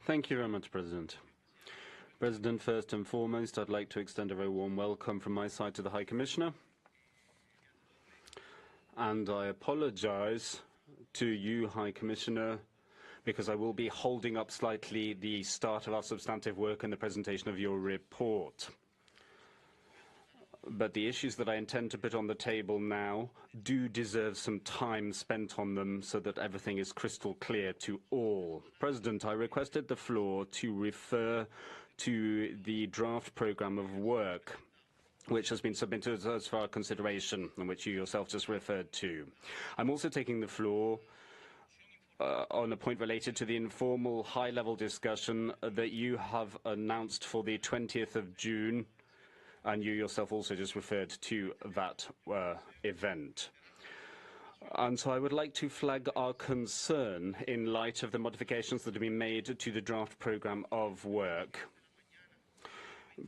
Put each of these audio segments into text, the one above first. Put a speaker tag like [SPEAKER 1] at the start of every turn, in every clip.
[SPEAKER 1] Thank you very much, President. President, first and foremost, I'd like to extend a very warm welcome from my side to the High Commissioner. And I apologize to you, High Commissioner, because I will be holding up slightly the start of our substantive work and the presentation of your report. But the issues that I intend to put on the table now do deserve some time spent on them so that everything is crystal clear to all. President, I requested the floor to refer to the draft programme of work which has been submitted to us for our consideration and which you yourself just referred to. I'm also taking the floor on a point related to the informal high-level discussion that you have announced for the 20th of June, and you yourself also just referred to that event. And so I would like to flag our concern in light of the modifications that have been made to the draft programme of work,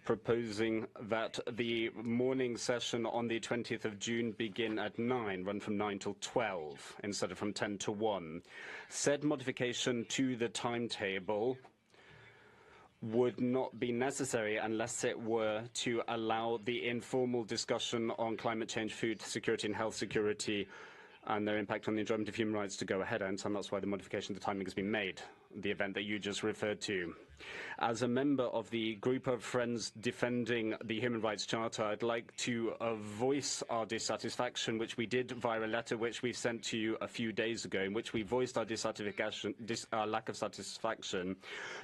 [SPEAKER 1] proposing that the morning session on the 20th of June begin at 9, run from 9 till 12, instead of from 10 to 1. Said modification to the timetable would not be necessary unless it were to allow the informal discussion on climate change, food security and health security and their impact on the enjoyment of human rights to go ahead, and that's why the modification of the timing has been made, the event that you just referred to. As a member of the group of friends defending the Human Rights Charter, I'd like to voice our dissatisfaction, which we did via a letter which we sent to you a few days ago, in which we voiced our dissatisfaction, lack of satisfaction,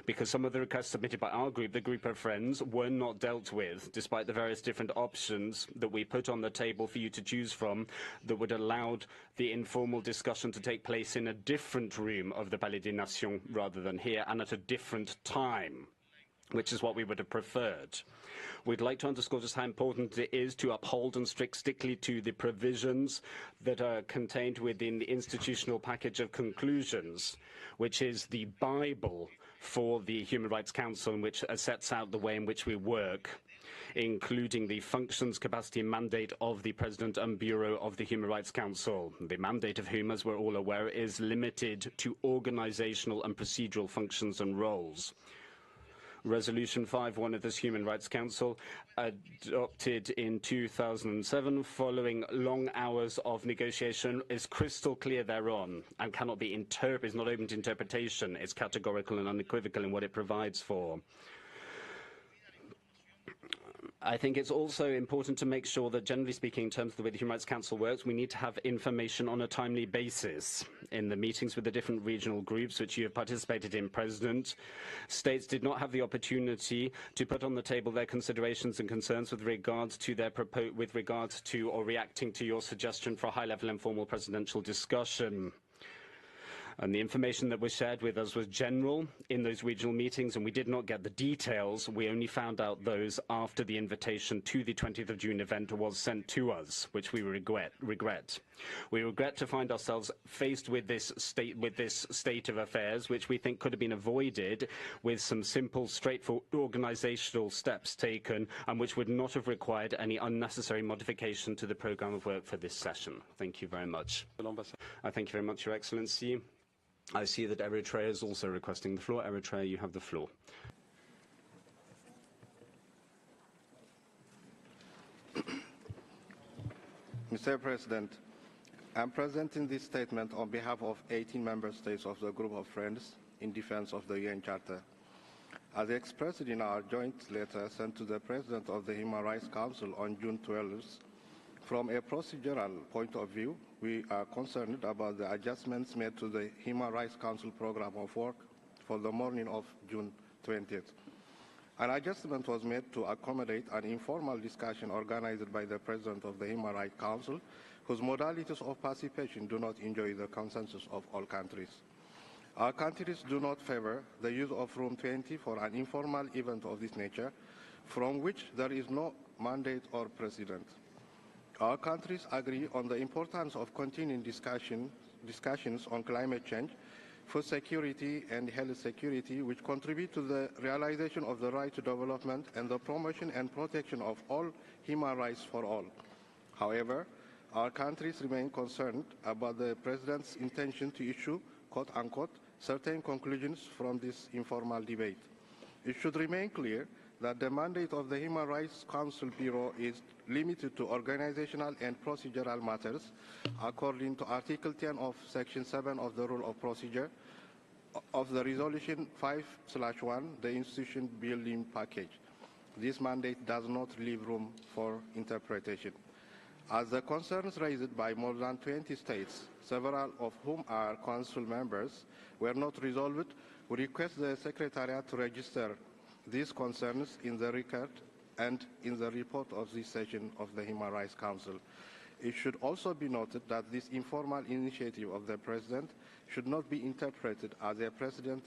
[SPEAKER 1] because some of the requests submitted by our group, the group of friends, were not dealt with, despite the various different options that we put on the table for you to choose from that would allow the informal discussion to take place in a different room of the Palais des Nations rather than here, and at a different time, which is what we would have preferred. We'd like to underscore just how important it is to uphold and stick strictly to the provisions that are contained within the institutional package of conclusions, which is the Bible for the Human Rights Council, and which sets out the way in which we work, including the functions, capacity and mandate of the President and Bureau of the Human Rights Council, the mandate of whom, as we're all aware, is limited to organizational and procedural functions and roles. Resolution 5.1 of this Human Rights Council, adopted in 2007 following long hours of negotiation, is crystal clear thereon and cannot be is not open to interpretation. It's categorical and unequivocal in what it provides for. I think it's also important to make sure that, generally speaking, in terms of the way the Human Rights Council works, we need to have information on a timely basis. In the meetings with the different regional groups which you have participated in, President, states did not have the opportunity to put on the table their considerations and concerns with regards to or reacting to your suggestion for a high-level informal presidential discussion. And the information that was shared with us was general in those regional meetings, and we did not get the details. We only found out those after the invitation to the 20th of June event was sent to us, which we regret. We regret to find ourselves faced with this state of affairs, which we think could have been avoided with some simple, straightforward organizational steps taken, and which would not have required any unnecessary modification to the programme of work for this session. Thank you very much. I thank you very much, Your Excellency. I see that Eritrea is also requesting the floor. Eritrea, you have the floor.
[SPEAKER 2] Mr. President, I'm presenting this statement on behalf of 18 member states of the Group of Friends in defense of the UN Charter. As expressed in our joint letter sent to the President of the Human Rights Council on June 12th, from a procedural point of view, we are concerned about the adjustments made to the Human Rights Council program of work for the morning of June 20th. An adjustment was made to accommodate an informal discussion organized by the President of the Human Rights Council, whose modalities of participation do not enjoy the consensus of all countries. Our countries do not favor the use of Room 20 for an informal event of this nature, from which there is no mandate or precedent. Our countries agree on the importance of continuing discussions on climate change, food security and health security, which contribute to the realization of the right to development and the promotion and protection of all human rights for all. However, our countries remain concerned about the President's intention to issue, quote-unquote, certain conclusions from this informal debate. It should remain clear that the mandate of the Human Rights Council Bureau is limited to organizational and procedural matters according to Article 10 of Section 7 of the Rule of Procedure of the Resolution 5/1, the Institution Building Package. This mandate does not leave room for interpretation. As the concerns raised by more than 20 states, several of whom are Council members, were not resolved, we request the Secretariat to register these concerns in the record and in the report of this session of the Human Rights Council. It should also be noted that this informal initiative of the President should not be interpreted as a precedent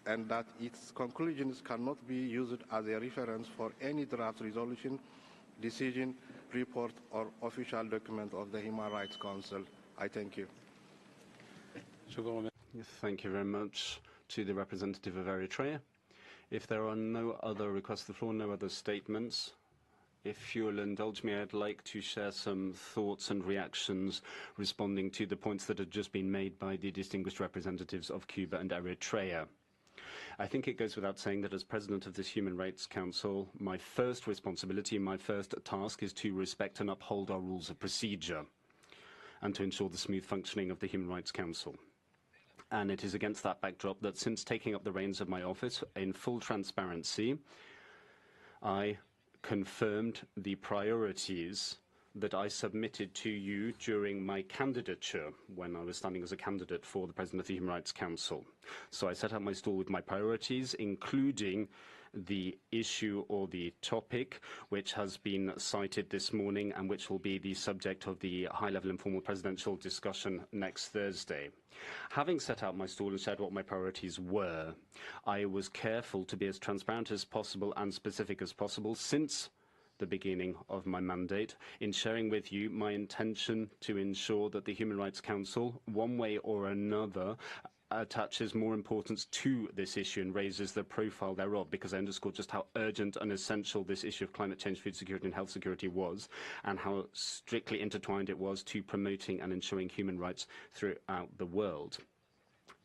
[SPEAKER 2] and that its conclusions cannot be used as a reference for any draft resolution, decision, report, or official document of the Human Rights Council. I thank you.
[SPEAKER 1] Thank you very much to the representative of Eritrea. If there are no other requests for the floor, no other statements, if you'll indulge me, I'd like to share some thoughts and reactions responding to the points that have just been made by the distinguished representatives of Cuba and Eritrea. I think it goes without saying that as President of this Human Rights Council, my first responsibility, my first task is to respect and uphold our rules of procedure and to ensure the smooth functioning of the Human Rights Council. And it is against that backdrop that since taking up the reins of my office in full transparency, I confirmed the priorities that I submitted to you during my candidature when I was standing as a candidate for the President of the Human Rights Council. So I set out my stall with my priorities, including the issue or the topic which has been cited this morning and which will be the subject of the high-level informal presidential discussion next Thursday. Having set out my stall and shared what my priorities were, I was careful to be as transparent as possible and specific as possible since the beginning of my mandate in sharing with you my intention to ensure that the Human Rights Council, one way or another, attaches more importance to this issue and raises the profile thereof, because I underscored just how urgent and essential this issue of climate change, food security and health security was, and how strictly intertwined it was to promoting and ensuring human rights throughout the world.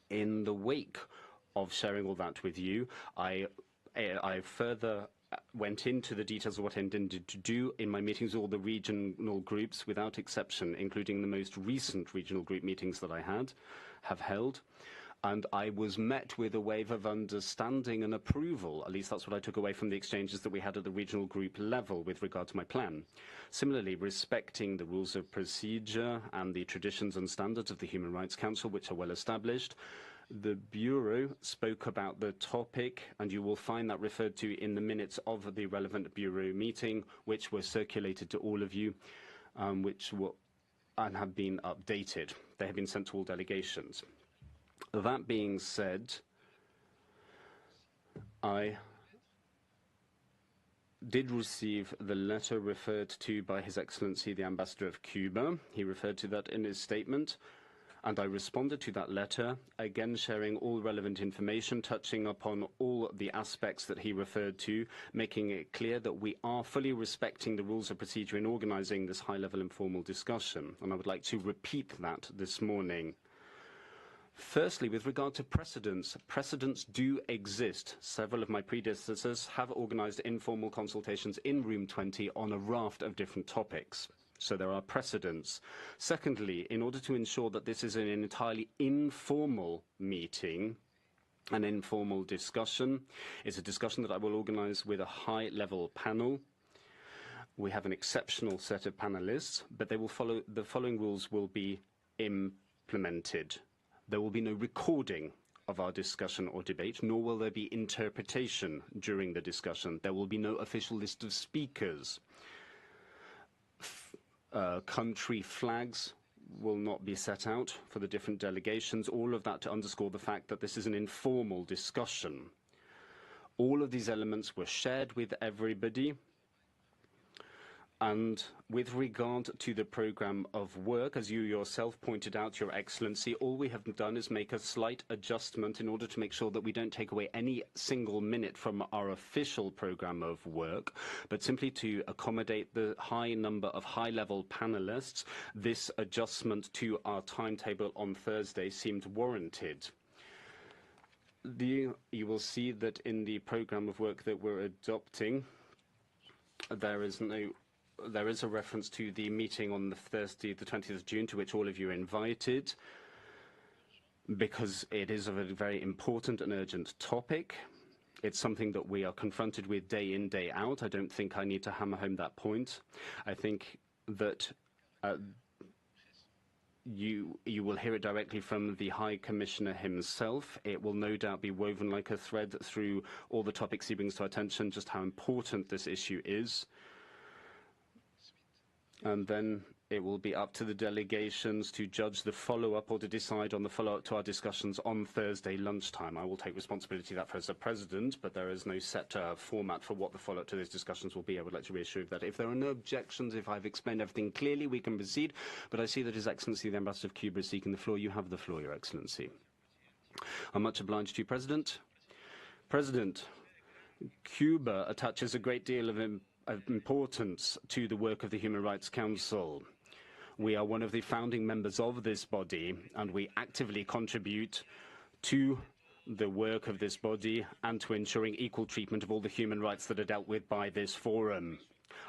[SPEAKER 1] In the wake of sharing all that with you, I further went into the details of what I intended to do in my meetings with all the regional groups without exception, including the most recent regional group meetings that I have held. And I was met with a wave of understanding and approval. At least that's what I took away from the exchanges that we had at the regional group level with regard to my plan. Similarly, respecting the rules of procedure and the traditions and standards of the Human Rights Council, which are well established, the Bureau spoke about the topic, and you will find that referred to in the minutes of the relevant Bureau meeting, which were circulated to all of you, and have been updated. They have been sent to all delegations. That being said, I did receive the letter referred to by His Excellency the Ambassador of Cuba. He referred to that in his statement, and I responded to that letter, again sharing all relevant information, touching upon all the aspects that he referred to, making it clear that we are fully respecting the rules of procedure in organizing this high-level informal discussion. And I would like to repeat that this morning. Firstly, with regard to precedents, precedents do exist. Several of my predecessors have organized informal consultations in Room 20 on a raft of different topics. So there are precedents. Secondly, in order to ensure that this is an entirely informal meeting, an informal discussion, it's a discussion that I will organize with a high-level panel. We have an exceptional set of panelists, but they will follow the following rules will be implemented. There will be no recording of our discussion or debate, nor will there be interpretation during the discussion. There will be no official list of speakers. Country flags will not be set out for the different delegations, all of that to underscore the fact that this is an informal discussion. All of these elements were shared with everybody. And with regard to the program of work, as you yourself pointed out, Your Excellency, all we have done is make a slight adjustment in order to make sure that we don't take away any single minute from our official program of work, but simply to accommodate the high number of high-level panelists. This adjustment to our timetable on Thursday seemed warranted. You will see that in the program of work that we're adopting, there is a reference to the meeting on the Thursday, the 20th of June, to which all of you are invited, because it is a very important and urgent topic. It's something that we are confronted with day in, day out. I don't think I need to hammer home that point. I think that you will hear it directly from the High Commissioner himself. It will no doubt be woven like a thread through all the topics he brings to our attention, just how important this issue is. And then it will be up to the delegations to judge the follow-up or to decide on the follow-up to our discussions on Thursday lunchtime. I will take responsibility for that as a president, but there is no set format for what the follow-up to those discussions will be. I would like to reassure you that if there are no objections, if I've explained everything clearly, we can proceed. But I see that His Excellency, the Ambassador of Cuba, is seeking the floor. You have the floor, Your Excellency. I'm much obliged to you, President. President, Cuba attaches a great deal of importance to the work of the Human Rights Council. We are one of the founding members of this body, and we actively contribute to the work of this body and to ensuring equal treatment of all the human rights that are dealt with by this forum.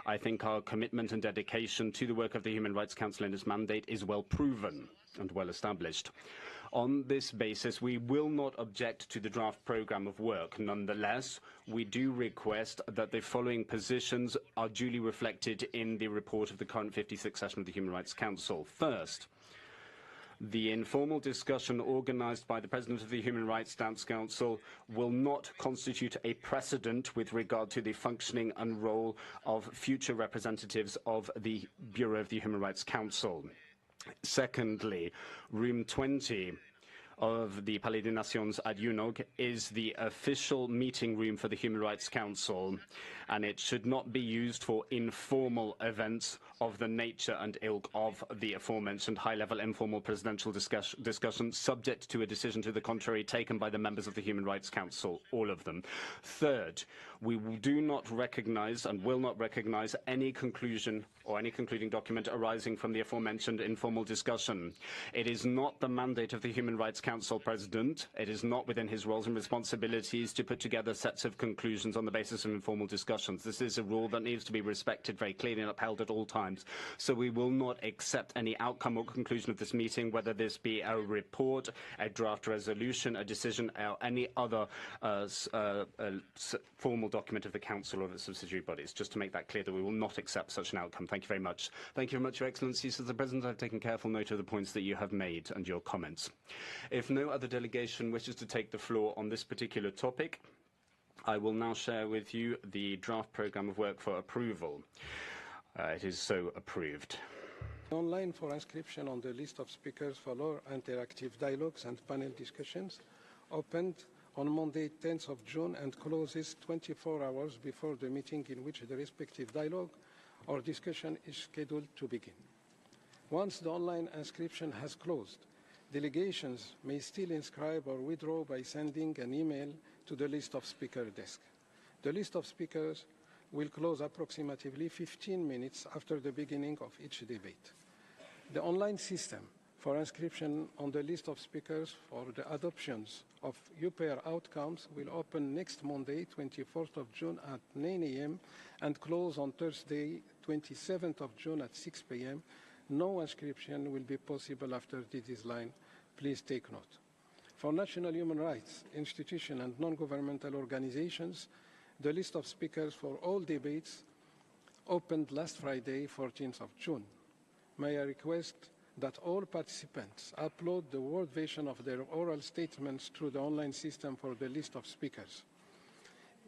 [SPEAKER 1] I think our commitment and dedication to the work of the Human Rights Council in its mandate is well proven and well established. On this basis, we will not object to the draft program of work. Nonetheless, we do request that the following positions are duly reflected in the report of the current 56th session of the Human Rights Council. First, the informal discussion organized by the President of the Human Rights Council will not constitute a precedent with regard to the functioning and role of future representatives of the Bureau of the Human Rights Council. Secondly, Room 20 of the Palais des Nations at UNOG is the official meeting room for the Human Rights Council, and it should not be used for informal events of the nature and ilk of the aforementioned high-level informal presidential discussion, subject to a decision to the contrary taken by the members of the Human Rights Council, all of them. Third, we do not recognize and will not recognize any conclusion or any concluding document arising from the aforementioned informal discussion. It is not the mandate of the Human Rights Council President. It is not within his roles and responsibilities to put together sets of conclusions on the basis of informal discussions. This is a rule that needs to be respected very clearly and upheld at all times. So we will not accept any outcome or conclusion of this meeting, whether this be a report, a draft resolution, a decision, or any other formal document of the Council or of its subsidiary bodies. Just to make that clear that we will not accept such an outcome. Thank you very much. Thank you very much, Your Excellency. Says the President, I've taken careful note of the points that you have made and your comments. If no other delegation wishes to take the floor on this particular topic, I will now share with you the draft program of work for approval. It is so approved.
[SPEAKER 3] Online for inscription on the list of speakers for our interactive dialogues and panel discussions opened on Monday, 10th of June and closes 24 hours before the meeting in which the respective dialogue or discussion is scheduled to begin. Once the online inscription has closed, delegations may still inscribe or withdraw by sending an email to the list of speaker desk. The list of speakers will close approximately 15 minutes after the beginning of each debate. The online system for inscription on the list of speakers for the adoptions of UPR outcomes will open next Monday, 24th of June at 9 a.m. and close on Thursday, 27th of June at 6 p.m. No inscription will be possible after this deadline. Please take note. For national human rights institutions and non-governmental organizations, the list of speakers for all debates opened last Friday, 14th of June. May I request that all participants upload the Word version of their oral statements through the online system for the list of speakers.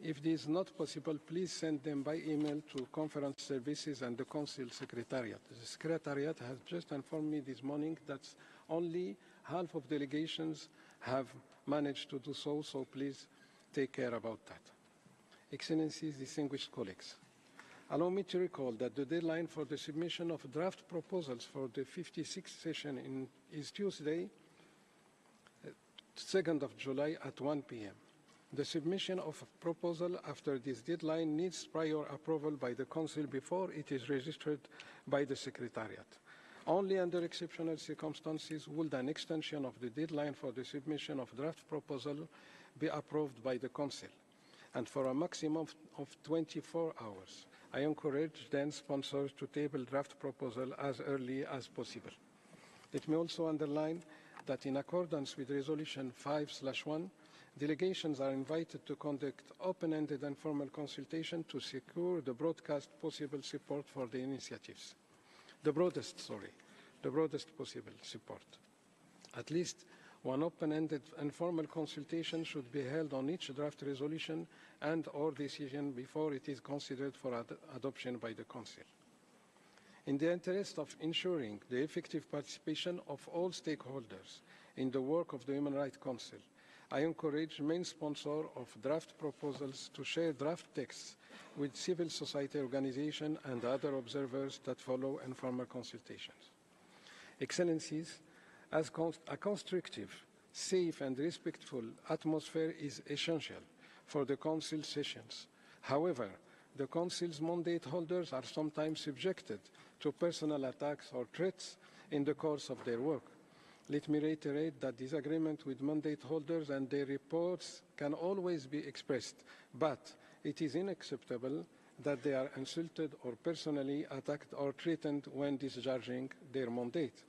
[SPEAKER 3] If this is not possible, please send them by email to Conference Services and the Council Secretariat. The Secretariat has just informed me this morning that only half of delegations have managed to do so, so please take care about that. Excellencies, distinguished colleagues, allow me to recall that the deadline for the submission of draft proposals for the 56th session is Tuesday, 2nd of July at 1 p.m. The submission of a proposal after this deadline needs prior approval by the Council before it is registered by the Secretariat. Only under exceptional circumstances would an extension of the deadline for the submission of draft proposal be approved by the Council, and for a maximum of 24 hours. I encourage then sponsors to table draft proposal as early as possible. Let me also underline that in accordance with Resolution 5/1, delegations are invited to conduct open-ended and formal consultation to secure the broadest possible support for the initiatives. The broadest possible support. At least one open-ended and formal consultation should be held on each draft resolution and/or decision before it is considered for adoption by the Council. In the interest of ensuring the effective participation of all stakeholders in the work of the Human Rights Council, I encourage main sponsors of draft proposals to share draft texts with civil society organizations and other observers that follow informal consultations. Excellencies, as a constructive, safe and respectful atmosphere is essential for the Council sessions. However, the Council's mandate holders are sometimes subjected to personal attacks or threats in the course of their work. Let me reiterate that disagreement with mandate holders and their reports can always be expressed, but it is unacceptable that they are insulted or personally attacked or threatened when discharging their mandate.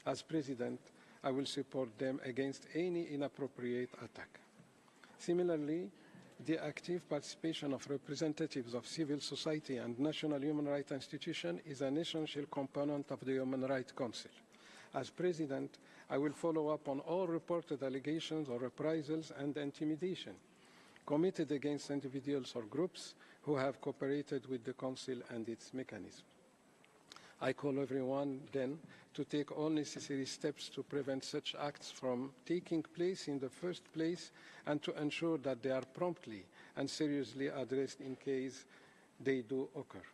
[SPEAKER 3] As President, I will support them against any inappropriate attack. Similarly, the active participation of representatives of civil society and national human rights institutions is an essential component of the Human Rights Council. As President, I will follow up on all reported allegations of reprisals and intimidation committed against individuals or groups who have cooperated with the Council and its mechanism. I call everyone then to take all necessary steps to prevent such acts from taking place in the first place and to ensure that they are promptly and seriously addressed in case they do occur.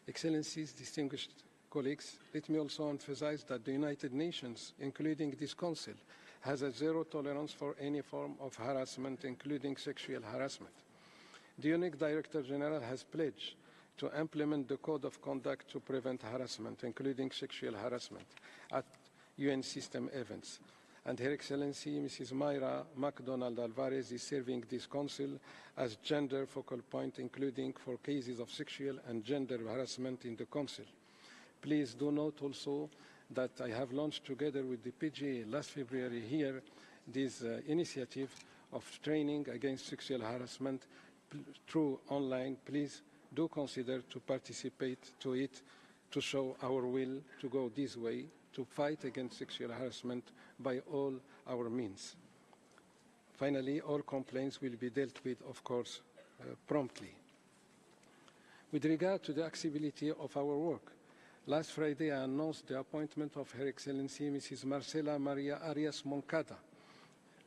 [SPEAKER 3] Excellencies, distinguished colleagues, let me also emphasize that the United Nations, including this Council, has a zero tolerance for any form of harassment, including sexual harassment. The UNIC Director General has pledged to implement the Code of Conduct to prevent harassment, including sexual harassment, at UN system events. And Her Excellency Mrs. Mayra MacDonald Alvarez is serving this Council as gender focal point, including for cases of sexual and gender harassment in the Council. Please do note also that I have launched together with the PGA last February here this initiative of training against sexual harassment through online. Please do consider to participate to it to show our will to go this way, to fight against sexual harassment by all our means. Finally, all complaints will be dealt with, of course, promptly. With regard to the accessibility of our work, last Friday I announced the appointment of Her Excellency Mrs. Marcela Maria Arias Moncada,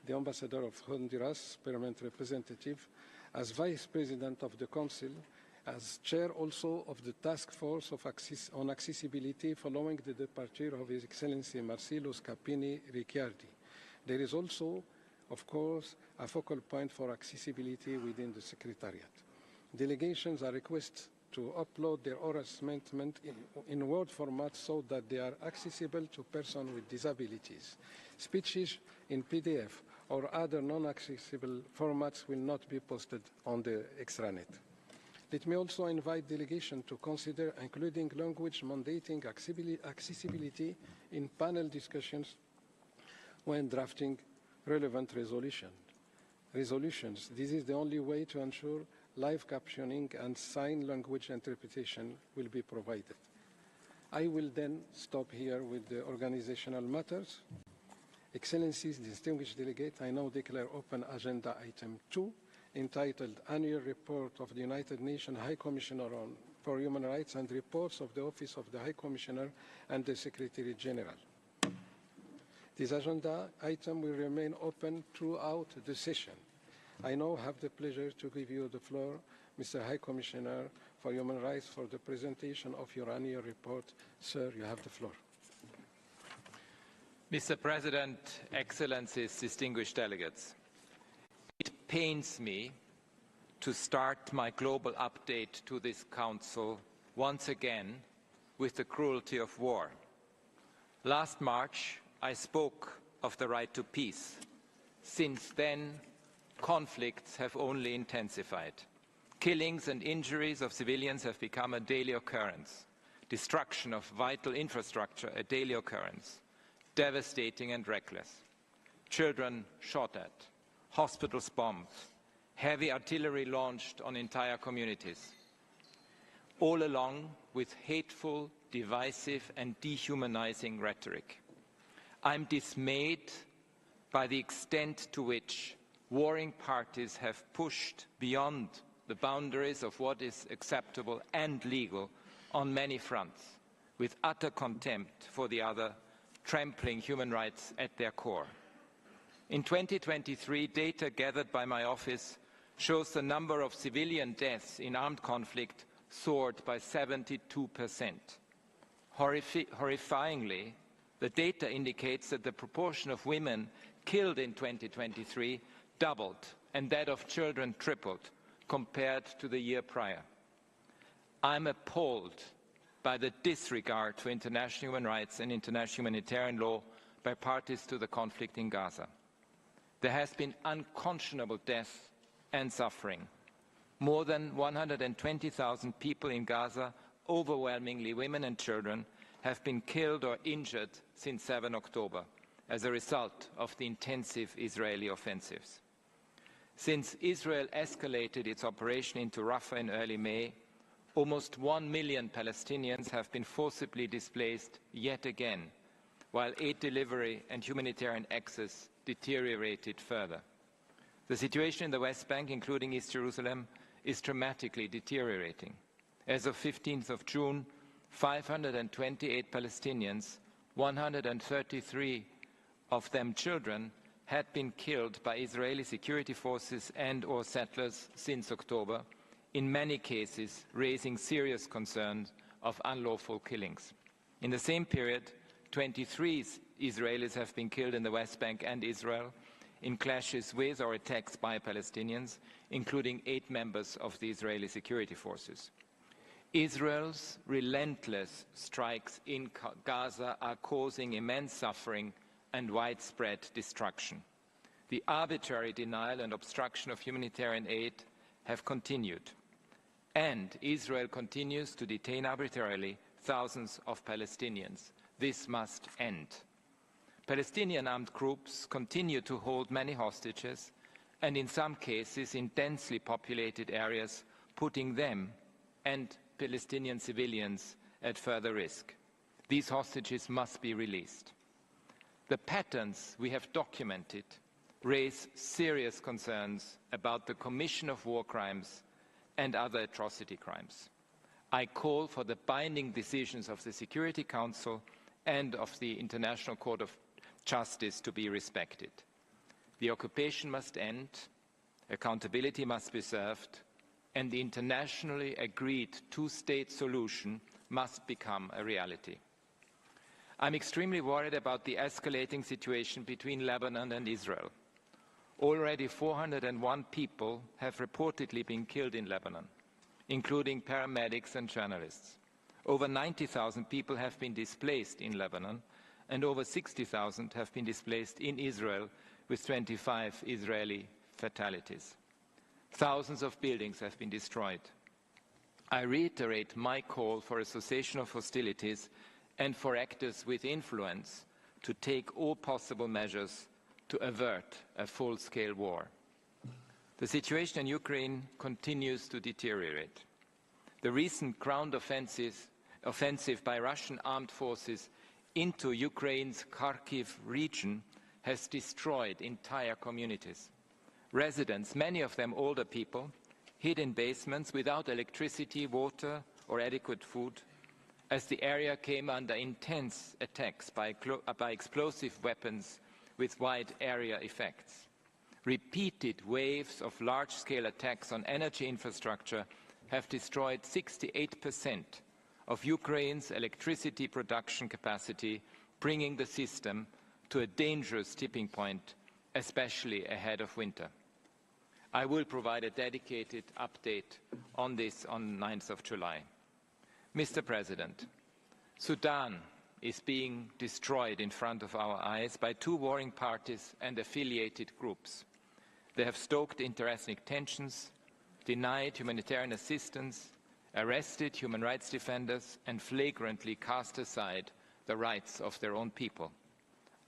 [SPEAKER 3] the Ambassador of Honduras, Permanent Representative, as Vice President of the Council, as Chair also of the Task Force on Accessibility following the departure of His Excellency Marcelo Scapini Ricciardi. There is also, of course, a focal point for accessibility within the Secretariat. Delegations are requested to upload their oral statement in Word format so that they are accessible to persons with disabilities. Speeches in PDF or other non-accessible formats will not be posted on the extranet. Let me also invite delegations to consider including language mandating accessibility in panel discussions when drafting relevant resolutions. This is the only way to ensure live captioning and sign language interpretation will be provided. I will then stop here with the organizational matters. Excellencies, distinguished delegate, I now declare open agenda item 2, entitled Annual Report of the United Nations High Commissioner for Human Rights and Reports of the Office of the High Commissioner and the Secretary General. This agenda item will remain open throughout the session. I now have the pleasure to give you the floor, Mr. High Commissioner for Human Rights, for the presentation of your annual report. Sir, you have the floor.
[SPEAKER 4] Mr. President, Excellencies, distinguished delegates, it pains me to start my global update to this Council once again with the cruelty of war. Last March, I spoke of the right to peace. Since then, conflicts have only intensified. Killings and injuries of civilians have become a daily occurrence. Destruction of vital infrastructure, a daily occurrence. Devastating and reckless. Children shot at. Hospitals bombed. Heavy artillery launched on entire communities. All along with hateful, divisive and dehumanizing rhetoric. I'm dismayed by the extent to which warring parties have pushed beyond the boundaries of what is acceptable and legal on many fronts, with utter contempt for the other, trampling human rights at their core. In 2023, data gathered by my office shows the number of civilian deaths in armed conflict soared by 72%. Horrifyingly, the data indicates that the proportion of women killed in 2023 doubled and that of children tripled compared to the year prior. I'm appalled by the disregard for international human rights and international humanitarian law by parties to the conflict in Gaza. There has been unconscionable death and suffering. More than 120,000 people in Gaza, overwhelmingly women and children, have been killed or injured since 7 October as a result of the intensive Israeli offensives. Since Israel escalated its operation into Rafah in early May, almost 1 million Palestinians have been forcibly displaced yet again, while aid delivery and humanitarian access deteriorated further. The situation in the West Bank, including East Jerusalem, is dramatically deteriorating. As of 15th of June, 528 Palestinians, 133 of them children, had been killed by Israeli security forces and/or settlers since October, in many cases raising serious concerns of unlawful killings. In the same period, 23 Israelis have been killed in the West Bank and Israel in clashes with or attacks by Palestinians, including 8 members of the Israeli security forces. Israel's relentless strikes in Gaza are causing immense suffering and widespread destruction. The arbitrary denial and obstruction of humanitarian aid have continued, and Israel continues to detain arbitrarily thousands of Palestinians. This must end. Palestinian armed groups continue to hold many hostages, and in some cases in densely populated areas, putting them and Palestinian civilians at further risk. These hostages must be released. The patterns we have documented raise serious concerns about the commission of war crimes and other atrocity crimes. I call for the binding decisions of the Security Council and of the International Court of Justice to be respected. The occupation must end, accountability must be served, and the internationally agreed two-state solution must become a reality. I'm extremely worried about the escalating situation between Lebanon and Israel. Already 401 people have reportedly been killed in Lebanon, including paramedics and journalists. Over 90,000 people have been displaced in Lebanon, and over 60,000 have been displaced in Israel, with 25 Israeli fatalities. Thousands of buildings have been destroyed. I reiterate my call for a cessation of hostilities and for actors with influence to take all possible measures to avert a full-scale war. The situation in Ukraine continues to deteriorate. The recent ground offensive by Russian armed forces into Ukraine's Kharkiv region has destroyed entire communities. Residents, many of them older people, hid in basements without electricity, water, or adequate food, as the area came under intense attacks by explosive weapons with wide area effects. Repeated waves of large-scale attacks on energy infrastructure have destroyed 68% of Ukraine's electricity production capacity, bringing the system to a dangerous tipping point, especially ahead of winter. I will provide a dedicated update on this on 9th of July. Mr. President, Sudan is being destroyed in front of our eyes by two warring parties and affiliated groups. They have stoked interethnic tensions, denied humanitarian assistance, arrested human rights defenders, and flagrantly cast aside the rights of their own people.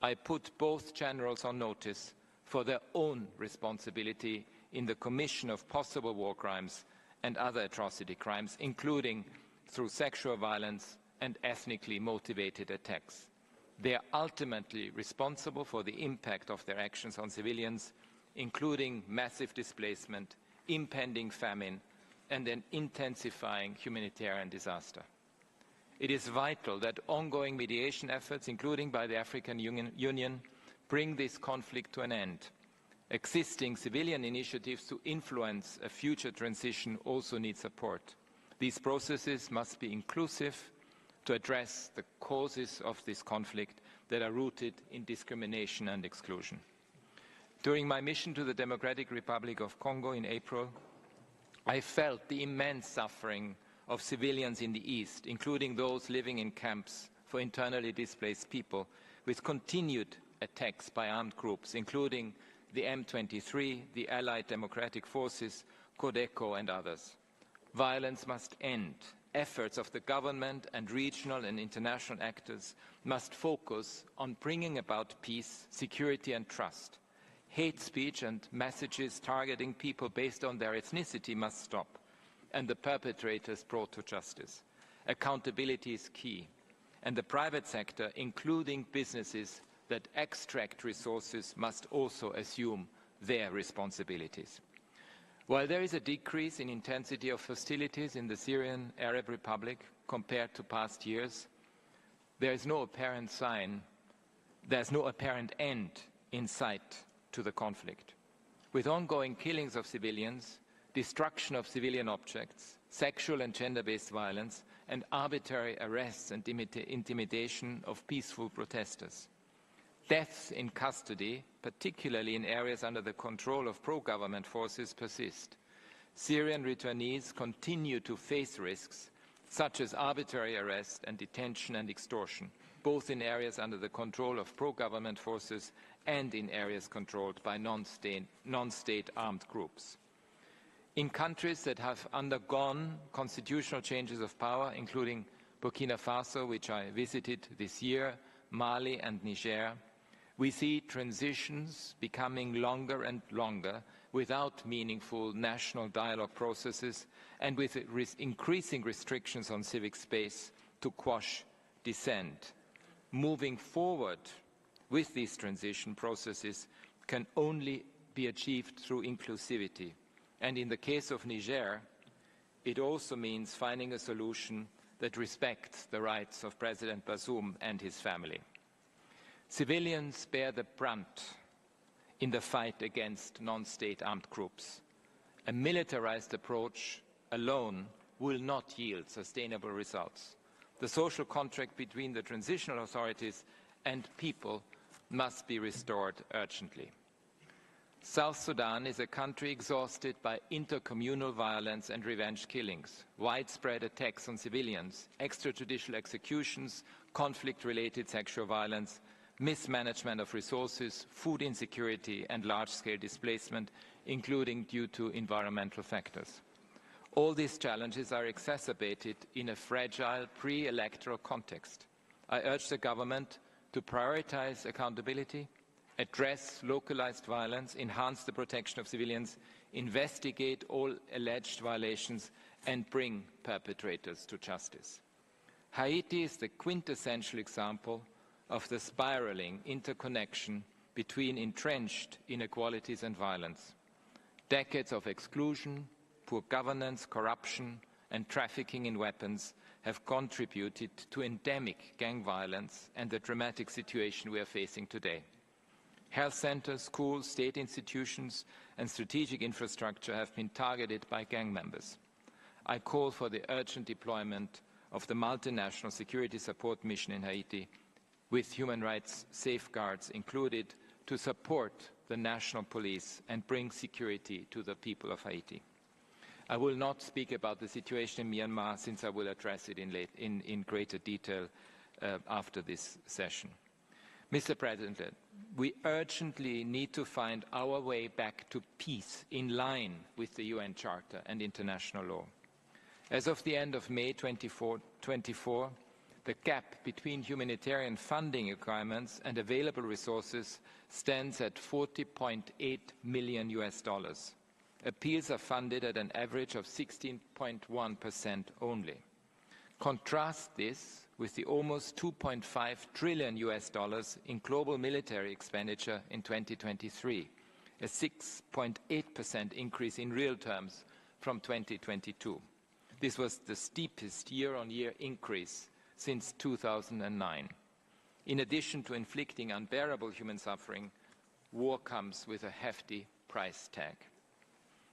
[SPEAKER 4] I put both generals on notice for their own responsibility in the commission of possible war crimes and other atrocity crimes, including through sexual violence and ethnically motivated attacks. They are ultimately responsible for the impact of their actions on civilians, including massive displacement, impending famine, and an intensifying humanitarian disaster. It is vital that ongoing mediation efforts, including by the African Union, bring this conflict to an end. Existing civilian initiatives to influence a future transition also need support. These processes must be inclusive to address the causes of this conflict that are rooted in discrimination and exclusion. During my mission to the Democratic Republic of Congo in April, I felt the immense suffering of civilians in the East, including those living in camps for internally displaced people, with continued attacks by armed groups, including the M23, the Allied Democratic Forces, Codeco, and others. Violence must end. Efforts of the government and regional and international actors must focus on bringing about peace, security, and trust. Hate speech and messages targeting people based on their ethnicity must stop, and the perpetrators brought to justice. Accountability is key, and the private sector, including businesses that extract resources, must also assume their responsibilities. While there is a decrease in intensity of hostilities in the Syrian Arab Republic compared to past years, there's no apparent end in sight to the conflict. With ongoing killings of civilians, destruction of civilian objects, sexual and gender-based violence, and arbitrary arrests and intimidation of peaceful protesters. Deaths in custody, particularly in areas under the control of pro-government forces, persist. Syrian returnees continue to face risks such as arbitrary arrest and detention and extortion, both in areas under the control of pro-government forces and in areas controlled by non-state armed groups. In countries that have undergone constitutional changes of power, including Burkina Faso, which I visited this year, Mali and Niger, we see transitions becoming longer and longer without meaningful national dialogue processes and with increasing restrictions on civic space to quash dissent. Moving forward with these transition processes can only be achieved through inclusivity. And in the case of Niger, it also means finding a solution that respects the rights of President Bazoum and his family. Civilians bear the brunt in the fight against non-state armed groups. A militarized approach alone will not yield sustainable results. The social contract between the transitional authorities and people must be restored urgently. South Sudan is a country exhausted by intercommunal violence and revenge killings, widespread attacks on civilians, extrajudicial executions, conflict-related sexual violence, mismanagement of resources, food insecurity, and large-scale displacement, including due to environmental factors. All these challenges are exacerbated in a fragile pre-electoral context. I urge the government to prioritize accountability, address localized violence, enhance the protection of civilians, investigate all alleged violations, and bring perpetrators to justice. Haiti is the quintessential example of the spiraling interconnection between entrenched inequalities and violence. Decades of exclusion, poor governance, corruption, and trafficking in weapons have contributed to endemic gang violence and the dramatic situation we are facing today. Health centers, schools, state institutions, and strategic infrastructure have been targeted by gang members. I call for the urgent deployment of the multinational security support mission in Haiti, with human rights safeguards included, to support the national police and bring security to the people of Haiti. I will not speak about the situation in Myanmar, since I will address it in greater detail after this session. Mr. President, we urgently need to find our way back to peace in line with the UN Charter and international law. As of the end of May 2024, the gap between humanitarian funding requirements and available resources stands at $40.8 million. Appeals are funded at an average of 16.1% only. Contrast this with the almost $2.5 trillion in global military expenditure in 2023, a 6.8% increase in real terms from 2022. This was the steepest year-on-year increase since 2009. In addition to inflicting unbearable human suffering, war comes with a hefty price tag.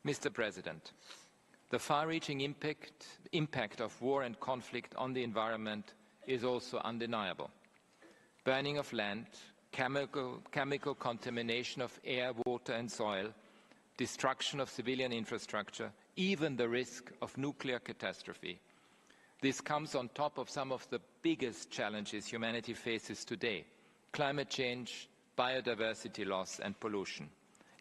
[SPEAKER 4] Mr. President, the far-reaching impact of war and conflict on the environment is also undeniable. Burning of land, chemical contamination of air, water and soil, destruction of civilian infrastructure, even the risk of nuclear catastrophe. This comes on top of some of the biggest challenges humanity faces today: climate change, biodiversity loss and pollution.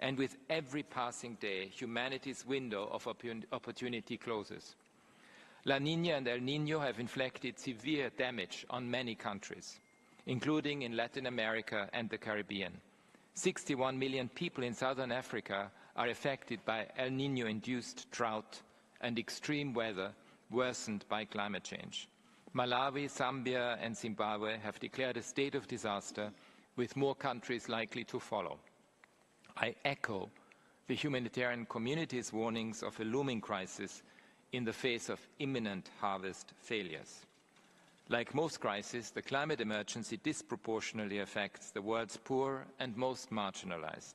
[SPEAKER 4] And with every passing day, humanity's window of opportunity closes. La Niña and El Niño have inflicted severe damage on many countries, including in Latin America and the Caribbean. 61 million people in Southern Africa are affected by El Niño-induced drought and extreme weather worsened by climate change. Malawi, Zambia and Zimbabwe have declared a state of disaster, with more countries likely to follow. I echo the humanitarian community's warnings of a looming crisis in the face of imminent harvest failures. Like most crises, the climate emergency disproportionately affects the world's poor and most marginalized.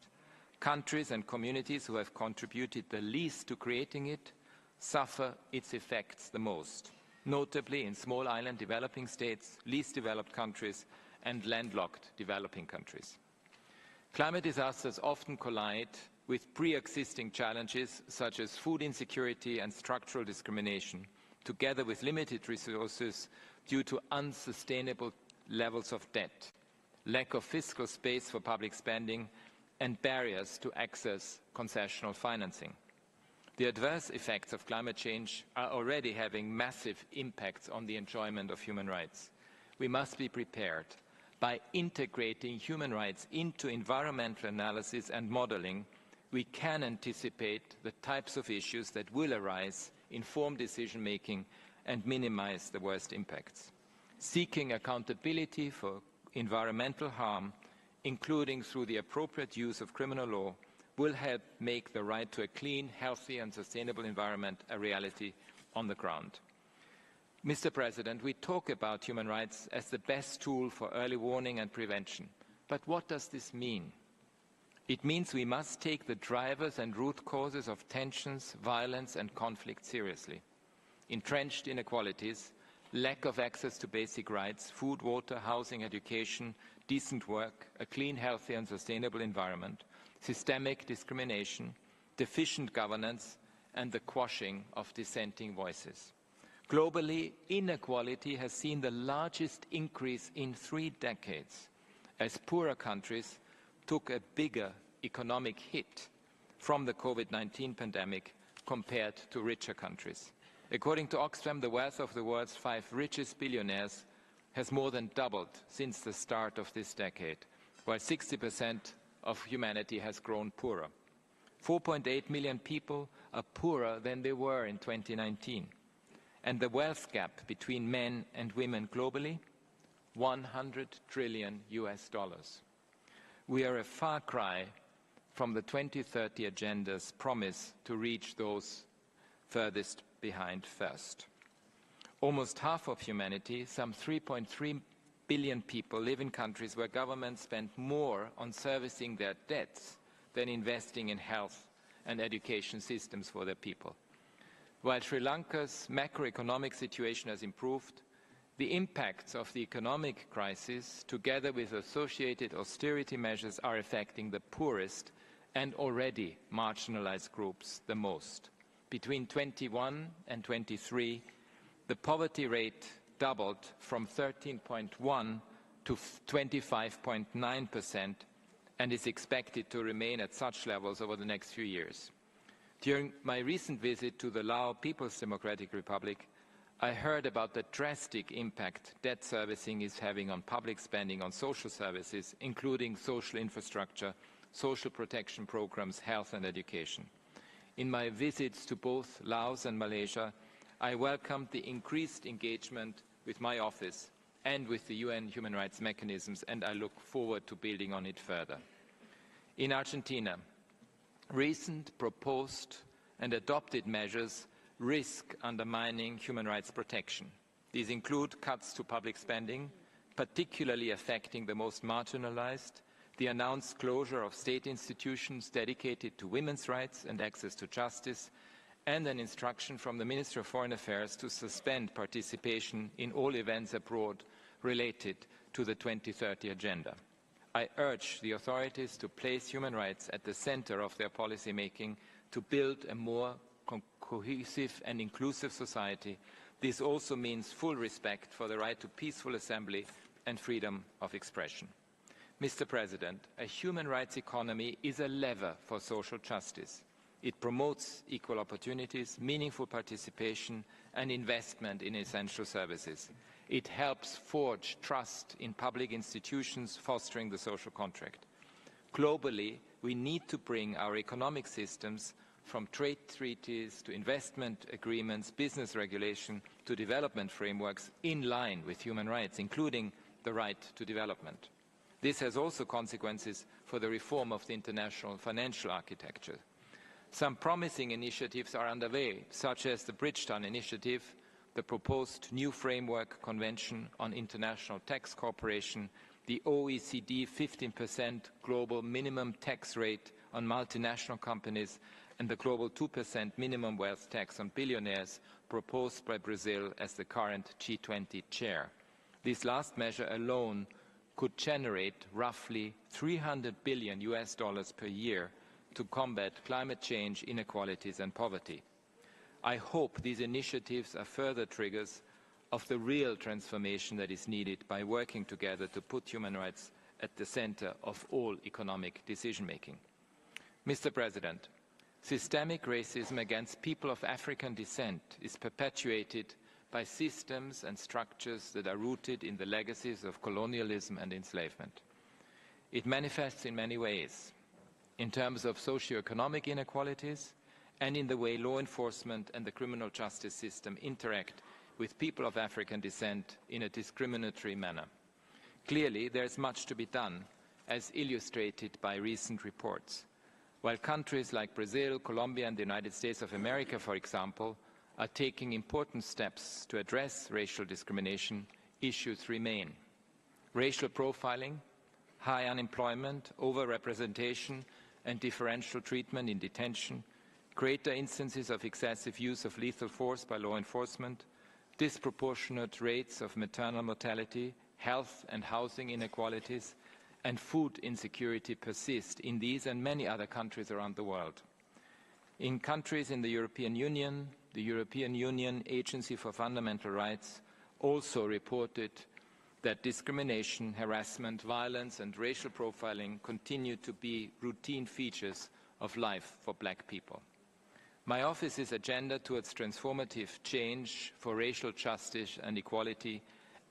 [SPEAKER 4] Countries and communities who have contributed the least to creating it suffer its effects the most, notably in small island developing states, least developed countries, and landlocked developing countries. Climate disasters often collide with pre-existing challenges such as food insecurity and structural discrimination, together with limited resources due to unsustainable levels of debt, lack of fiscal space for public spending, and barriers to access concessional financing. The adverse effects of climate change are already having massive impacts on the enjoyment of human rights. We must be prepared. By integrating human rights into environmental analysis and modeling, we can anticipate the types of issues that will arise, inform decision-making, and minimize the worst impacts. Seeking accountability for environmental harm, including through the appropriate use of criminal law, will help make the right to a clean, healthy, and sustainable environment a reality on the ground. Mr. President, we talk about human rights as the best tool for early warning and prevention. But what does this mean? It means we must take the drivers and root causes of tensions, violence, and conflict seriously. Entrenched inequalities, lack of access to basic rights, food, water, housing, education, decent work, a clean, healthy, and sustainable environment, systemic discrimination, deficient governance, and the quashing of dissenting voices. Globally, inequality has seen the largest increase in 3 decades, as poorer countries took a bigger economic hit from the COVID-19 pandemic compared to richer countries. According to Oxfam, the wealth of the world's 5 richest billionaires has more than doubled since the start of this decade, while 60% of humanity has grown poorer. 4.8 million people are poorer than they were in 2019. And the wealth gap between men and women globally, $100 trillion. We are a far cry from the 2030 agenda's promise to reach those furthest behind first. Almost half of humanity, some 3.3 billion people, live in countries where governments spend more on servicing their debts than investing in health and education systems for their people. While Sri Lanka's macroeconomic situation has improved, the impacts of the economic crisis, together with associated austerity measures, are affecting the poorest and already marginalized groups the most. Between 21 and 23, the poverty rate doubled from 13.1 to 25.9% and is expected to remain at such levels over the next few years. During my recent visit to the Lao People's Democratic Republic, I heard about the drastic impact debt servicing is having on public spending on social services, including social infrastructure, social protection programs, health and education. In my visits to both Laos and Malaysia, I welcomed the increased engagement with my office and with the UN human rights mechanisms, and I look forward to building on it further. In Argentina, recent proposed and adopted measures risk undermining human rights protection. These include cuts to public spending, particularly affecting the most marginalized, the announced closure of state institutions dedicated to women's rights and access to justice, and an instruction from the Ministry of Foreign Affairs to suspend participation in all events abroad related to the 2030 agenda. I urge the authorities to place human rights at the center of their policy making to build a more cohesive and inclusive society. This also means full respect for the right to peaceful assembly and freedom of expression. Mr. President, a human rights economy is a lever for social justice. It promotes equal opportunities, meaningful participation, and investment in essential services. It helps forge trust in public institutions, fostering the social contract. Globally, we need to bring our economic systems from trade treaties to investment agreements, business regulation to development frameworks in line with human rights, including the right to development. This has also consequences for the reform of the international financial architecture. Some promising initiatives are underway, such as the Bridgetown Initiative, the proposed new Framework Convention on International Tax Cooperation, the OECD 15% global minimum tax rate on multinational companies, and the global 2% minimum wealth tax on billionaires proposed by Brazil as the current G20 chair. This last measure alone could generate roughly $300 billion per year to combat climate change, inequalities and poverty. I hope these initiatives are further triggers of the real transformation that is needed by working together to put human rights at the center of all economic decision-making. Mr. President, systemic racism against people of African descent is perpetuated by systems and structures that are rooted in the legacies of colonialism and enslavement. It manifests in many ways, in terms of socio-economic inequalities and in the way law enforcement and the criminal justice system interact with people of African descent in a discriminatory manner. Clearly, there is much to be done, as illustrated by recent reports. While countries like Brazil, Colombia and the United States of America, for example, are taking important steps to address racial discrimination, issues remain. Racial profiling, high unemployment, overrepresentation and differential treatment in detention, greater instances of excessive use of lethal force by law enforcement, disproportionate rates of maternal mortality, health and housing inequalities, and food insecurity persist in these and many other countries around the world. In countries in the European Union Agency for Fundamental Rights also reported that discrimination, harassment, violence and racial profiling continue to be routine features of life for Black people. My office's agenda towards transformative change for racial justice and equality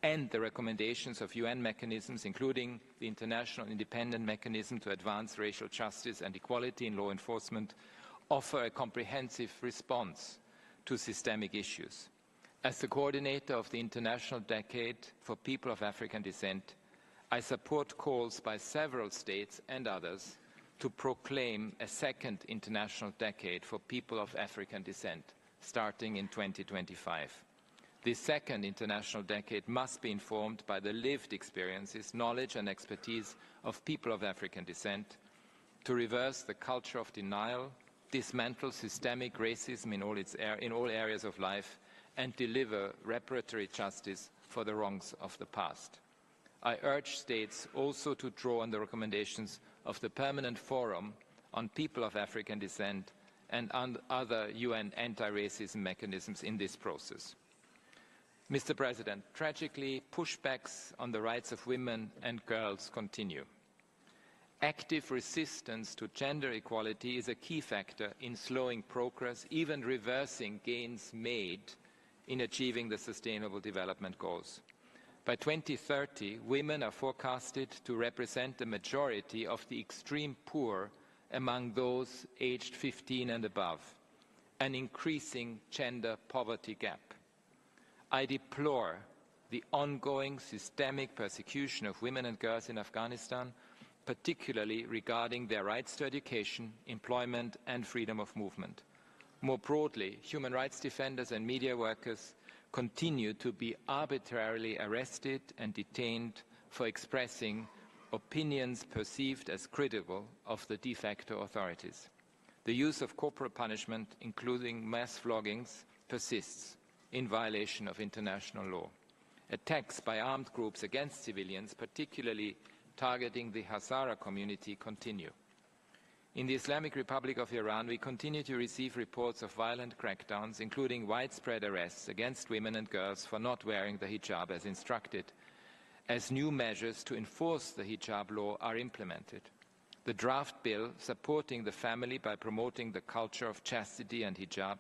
[SPEAKER 4] and the recommendations of UN mechanisms, including the International Independent Mechanism to Advance Racial Justice and Equality in Law Enforcement, offer a comprehensive response to systemic issues. As the coordinator of the International Decade for People of African Descent, I support calls by several states and others to proclaim a second International Decade for People of African Descent, starting in 2025. This second International Decade must be informed by the lived experiences, knowledge and expertise of people of African descent to reverse the culture of denial, dismantle systemic racism in all areas of life, and deliver reparatory justice for the wrongs of the past. I urge states also to draw on the recommendations of the Permanent Forum on People of African Descent and on other UN anti-racism mechanisms in this process. Mr. President, tragically, pushbacks on the rights of women and girls continue. Active resistance to gender equality is a key factor in slowing progress, even reversing gains made in achieving the Sustainable Development Goals. By 2030, women are forecasted to represent the majority of the extreme poor among those aged 15 and above, an increasing gender poverty gap. I deplore the ongoing systemic persecution of women and girls in Afghanistan, particularly regarding their rights to education, employment and freedom of movement. More broadly, human rights defenders and media workers continue to be arbitrarily arrested and detained for expressing opinions perceived as critical of the de facto authorities. The use of corporal punishment, including mass floggings, persists in violation of international law. Attacks by armed groups against civilians, particularly targeting the Hazara community, continue. In the Islamic Republic of Iran, we continue to receive reports of violent crackdowns, including widespread arrests against women and girls for not wearing the hijab as instructed, as new measures to enforce the hijab law are implemented. The draft bill supporting the family by promoting the culture of chastity and hijab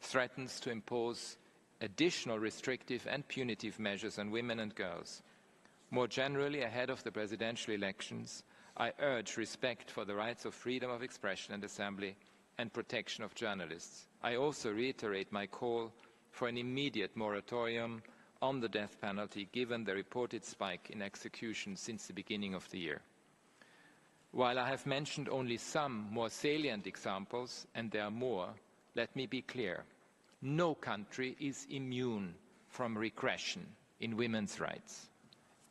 [SPEAKER 4] threatens to impose additional restrictive and punitive measures on women and girls. More generally, ahead of the presidential elections, I urge respect for the rights of freedom of expression and assembly and protection of journalists. I also reiterate my call for an immediate moratorium on the death penalty, given the reported spike in executions since the beginning of the year. While I have mentioned only some more salient examples, and there are more, let me be clear. No country is immune from regression in women's rights.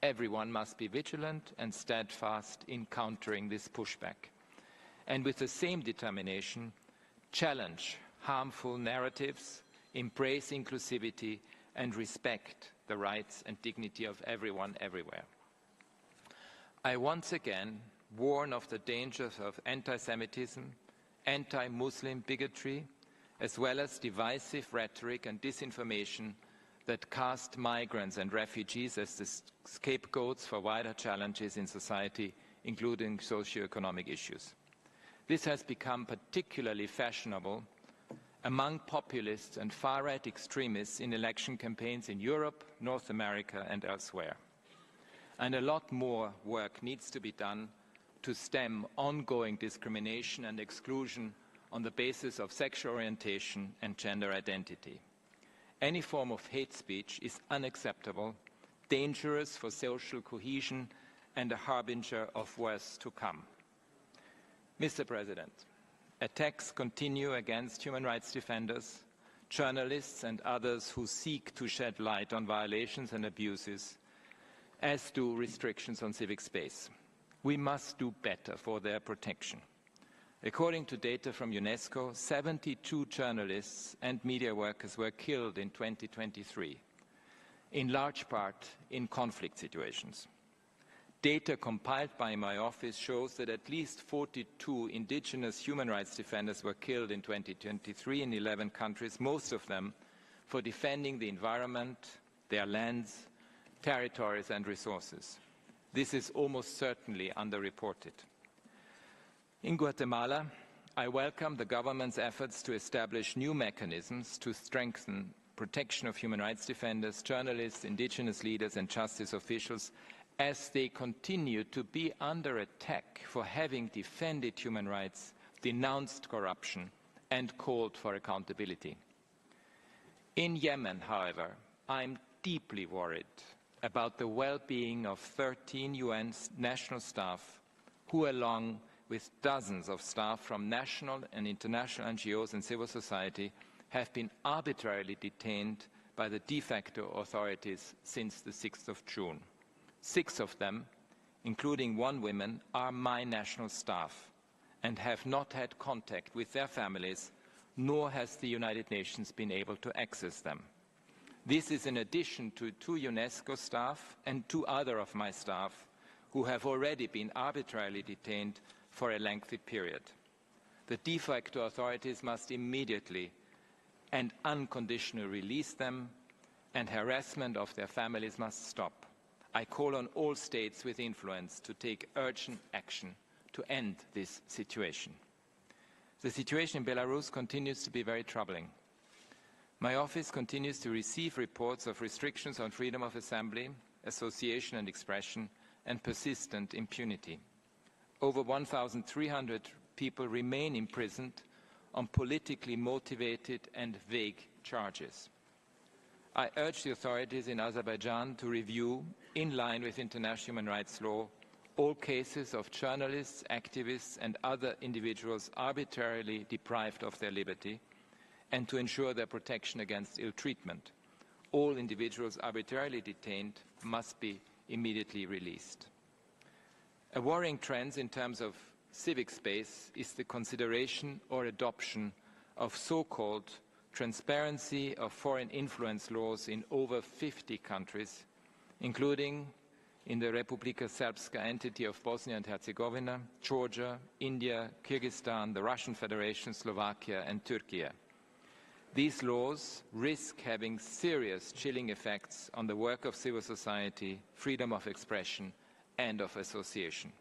[SPEAKER 4] Everyone must be vigilant and steadfast in countering this pushback, and with the same determination, challenge harmful narratives, embrace inclusivity, and respect the rights and dignity of everyone everywhere. I once again warn of the dangers of anti-Semitism, anti-Muslim bigotry, as well as divisive rhetoric and disinformation that cast migrants and refugees as the scapegoats for wider challenges in society, including socio-economic issues. This has become particularly fashionable among populists and far-right extremists in election campaigns in Europe, North America, and elsewhere. And a lot more work needs to be done to stem ongoing discrimination and exclusion on the basis of sexual orientation and gender identity. Any form of hate speech is unacceptable, dangerous for social cohesion, and a harbinger of worse to come. Mr. President, attacks continue against human rights defenders, journalists, and others who seek to shed light on violations and abuses, as do restrictions on civic space. We must do better for their protection. According to data from UNESCO, 72 journalists and media workers were killed in 2023, in large part in conflict situations. Data compiled by my office shows that at least 42 indigenous human rights defenders were killed in 2023 in 11 countries, most of them for defending the environment, their lands, territories and resources. This is almost certainly underreported. In Guatemala, I welcome the government's efforts to establish new mechanisms to strengthen protection of human rights defenders, journalists, indigenous leaders and justice officials as they continue to be under attack for having defended human rights, denounced corruption and called for accountability. In Yemen, however, I'm deeply worried about the well-being of 13 UN national staff who, along with dozens of staff from national and international NGOs and civil society, have been arbitrarily detained by the de facto authorities since the 6th of June. 6 of them, including 1 woman, are my national staff and have not had contact with their families, nor has the United Nations been able to access them. This is in addition to 2 UNESCO staff and 2 other of my staff who have already been arbitrarily detained for a lengthy period. The de facto authorities must immediately and unconditionally release them and harassment of their families must stop. I call on all states with influence to take urgent action to end this situation. The situation in Belarus continues to be very troubling. My office continues to receive reports of restrictions on freedom of assembly, association and expression, and persistent impunity. Over 1,300 people remain imprisoned on politically motivated and vague charges. I urge the authorities in Azerbaijan to review, in line with international human rights law, all cases of journalists, activists and other individuals arbitrarily deprived of their liberty, and to ensure their protection against ill treatment. All individuals arbitrarily detained must be immediately released. A worrying trend in terms of civic space is the consideration or adoption of so-called transparency of foreign influence laws in over 50 countries, including in the Republika Srpska entity of Bosnia and Herzegovina, Georgia, India, Kyrgyzstan, the Russian Federation, Slovakia and Turkey. These laws risk having serious chilling effects on the work of civil society, freedom of expression and of association.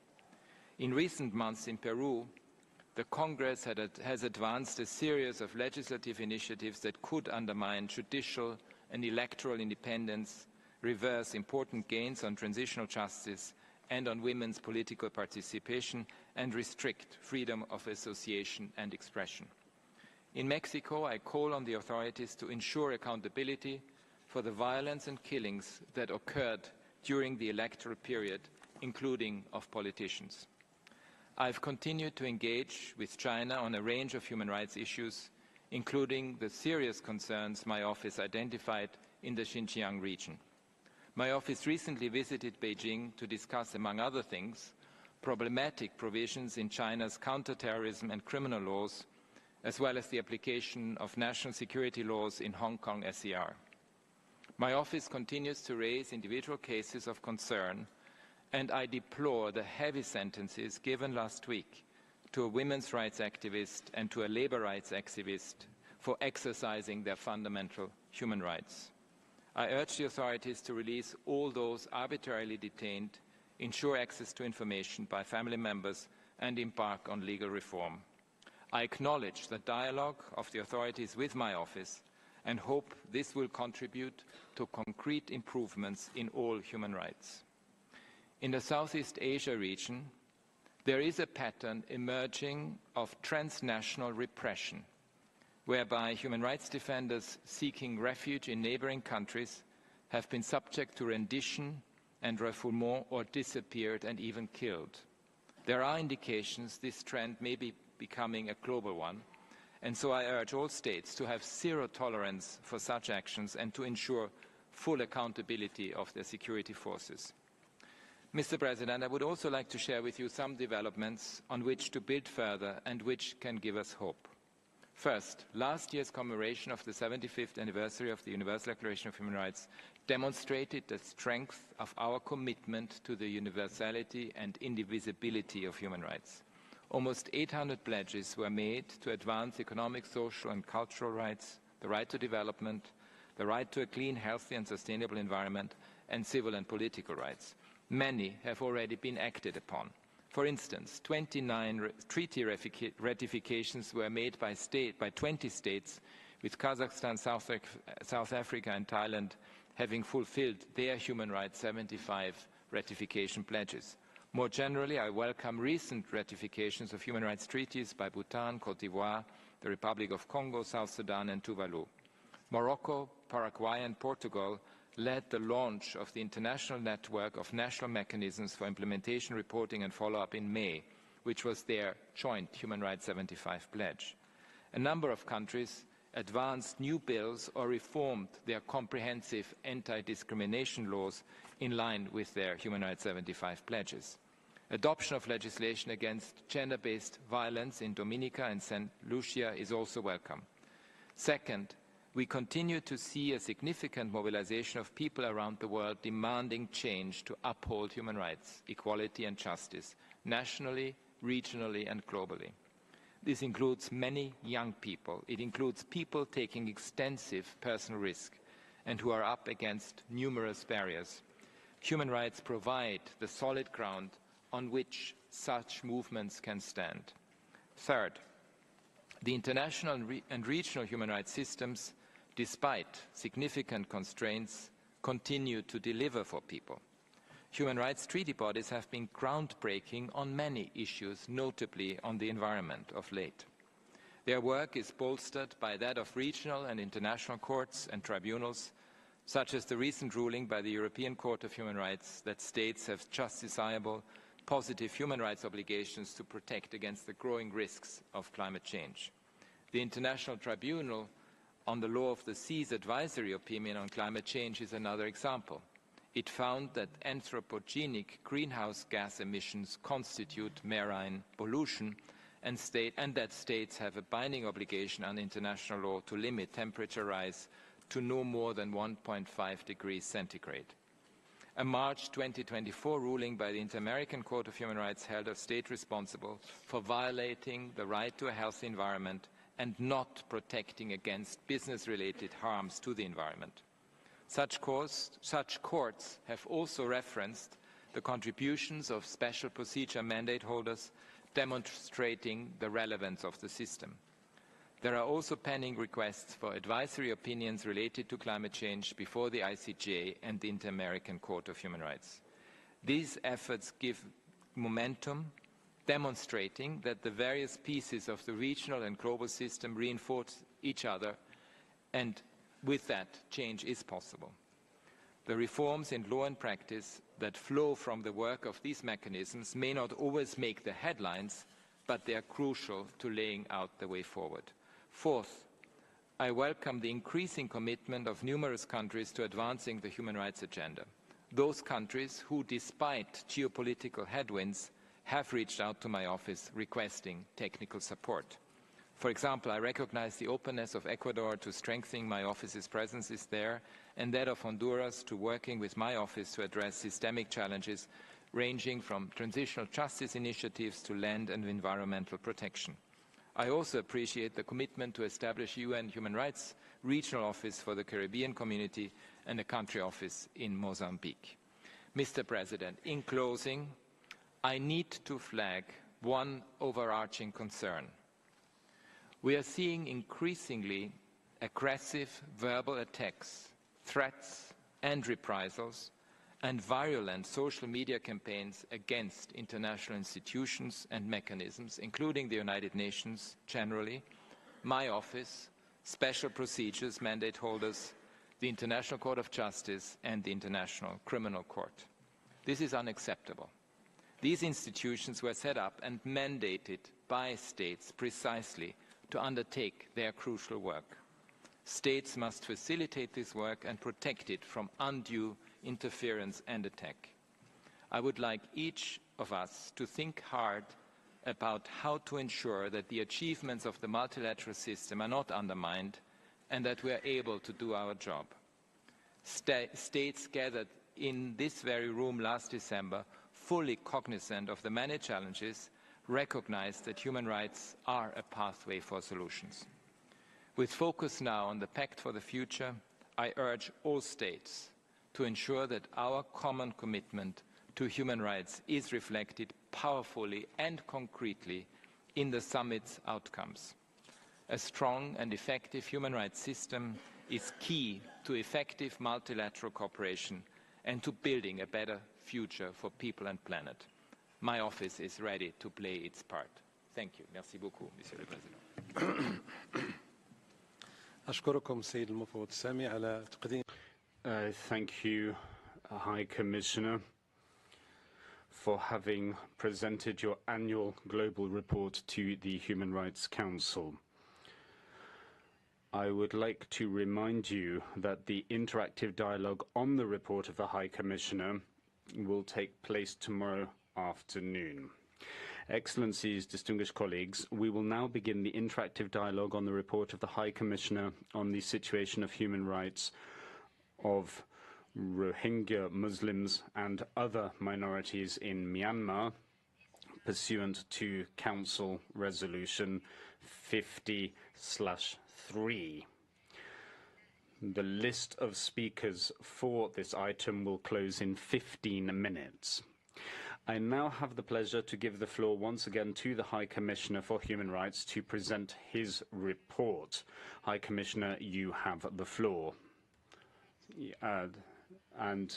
[SPEAKER 4] In recent months in Peru, the Congress has advanced a series of legislative initiatives that could undermine judicial and electoral independence, reverse important gains on transitional justice and on women's political participation, and restrict freedom of association and expression. In Mexico, I call on the authorities to ensure accountability for the violence and killings that occurred during the electoral period, including of politicians. I've continued to engage with China on a range of human rights issues, including the serious concerns my office identified in the Xinjiang region. My office recently visited Beijing to discuss, among other things, problematic provisions in China's counterterrorism and criminal laws, as well as the application of national security laws in Hong Kong SCR. My office continues to raise individual cases of concern, and I deplore the heavy sentences given last week to a women's rights activist and to a labor rights activist for exercising their fundamental human rights. I urge the authorities to release all those arbitrarily detained, ensure access to information by family members, and embark on legal reform. I acknowledge the dialogue of the authorities with my office and hope this will contribute to concrete improvements in all human rights. In the Southeast Asia region, there is a pattern emerging of transnational repression, whereby human rights defenders seeking refuge in neighboring countries have been subject to rendition and refoulement or disappeared and even killed. There are indications this trend may be becoming a global one, and so I urge all states to have zero tolerance for such actions and to ensure full accountability of their security forces. Mr. President, I would also like to share with you some developments on which to build further and which can give us hope. First, last year's commemoration of the 75th anniversary of the Universal Declaration of Human Rights demonstrated the strength of our commitment to the universality and indivisibility of human rights. Almost 800 pledges were made to advance economic, social and cultural rights, the right to development, the right to a clean, healthy and sustainable environment, and civil and political rights. Many have already been acted upon. For instance, 29 treaty ratifications were made by 20 states, with Kazakhstan, South Africa and Thailand having fulfilled their human rights 75 ratification pledges. More generally, I welcome recent ratifications of human rights treaties by Bhutan, Cote d'Ivoire, the Republic of Congo, South Sudan and Tuvalu. Morocco, Paraguay and Portugal led the launch of the International Network of National Mechanisms for Implementation, Reporting and Follow-up in May, which was their joint Human Rights 75 pledge. A number of countries advanced new bills or reformed their comprehensive anti-discrimination laws in line with their Human Rights 75 pledges. Adoption of legislation against gender-based violence in Dominica and St. Lucia is also welcome. Second, we continue to see a significant mobilization of people around the world demanding change to uphold human rights, equality and justice, nationally, regionally and globally. This includes many young people. It includes people taking extensive personal risk. and who are up against numerous barriers. Human rights provide the solid ground on which such movements can stand. Third, the international and regional human rights systems, despite significant constraints, continue to deliver for people. Human rights treaty bodies have been groundbreaking on many issues, notably on the environment of late. Their work is bolstered by that of regional and international courts and tribunals, such as the recent ruling by the European Court of Human Rights that states have justiciable, positive human rights obligations to protect against the growing risks of climate change. The International Tribunal on the Law of the Sea's advisory opinion on climate change is another example. It found that anthropogenic greenhouse gas emissions constitute marine pollution and that states have a binding obligation under international law to limit temperature rise to no more than 1.5 degrees centigrade. A March 2024 ruling by the Inter-American Court of Human Rights held a state responsible for violating the right to a healthy environment and not protecting against business-related harms to the environment. Such courts have also referenced the contributions of special procedure mandate holders, demonstrating the relevance of the system. There are also pending requests for advisory opinions related to climate change before the ICJ and the Inter-American Court of Human Rights. These efforts give momentum, demonstrating that the various pieces of the regional and global system reinforce each other, and with that, change is possible. The reforms in law and practice that flow from the work of these mechanisms may not always make the headlines, but they are crucial to laying out the way forward. Fourth, I welcome the increasing commitment of numerous countries to advancing the human rights agenda. Those countries who, despite geopolitical headwinds, have reached out to my office requesting technical support. For example, I recognize the openness of Ecuador to strengthening my office's presence there, and that of Honduras to working with my office to address systemic challenges ranging from transitional justice initiatives to land and environmental protection. I also appreciate the commitment to establish UN Human Rights Regional Office for the Caribbean Community and a country office in Mozambique. Mr. President, in closing, I need to flag one overarching concern. We are seeing increasingly aggressive verbal attacks, threats and reprisals, and violent social media campaigns against international institutions and mechanisms, including the United Nations generally, my office, special procedures mandate holders, the International Court of Justice, and the International Criminal Court. This is unacceptable. These institutions were set up and mandated by states precisely to undertake their crucial work. States must facilitate this work and protect it from undue interference and attack. I would like each of us to think hard about how to ensure that the achievements of the multilateral system are not undermined and that we are able to do our job. States gathered in this very room last December, fully cognizant of the many challenges, recognize that human rights are a pathway for solutions. With focus now on the Pact for the Future, I urge all states to ensure that our common commitment to human rights is reflected powerfully and concretely in the summit's outcomes. A strong and effective human rights system is key to effective multilateral cooperation and to building a better future for people and planet. My office is ready to play its part. Thank you. Merci beaucoup, Monsieur le Président.
[SPEAKER 3] أشكركم سيد المفوض السامي على تقديم.
[SPEAKER 1] Thank you, High Commissioner, for having presented your annual global report to the Human Rights Council. I would like to remind you that the interactive dialogue on the report of the High Commissioner will take place tomorrow afternoon. Excellencies, distinguished colleagues, we will now begin the interactive dialogue on the report of the High Commissioner on the situation of human rights of Rohingya Muslims and other minorities in Myanmar, pursuant to Council Resolution 50/3. The list of speakers for this item will close in 15 minutes. I now have the pleasure to give the floor once again to the High Commissioner for Human Rights to present his report. High Commissioner, you have the floor. And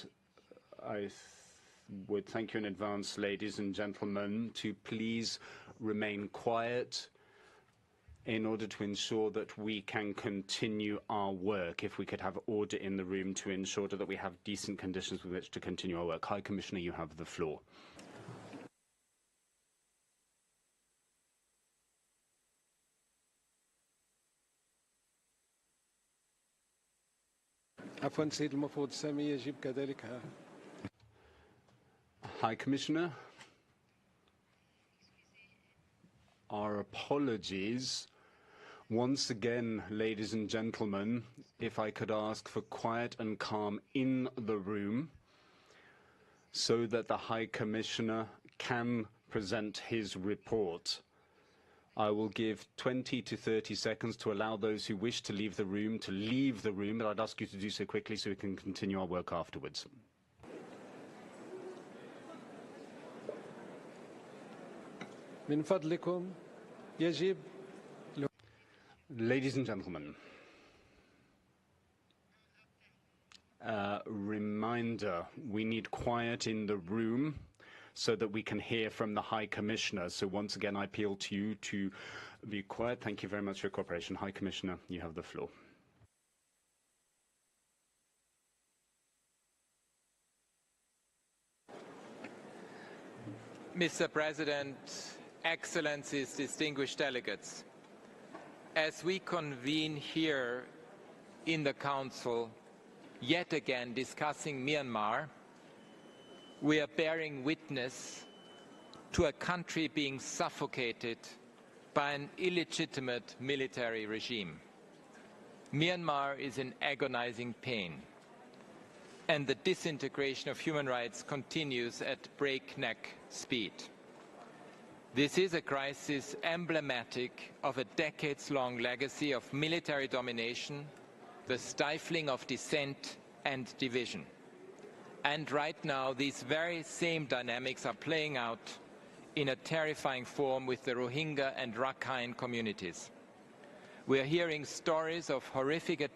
[SPEAKER 1] I would thank you in advance, ladies and gentlemen, to please remain quiet in order to ensure that we can continue our work. If we could have order in the room to ensure that we have decent conditions with which to continue our work. High Commissioner, you have the floor.
[SPEAKER 3] عفوا سيد المفوض سامي يجب كذلك.
[SPEAKER 1] High Commissioner, our apologies. Once again, ladies and gentlemen, if I could ask for quiet and calm in the room so that the High Commissioner can present his report. I will give 20 to 30 seconds to allow those who wish to leave the room, but I'd ask you to do so quickly so we can continue our work afterwards.
[SPEAKER 3] من فضلكم يجب.
[SPEAKER 1] Ladies and gentlemen, reminder, we need quiet in the room so that we can hear from the High Commissioner. So once again, I appeal to you to be quiet. Thank you very much for your cooperation. High Commissioner, you have the floor.
[SPEAKER 4] Mr. President, Excellencies, distinguished delegates, as we convene here in the Council, yet again discussing Myanmar, we are bearing witness to a country being suffocated by an illegitimate military regime. Myanmar is in agonizing pain, and the disintegration of human rights continues at breakneck speed. This is a crisis emblematic of a decades-long legacy of military domination, the stifling of dissent and division. And right now, these very same dynamics are playing out in a terrifying form with the Rohingya and Rakhine communities. We are hearing stories of horrific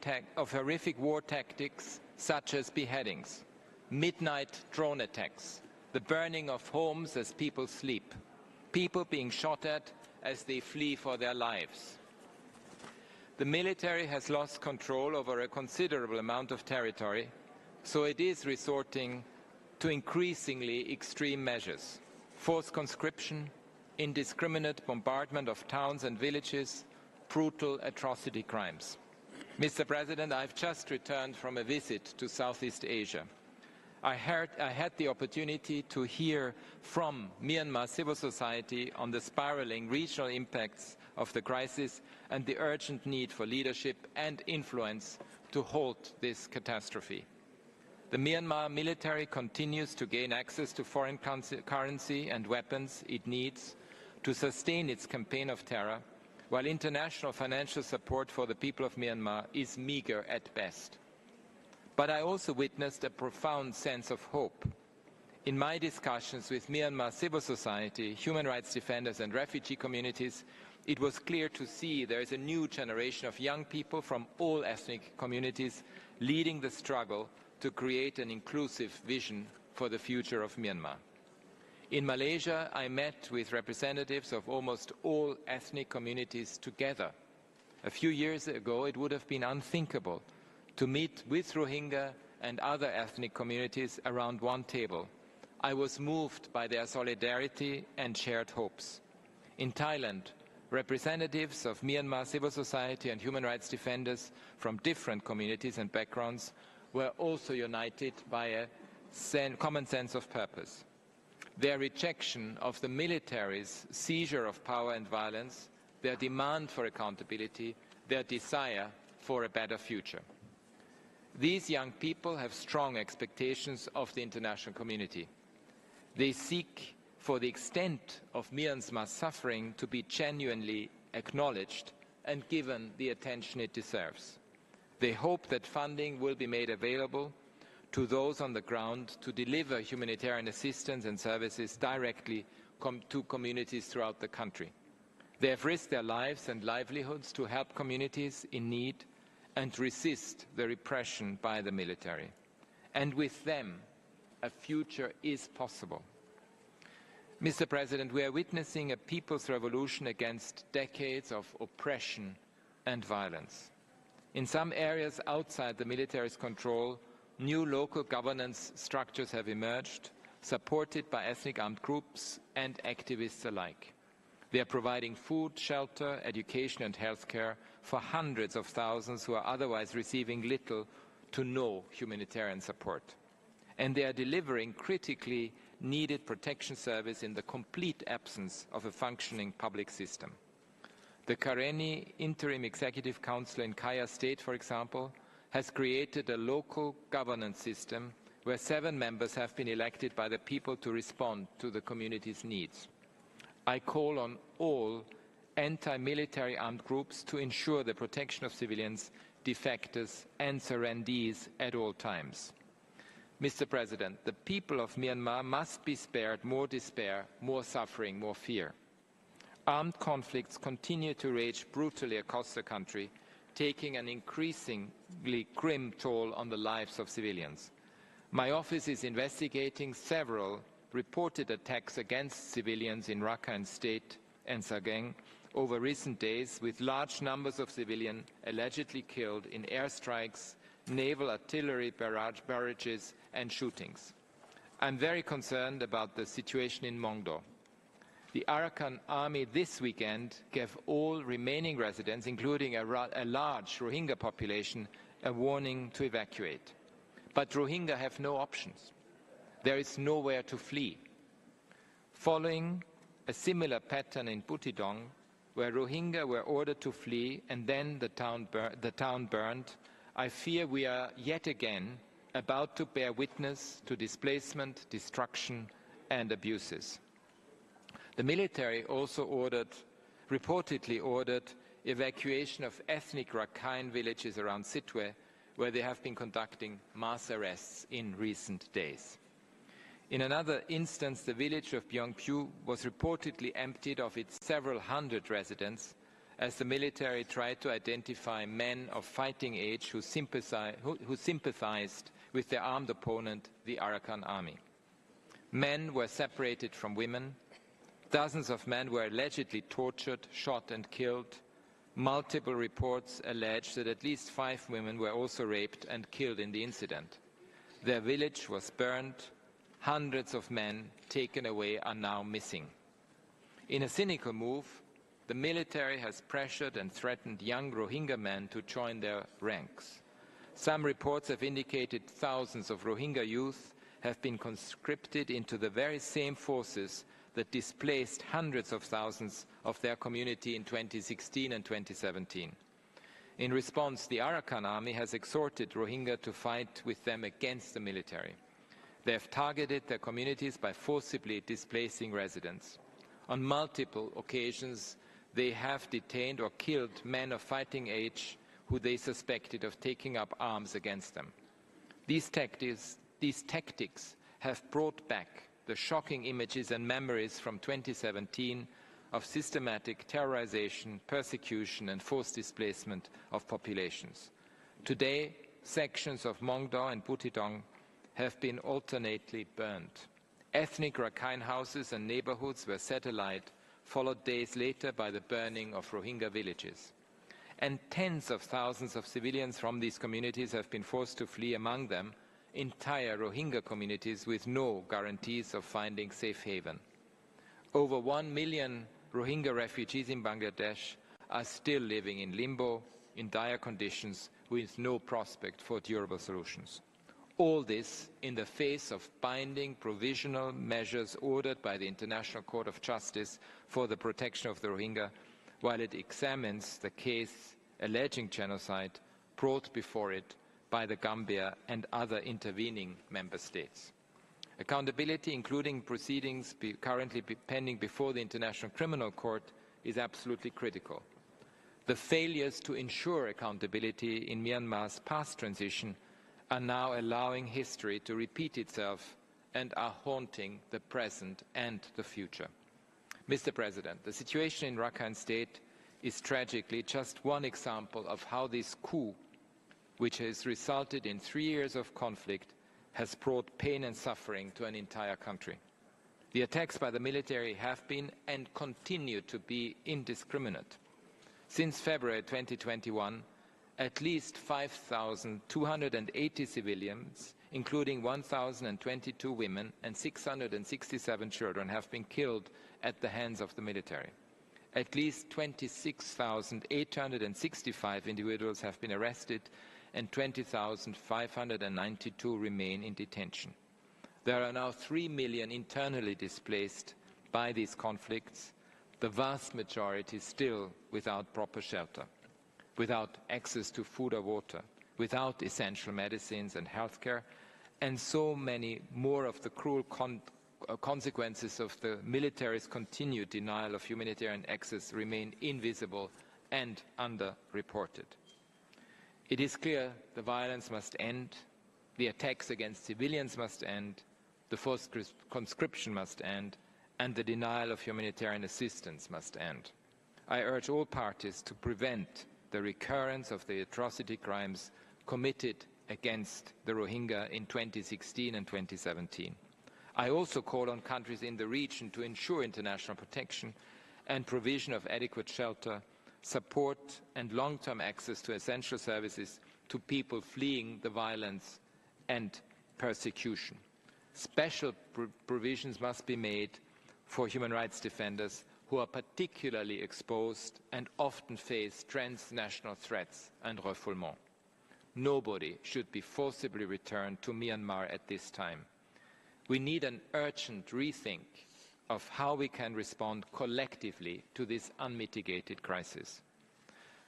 [SPEAKER 4] war tactics such as beheadings, midnight drone attacks, the burning of homes as people sleep, people being shot at as they flee for their lives. The military has lost control over a considerable amount of territory, so it is resorting to increasingly extreme measures: forced conscription, indiscriminate bombardment of towns and villages, brutal atrocity crimes. Mr. President, I've just returned from a visit to Southeast Asia. I had the opportunity to hear from Myanmar civil society on the spiraling regional impacts of the crisis and the urgent need for leadership and influence to halt this catastrophe. The Myanmar military continues to gain access to foreign currency and weapons it needs to sustain its campaign of terror, while international financial support for the people of Myanmar is meager at best. But I also witnessed a profound sense of hope. In my discussions with Myanmar civil society, human rights defenders and refugee communities, it was clear to see there is a new generation of young people from all ethnic communities leading the struggle to create an inclusive vision for the future of Myanmar. In Malaysia, I met with representatives of almost all ethnic communities together. A few years ago, it would have been unthinkable to meet with Rohingya and other ethnic communities around one table. I was moved by their solidarity and shared hopes. In Thailand, representatives of Myanmar civil society and human rights defenders from different communities and backgrounds were also united by a common sense of purpose. Their rejection of the military's seizure of power and violence, their demand for accountability, their desire for a better future. These young people have strong expectations of the international community. They seek for the extent of Myanmar's suffering to be genuinely acknowledged and given the attention it deserves. They hope that funding will be made available to those on the ground to deliver humanitarian assistance and services directly to communities throughout the country. They have risked their lives and livelihoods to help communities in need and resist the repression by the military. And with them, a future is possible. Mr. President, we are witnessing a people's revolution against decades of oppression and violence. In some areas outside the military's control, new local governance structures have emerged, supported by ethnic armed groups and activists alike. They are providing food, shelter, education and healthcare for hundreds of thousands who are otherwise receiving little to no humanitarian support. And they are delivering critically needed protection service in the complete absence of a functioning public system. The Karenni Interim Executive Council in Kaya State, for example, has created a local governance system where 7 members have been elected by the people to respond to the community's needs. I call on all anti-military armed groups to ensure the protection of civilians, defectors and surrendees at all times. Mr. President, the people of Myanmar must be spared more despair, more suffering, more fear. Armed conflicts continue to rage brutally across the country, taking an increasingly grim toll on the lives of civilians. My office is investigating several reported attacks against civilians in Rakhine State and Sagaing over recent days, with large numbers of civilians allegedly killed in airstrikes, naval artillery barrages and shootings. I'm very concerned about the situation in Mongdo. The Arakan army this weekend gave all remaining residents, including a large Rohingya population, a warning to evacuate. But Rohingya have no options. There is nowhere to flee. Following a similar pattern in Butidong, where Rohingya were ordered to flee and then the town burned, I fear we are yet again about to bear witness to displacement, destruction and abuses. The military also reportedly ordered evacuation of ethnic Rakhine villages around Sitwe, where they have been conducting mass arrests in recent days. In another instance, the village of Byongpyu was reportedly emptied of its several hundred residents as the military tried to identify men of fighting age who sympathized with their armed opponent, the Arakan army. Men were separated from women. Dozens of men were allegedly tortured, shot and killed. Multiple reports allege that at least 5 women were also raped and killed in the incident. Their village was burned. Hundreds of men taken away are now missing. In a cynical move, the military has pressured and threatened young Rohingya men to join their ranks. Some reports have indicated thousands of Rohingya youth have been conscripted into the very same forces that displaced hundreds of thousands of their community in 2016 and 2017. In response, the Arakan army has exhorted Rohingya to fight with them against the military. They have targeted their communities by forcibly displacing residents. On multiple occasions, they have detained or killed men of fighting age who they suspected of taking up arms against them. These tactics have brought back the shocking images and memories from 2017 of systematic terrorization, persecution and forced displacement of populations. Today, sections of Mongdo and Butidong have been alternately burned. Ethnic Rakhine houses and neighborhoods were set alight, followed days later by the burning of Rohingya villages. And tens of thousands of civilians from these communities have been forced to flee, among them entire Rohingya communities with no guarantees of finding safe haven. Over 1 million Rohingya refugees in Bangladesh are still living in limbo, in dire conditions, with no prospect for durable solutions. All this in the face of binding provisional measures ordered by the International Court of Justice for the protection of the Rohingya, while it examines the case alleging genocide brought before it by the Gambia and other intervening member states. Accountability, including proceedings currently pending before the International Criminal Court, is absolutely critical. The failures to ensure accountability in Myanmar's past transition are now allowing history to repeat itself and are haunting the present and the future. Mr. President, the situation in Rakhine State is tragically just one example of how this coup, which has resulted in 3 years of conflict, has brought pain and suffering to an entire country. The attacks by the military have been and continue to be indiscriminate. Since February 2021, at least 5,280 civilians, including 1,022 women and 667 children, have been killed at the hands of the military. At least 26,865 individuals have been arrested and 20,592 remain in detention. There are now 3 million internally displaced by these conflicts, the vast majority still without proper shelter, without access to food or water, without essential medicines and healthcare, and so many more of the cruel consequences of the military's continued denial of humanitarian access remain invisible and underreported. It is clear the violence must end, the attacks against civilians must end, the forced conscription must end, and the denial of humanitarian assistance must end. I urge all parties to prevent the recurrence of the atrocity crimes committed against the Rohingya in 2016 and 2017. I also call on countries in the region to ensure international protection and provision of adequate shelter, support and long-term access to essential services to people fleeing the violence and persecution. Special provisions must be made for human rights defenders who are particularly exposed and often face transnational threats and refoulement. Nobody should be forcibly returned to Myanmar at this time. We need an urgent rethink of how we can respond collectively to this unmitigated crisis.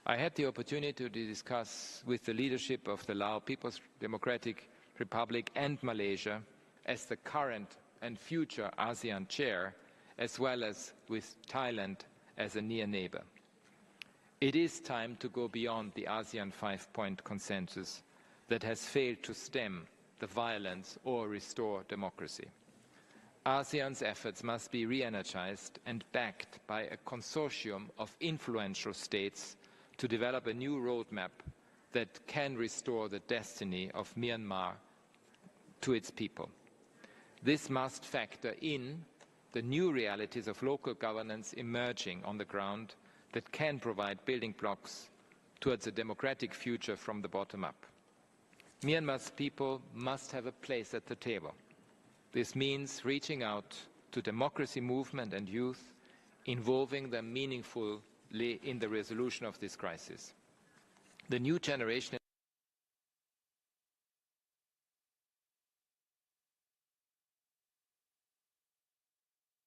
[SPEAKER 4] I had the opportunity to discuss with the leadership of the Lao People's Democratic Republic and Malaysia as the current and future ASEAN chair, as well as with Thailand as a near neighbor. It is time to go beyond the ASEAN 5-point consensus that has failed to stem the violence or restore democracy. ASEAN's efforts must be re-energized and backed by a consortium of influential states to develop a new roadmap that can restore the destiny of Myanmar to its people. This must factor in the new realities of local governance emerging on the ground that can provide building blocks towards a democratic future from the bottom up. Myanmar's people must have a place at the table. This means reaching out to democracy movement and youth, involving them meaningfully in the resolution of this crisis. The new generation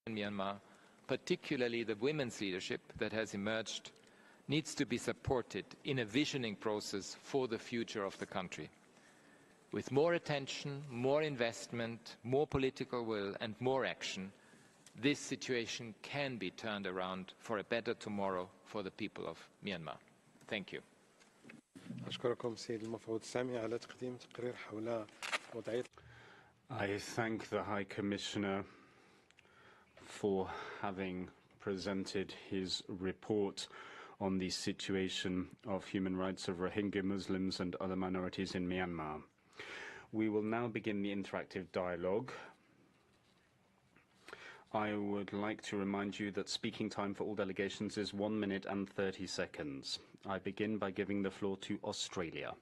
[SPEAKER 4] in Myanmar, particularly the women's leadership that has emerged, needs to be supported in a visioning process for the future of the country. With more attention, more investment, more political will and more action, this situation can be turned around for a better tomorrow for the people of Myanmar. Thank you.
[SPEAKER 3] أشكركم سيد المفوض سامي على تقديم تقرير حول وضعية.
[SPEAKER 1] I thank the High Commissioner for having presented his report on the situation of human rights of Rohingya Muslims and other minorities in Myanmar. We will now begin the interactive dialogue. I would like to remind you that speaking time for all delegations is 1 minute and 30 seconds. I begin by giving the floor to Australia.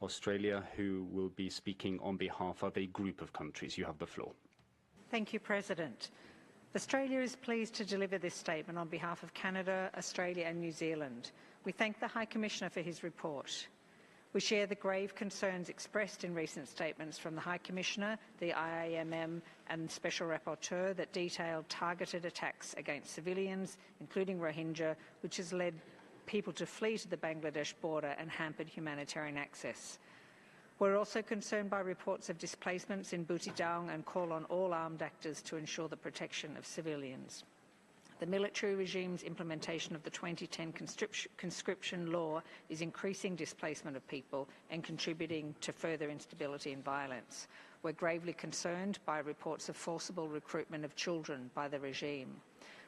[SPEAKER 1] Australia, who will be speaking on behalf of a group of countries. You have the floor.
[SPEAKER 5] Thank you, President. Australia is pleased to deliver this statement on behalf of Canada, Australia and New Zealand. We thank the High Commissioner for his report. We share the grave concerns expressed in recent statements from the High Commissioner, the IAMM and Special Rapporteur that detailed targeted attacks against civilians, including Rohingya, which has led people to flee to the Bangladesh border and hampered humanitarian access. We're also concerned by reports of displacements in Buttidaung and call on all armed actors to ensure the protection of civilians. The military regime's implementation of the 2010 conscription law is increasing displacement of people and contributing to further instability and violence. We're gravely concerned by reports of forcible recruitment of children by the regime.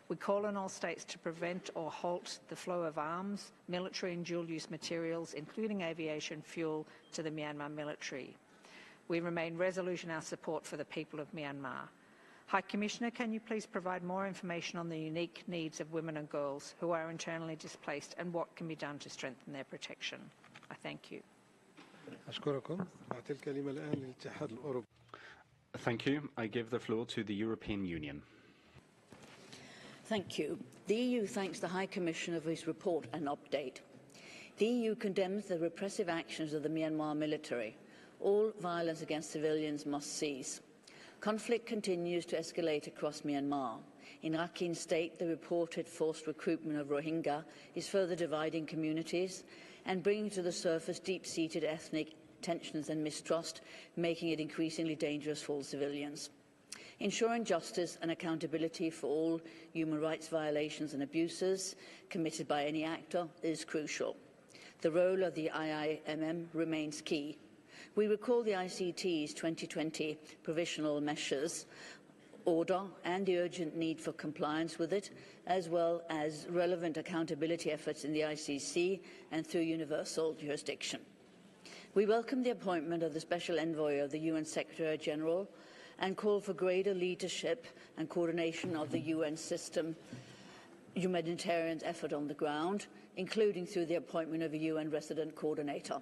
[SPEAKER 5] We call on all states to prevent or halt the flow of arms, military and dual-use materials, including aviation fuel, to the Myanmar military. We remain resolute in our support for the people of Myanmar. High Commissioner, can you please provide more information on the unique needs of women and girls who are internally displaced and what can be done to strengthen their protection? I thank you.
[SPEAKER 1] Thank you. I give the floor to the European Union.
[SPEAKER 6] Thank you. The EU thanks the High Commissioner for his report and update. The EU condemns the repressive actions of the Myanmar military. All violence against civilians must cease. Conflict continues to escalate across Myanmar. In Rakhine State, the reported forced recruitment of Rohingya is further dividing communities and bringing to the surface deep-seated ethnic tensions and mistrust, making it increasingly dangerous for all civilians. Ensuring justice and accountability for all human rights violations and abuses committed by any actor is crucial. The role of the IIMM remains key. We recall the ICT's 2020 provisional measures order and the urgent need for compliance with it, as well as relevant accountability efforts in the ICC and through universal jurisdiction. We welcome the appointment of the Special Envoy of the UN Secretary-General and call for greater leadership and coordination of the UN system humanitarian effort on the ground, including through the appointment of a UN resident coordinator.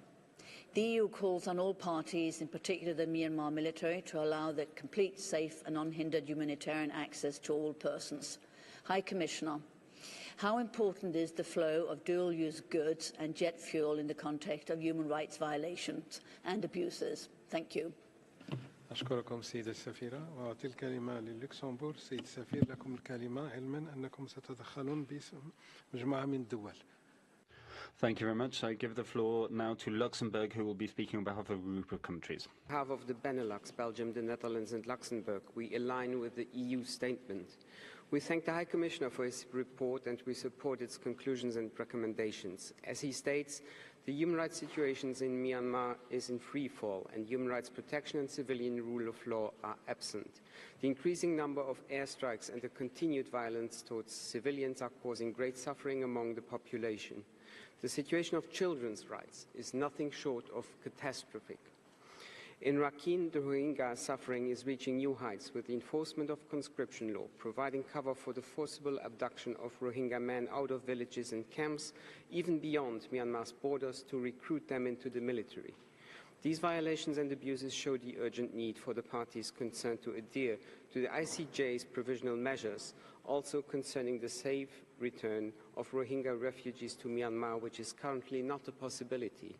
[SPEAKER 6] The EU calls on all parties, in particular the Myanmar military, to allow the complete, safe and unhindered humanitarian access to all persons. High Commissioner, how important is the flow of dual-use goods and jet fuel in the context of human rights violations and abuses? Thank you.
[SPEAKER 3] أشكركم سيدة السفيرة وأعطي الكلمة للوكسمبورغ. سيد السفير لكم الكلمة علما أنكم ستتدخلون باسم مجموعة من الدول.
[SPEAKER 1] Thank you very much. I give the floor now to Luxembourg, who will be speaking on behalf of a group of countries.
[SPEAKER 7] On behalf of the Benelux, Belgium, the Netherlands and Luxembourg, we align with the EU statement. We thank the High Commissioner for his report and we support its conclusions and recommendations. As he states, the human rights situation in Myanmar is in free fall and human rights protection and civilian rule of law are absent. The increasing number of airstrikes and the continued violence towards civilians are causing great suffering among the population. The situation of children's rights is nothing short of catastrophic. In Rakhine, the Rohingya suffering is reaching new heights with the enforcement of conscription law, providing cover for the forcible abduction of Rohingya men out of villages and camps, even beyond Myanmar's borders, to recruit them into the military. These violations and abuses show the urgent need for the parties concerned to adhere to the ICJ's provisional measures, also concerning the safe return of Rohingya refugees to Myanmar, which is currently not a possibility.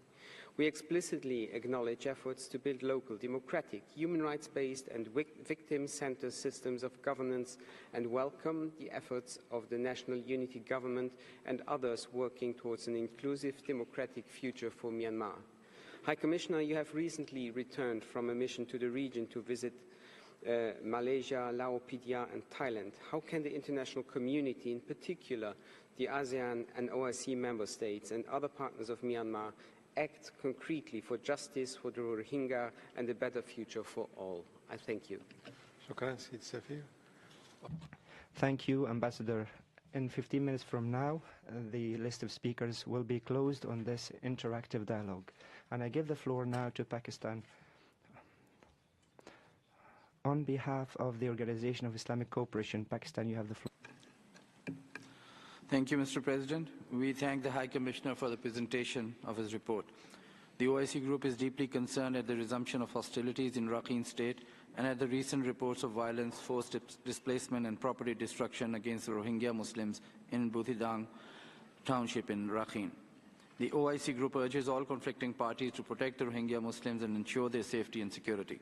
[SPEAKER 7] We explicitly acknowledge efforts to build local, democratic, human rights-based and victim-centered systems of governance and welcome the efforts of the National Unity Government and others working towards an inclusive, democratic future for Myanmar. High Commissioner, you have recently returned from a mission to the region to visit Malaysia, Laos, PDR and Thailand. How can the international community, in particular the ASEAN and OIC member states and other partners of Myanmar, act concretely for justice for the Rohingya and a better future for all? I thank you.
[SPEAKER 8] Thank you, Ambassador. In 15 minutes from now, the list of speakers will be closed on this interactive dialogue. And I give the floor now to Pakistan. On behalf of the Organization of Islamic Cooperation, Pakistan, you have the floor.
[SPEAKER 9] Thank you, Mr. President. We thank the High Commissioner for the presentation of his report. The OIC Group is deeply concerned at the resumption of hostilities in Rakhine State and at the recent reports of violence, forced displacement and property destruction against the Rohingya Muslims in Butidang Township in Rakhine. The OIC Group urges all conflicting parties to protect the Rohingya Muslims and ensure their safety and security.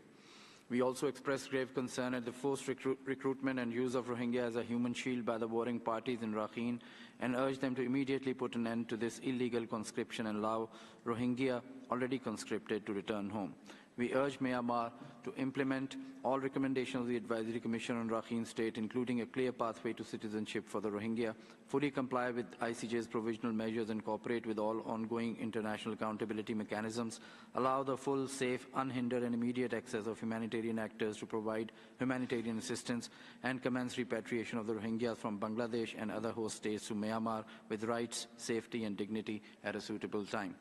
[SPEAKER 9] We also express grave concern at the forced recruitment and use of Rohingya as a human shield by the warring parties in Rakhine and urge them to immediately put an end to this illegal conscription and allow Rohingya already conscripted to return home. We urge Myanmar to implement all recommendations of the Advisory Commission on Rakhine State, including a clear pathway to citizenship for the Rohingya, fully comply with ICJ's provisional measures and cooperate with all ongoing international accountability mechanisms, allow the full, safe, unhindered and immediate access of humanitarian actors to provide humanitarian assistance, and commence repatriation of the Rohingyas from Bangladesh and other host states to Myanmar with rights, safety and dignity at a suitable time.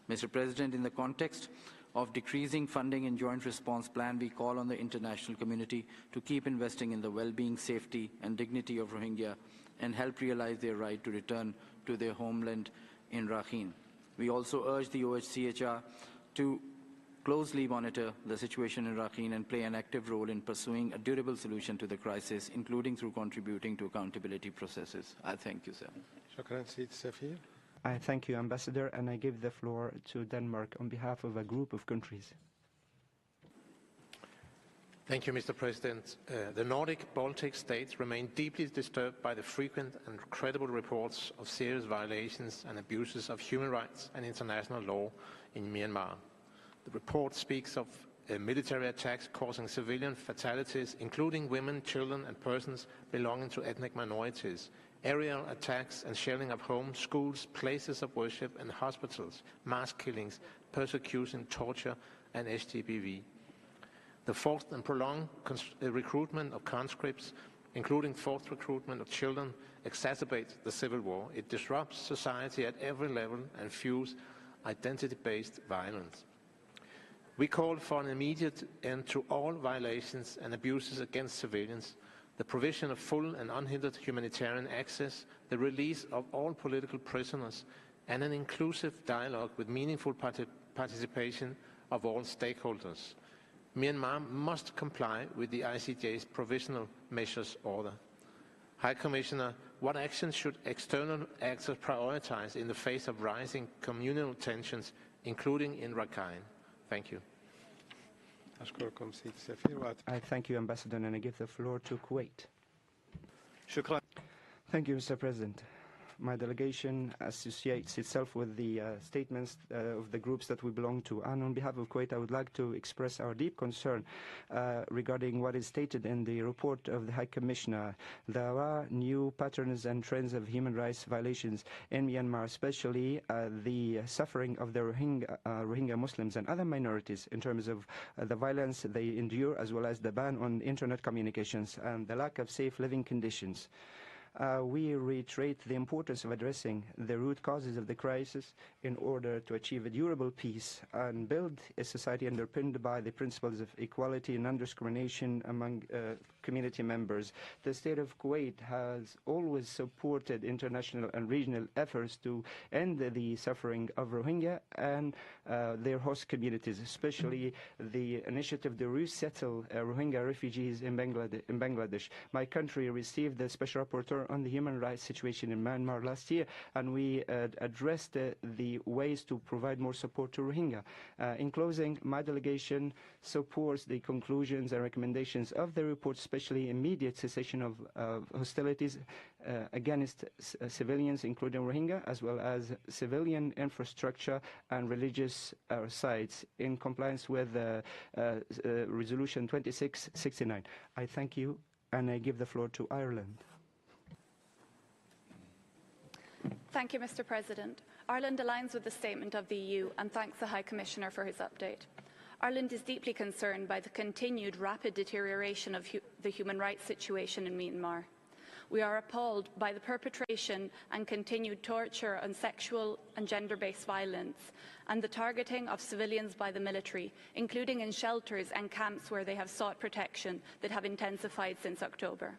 [SPEAKER 9] Mr. President, in the context of decreasing funding in Joint Response Plan, we call on the international community to keep investing in the well-being, safety and dignity of Rohingya and help realize their right to return to their homeland in Rakhine. We also urge the OHCHR to closely monitor the situation in Rakhine and play an active role in pursuing a durable solution to the crisis, including through contributing to accountability processes. I thank you, sir.
[SPEAKER 3] Shukran, Said Safir.
[SPEAKER 8] I thank you, Ambassador, and I give the floor to Denmark on behalf of a group of countries.
[SPEAKER 10] Thank you, Mr. President. The Nordic Baltic states remain deeply disturbed by the frequent and credible reports of serious violations and abuses of human rights and international law in Myanmar. The report speaks of military attacks causing civilian fatalities, including women, children and persons belonging to ethnic minorities, aerial attacks and shelling of homes, schools, places of worship and hospitals, mass killings, persecution, torture and STPV. The forced and prolonged recruitment of conscripts, including forced recruitment of children, exacerbates the civil war. It disrupts society at every level and fuels identity-based violence. We call for an immediate end to all violations and abuses against civilians, the provision of full and unhindered humanitarian access, the release of all political prisoners, and an inclusive dialogue with meaningful participation of all stakeholders. Myanmar must comply with the ICJ's Provisional Measures Order. High Commissioner, what actions should external actors prioritize in the face of rising communal tensions, including in Rakhine? Thank you.
[SPEAKER 8] I thank you, Ambassador, and I give the floor to Kuwait.
[SPEAKER 11] Shukran.
[SPEAKER 8] Thank you, Mr. President. My delegation associates itself with the statements of the groups that we belong to. And on behalf of Kuwait, I would like to express our deep concern regarding what is stated in the report of the High Commissioner. There are new patterns and trends of human rights violations in Myanmar, especially the suffering of the Rohingya Muslims and other minorities in terms of the violence they endure, as well as the ban on internet communications and the lack of safe living conditions. We reiterate the importance of addressing the root causes of the crisis in order to achieve a durable peace and build a society underpinned by the principles of equality and non-discrimination among community members. The state of Kuwait has always supported international and regional efforts to end the suffering of Rohingya and their host communities, especially the initiative to resettle Rohingya refugees in Bangladesh. My country received the Special Rapporteur on the human rights situation in Myanmar last year, and we addressed the ways to provide more support to Rohingya. In closing, my delegation supports the conclusions and recommendations of the report, especially immediate cessation of hostilities against civilians, including Rohingya, as well as civilian infrastructure and religious sites, in compliance with Resolution 2669. I thank you, and I give the floor to Ireland.
[SPEAKER 12] Thank you, Mr. President. Ireland aligns with the statement of the EU and thanks the High Commissioner for his update. Ireland is deeply concerned by the continued rapid deterioration of the human rights situation in Myanmar. We are appalled by the perpetration and continued torture and sexual and gender-based violence and the targeting of civilians by the military, including in shelters and camps where they have sought protection, that have intensified since October.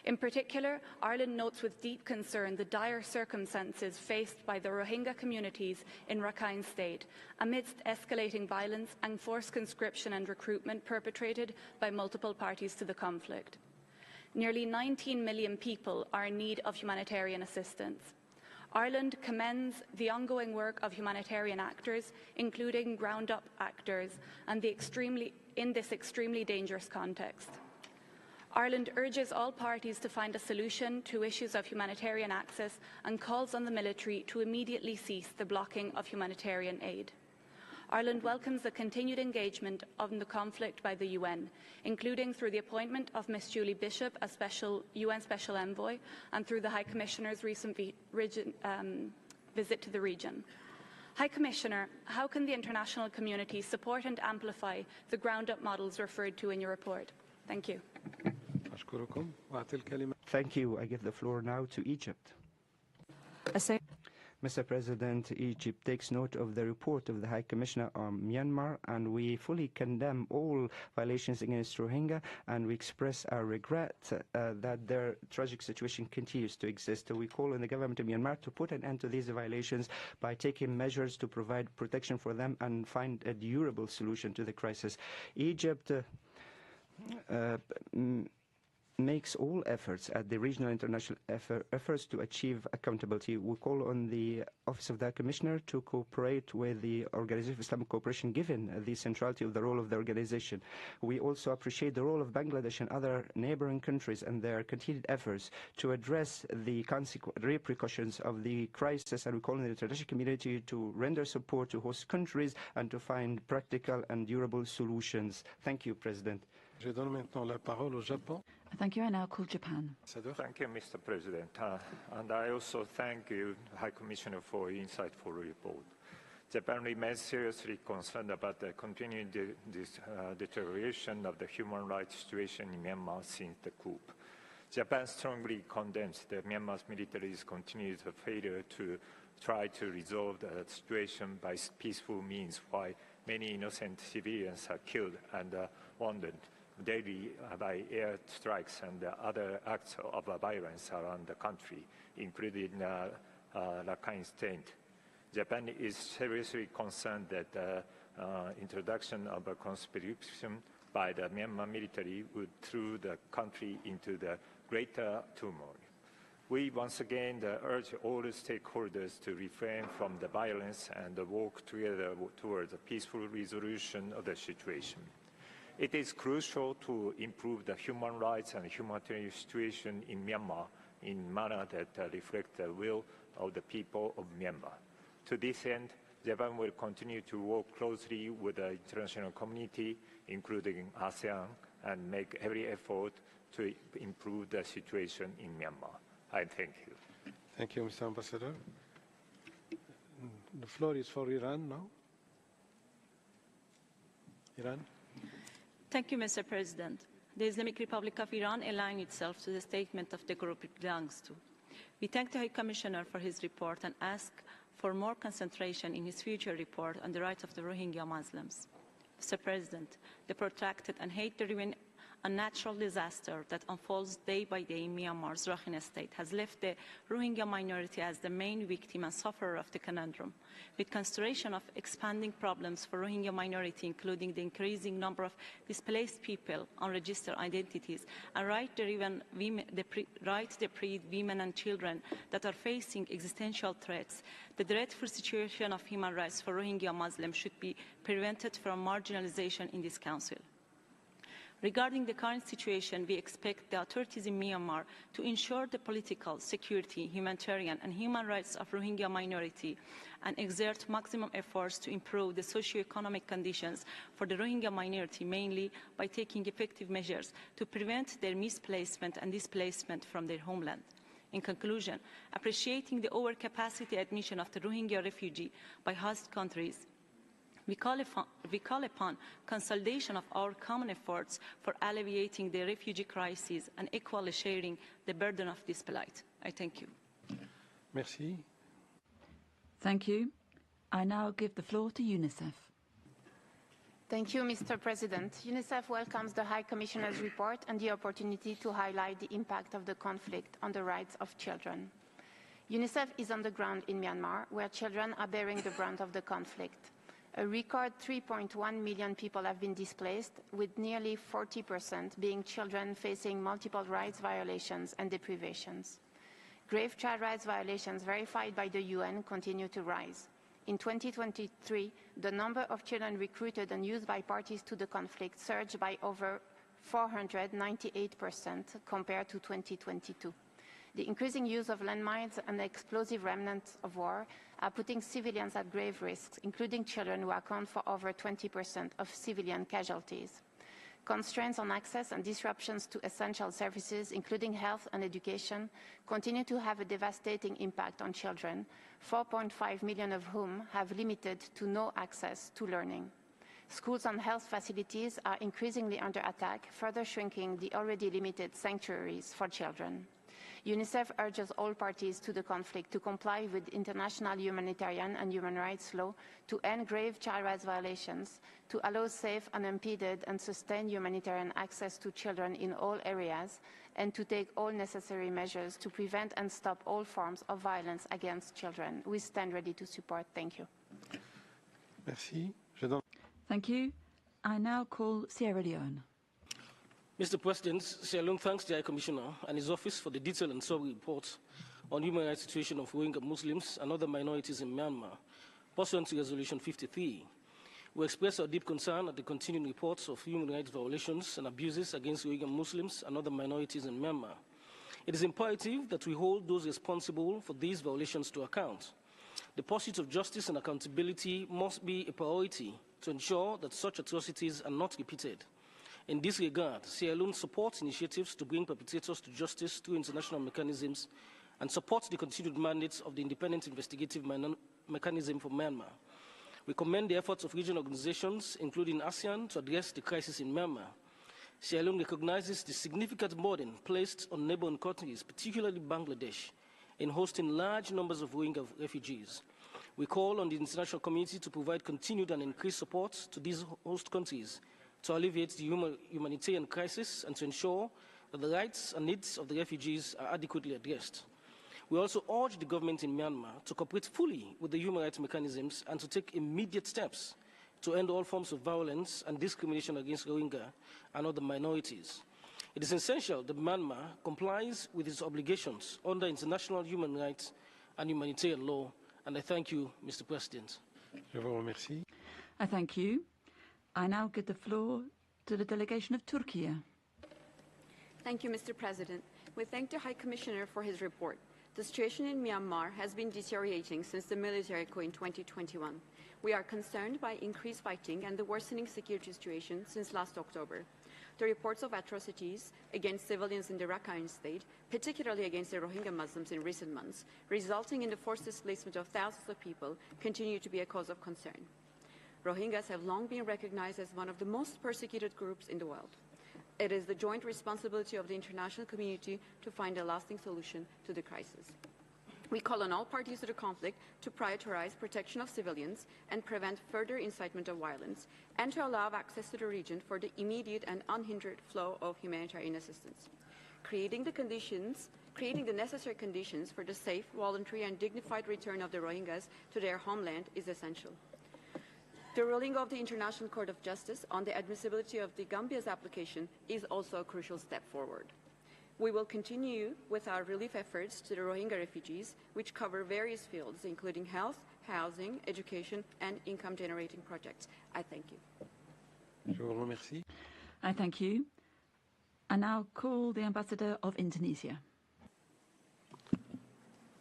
[SPEAKER 12] In particular, Ireland notes with deep concern the dire circumstances faced by the Rohingya communities in Rakhine State amidst escalating violence and forced conscription and recruitment perpetrated by multiple parties to the conflict. Nearly 19 million people are in need of humanitarian assistance. Ireland commends the ongoing work of humanitarian actors, including ground-up actors, and in this extremely dangerous context. Ireland urges all parties to find a solution to issues of humanitarian access and calls on the military to immediately cease the blocking of humanitarian aid. Ireland welcomes the continued engagement on the conflict by the UN, including through the appointment of Ms. Julie Bishop as UN Special Envoy and through the High Commissioner's recent visit to the region. High Commissioner, how can the international community support and amplify the ground-up models referred to in your report? Thank you.
[SPEAKER 8] Thank you. I give the floor now to Egypt. Mr. President, Egypt takes note of the report of the High Commissioner on Myanmar, and we fully condemn all violations against Rohingya, and we express our regret that their tragic situation continues to exist. We call on the government of Myanmar to put an end to these violations by taking measures to provide protection for them and find a durable solution to the crisis. Egypt makes all efforts at the regional and international efforts to achieve accountability. We call on the Office of the Commissioner to cooperate with the Organization of Islamic Cooperation, given the centrality of the role of the organization. We also appreciate the role of Bangladesh and other neighboring countries and their continued efforts to address the repercussions of the crisis, and we call on the international community to render support to host countries and to find practical and durable solutions. Thank you, President.
[SPEAKER 3] Je donne maintenant la parole au Japon.
[SPEAKER 13] Thank you. I now call Japan.
[SPEAKER 14] Thank you, Mr. President. And I also thank you, High Commissioner, for your insightful report. Japan remains seriously concerned about the continuing deterioration of the human rights situation in Myanmar since the coup. Japan strongly condemns the Myanmar's military's continued failure to try to resolve the situation by peaceful means, while many innocent civilians are killed and wounded daily by air strikes and other acts of violence around the country, including Rakhine State. Japan is seriously concerned that the introduction of a conscription by the Myanmar military would throw the country into the greater turmoil. We once again urge all the stakeholders to refrain from the violence and work together towards a peaceful resolution of the situation. It is crucial to improve the human rights and humanitarian situation in Myanmar in a manner that reflects the will of the people of Myanmar. To this end, Japan will continue to work closely with the international community, including ASEAN, and make every effort to improve the situation in Myanmar. I thank you.
[SPEAKER 3] Thank you, Mr. Ambassador. The floor is for Iran now. Iran.
[SPEAKER 15] Thank you, Mr. President. The Islamic Republic of Iran aligns itself to the statement of the group it belongs to. We thank the High Commissioner for his report and ask for more concentration in his future report on the rights of the Rohingya Muslims. Mr. President, the protracted and hate-driven unnatural disaster that unfolds day by day in Myanmar's Rakhine State has left the Rohingya minority as the main victim and sufferer of the conundrum. With consideration of expanding problems for Rohingya minority, including the increasing number of displaced people, unregistered identities, and right-deprived women and children that are facing existential threats, the dreadful situation of human rights for Rohingya Muslims should be prevented from marginalization in this Council. Regarding the current situation, we expect the authorities in Myanmar to ensure the political, security, humanitarian, and human rights of Rohingya minority and exert maximum efforts to improve the socio-economic conditions for the Rohingya minority, mainly by taking effective measures to prevent their misplacement and displacement from their homeland. In conclusion, appreciating the overcapacity admission of the Rohingya refugee by host countries, we call upon consolidation of our common efforts for alleviating the refugee crisis and equally sharing the burden of this plight. I thank you.
[SPEAKER 3] Merci.
[SPEAKER 13] Thank you. I now give the floor to UNICEF.
[SPEAKER 16] Thank you, Mr. President. UNICEF welcomes the High Commissioner's report and the opportunity to highlight the impact of the conflict on the rights of children. UNICEF is on the ground in Myanmar, where children are bearing the brunt of the conflict. A record 3.1 million people have been displaced, with nearly 40% being children facing multiple rights violations and deprivations. Grave child rights violations verified by the UN continue to rise. In 2023, the number of children recruited and used by parties to the conflict surged by over 498% compared to 2022. The increasing use of landmines and the explosive remnants of war are putting civilians at grave risks, including children who account for over 20% of civilian casualties. Constraints on access and disruptions to essential services, including health and education, continue to have a devastating impact on children, 4.5 million of whom have limited to no access to learning. Schools and health facilities are increasingly under attack, further shrinking the already limited sanctuaries for children. UNICEF urges all parties to the conflict to comply with international humanitarian and human rights law, to end grave child rights violations, to allow safe, unimpeded and sustained humanitarian access to children in all areas, and to take all necessary measures to prevent and stop all forms of violence against children. We stand ready to support. Thank you.
[SPEAKER 3] Merci.
[SPEAKER 13] Thank you. I now call Sierra Leone.
[SPEAKER 17] Mr. President, Sierra Leone thanks the High Commissioner and his office for the detailed and thorough report on the human rights situation of Rohingya Muslims and other minorities in Myanmar, pursuant to Resolution 53. We express our deep concern at the continuing reports of human rights violations and abuses against Rohingya Muslims and other minorities in Myanmar. It is imperative that we hold those responsible for these violations to account. The pursuit of justice and accountability must be a priority to ensure that such atrocities are not repeated. In this regard, Sierra Leone supports initiatives to bring perpetrators to justice through international mechanisms and supports the continued mandates of the Independent Investigative Mechanism for Myanmar. We commend the efforts of regional organizations, including ASEAN, to address the crisis in Myanmar. Sierra Leone recognizes the significant burden placed on neighboring countries, particularly Bangladesh, in hosting large numbers of Rohingya refugees. We call on the international community to provide continued and increased support to these host countries to alleviate the humanitarian crisis and to ensure that the rights and needs of the refugees are adequately addressed. We also urge the government in Myanmar to cooperate fully with the human rights mechanisms and to take immediate steps to end all forms of violence and discrimination against Rohingya and other minorities. It is essential that Myanmar complies with its obligations under international human rights and humanitarian law, and I thank you, Mr. President.
[SPEAKER 3] Je vous remercie.
[SPEAKER 13] I thank you. I now give the floor to the delegation of Turkey.
[SPEAKER 18] Thank you, Mr. President. We thank the High Commissioner for his report. The situation in Myanmar has been deteriorating since the military coup in 2021. We are concerned by increased fighting and the worsening security situation since last October. The reports of atrocities against civilians in the Rakhine State, particularly against the Rohingya Muslims in recent months, resulting in the forced displacement of thousands of people, continue to be a cause of concern. Rohingyas have long been recognized as one of the most persecuted groups in the world. It is the joint responsibility of the international community to find a lasting solution to the crisis. We call on all parties to the conflict to prioritize protection of civilians and prevent further incitement of violence, and to allow access to the region for the immediate and unhindered flow of humanitarian assistance. Creating the necessary conditions for the safe, voluntary and dignified return of the Rohingyas to their homeland is essential. The ruling of the International Court of Justice on the admissibility of the Gambia's application is also a crucial step forward. We will continue with our relief efforts to the Rohingya refugees, which cover various fields, including health, housing, education, and income-generating projects. I thank you.
[SPEAKER 3] Je vous remercie.
[SPEAKER 13] I thank you. I now call the Ambassador of Indonesia.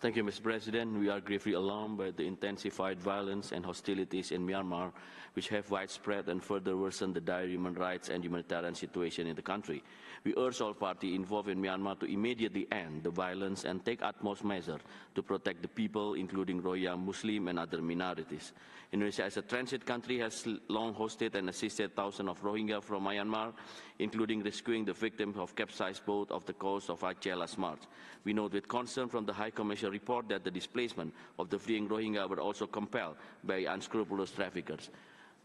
[SPEAKER 19] Thank you, Mr. President. We are gravely alarmed by the intensified violence and hostilities in Myanmar, which have widespread and further worsened the dire human rights and humanitarian situation in the country. We urge all parties involved in Myanmar to immediately end the violence and take utmost measures to protect the people, including Rohingya, Muslim, and other minorities. Indonesia, as a transit country, has long hosted and assisted thousands of Rohingya from Myanmar, including rescuing the victims of capsized boat off the coast of Aceh last March. We note with concern from the High Commission report that the displacement of the fleeing Rohingya were also compelled by unscrupulous traffickers.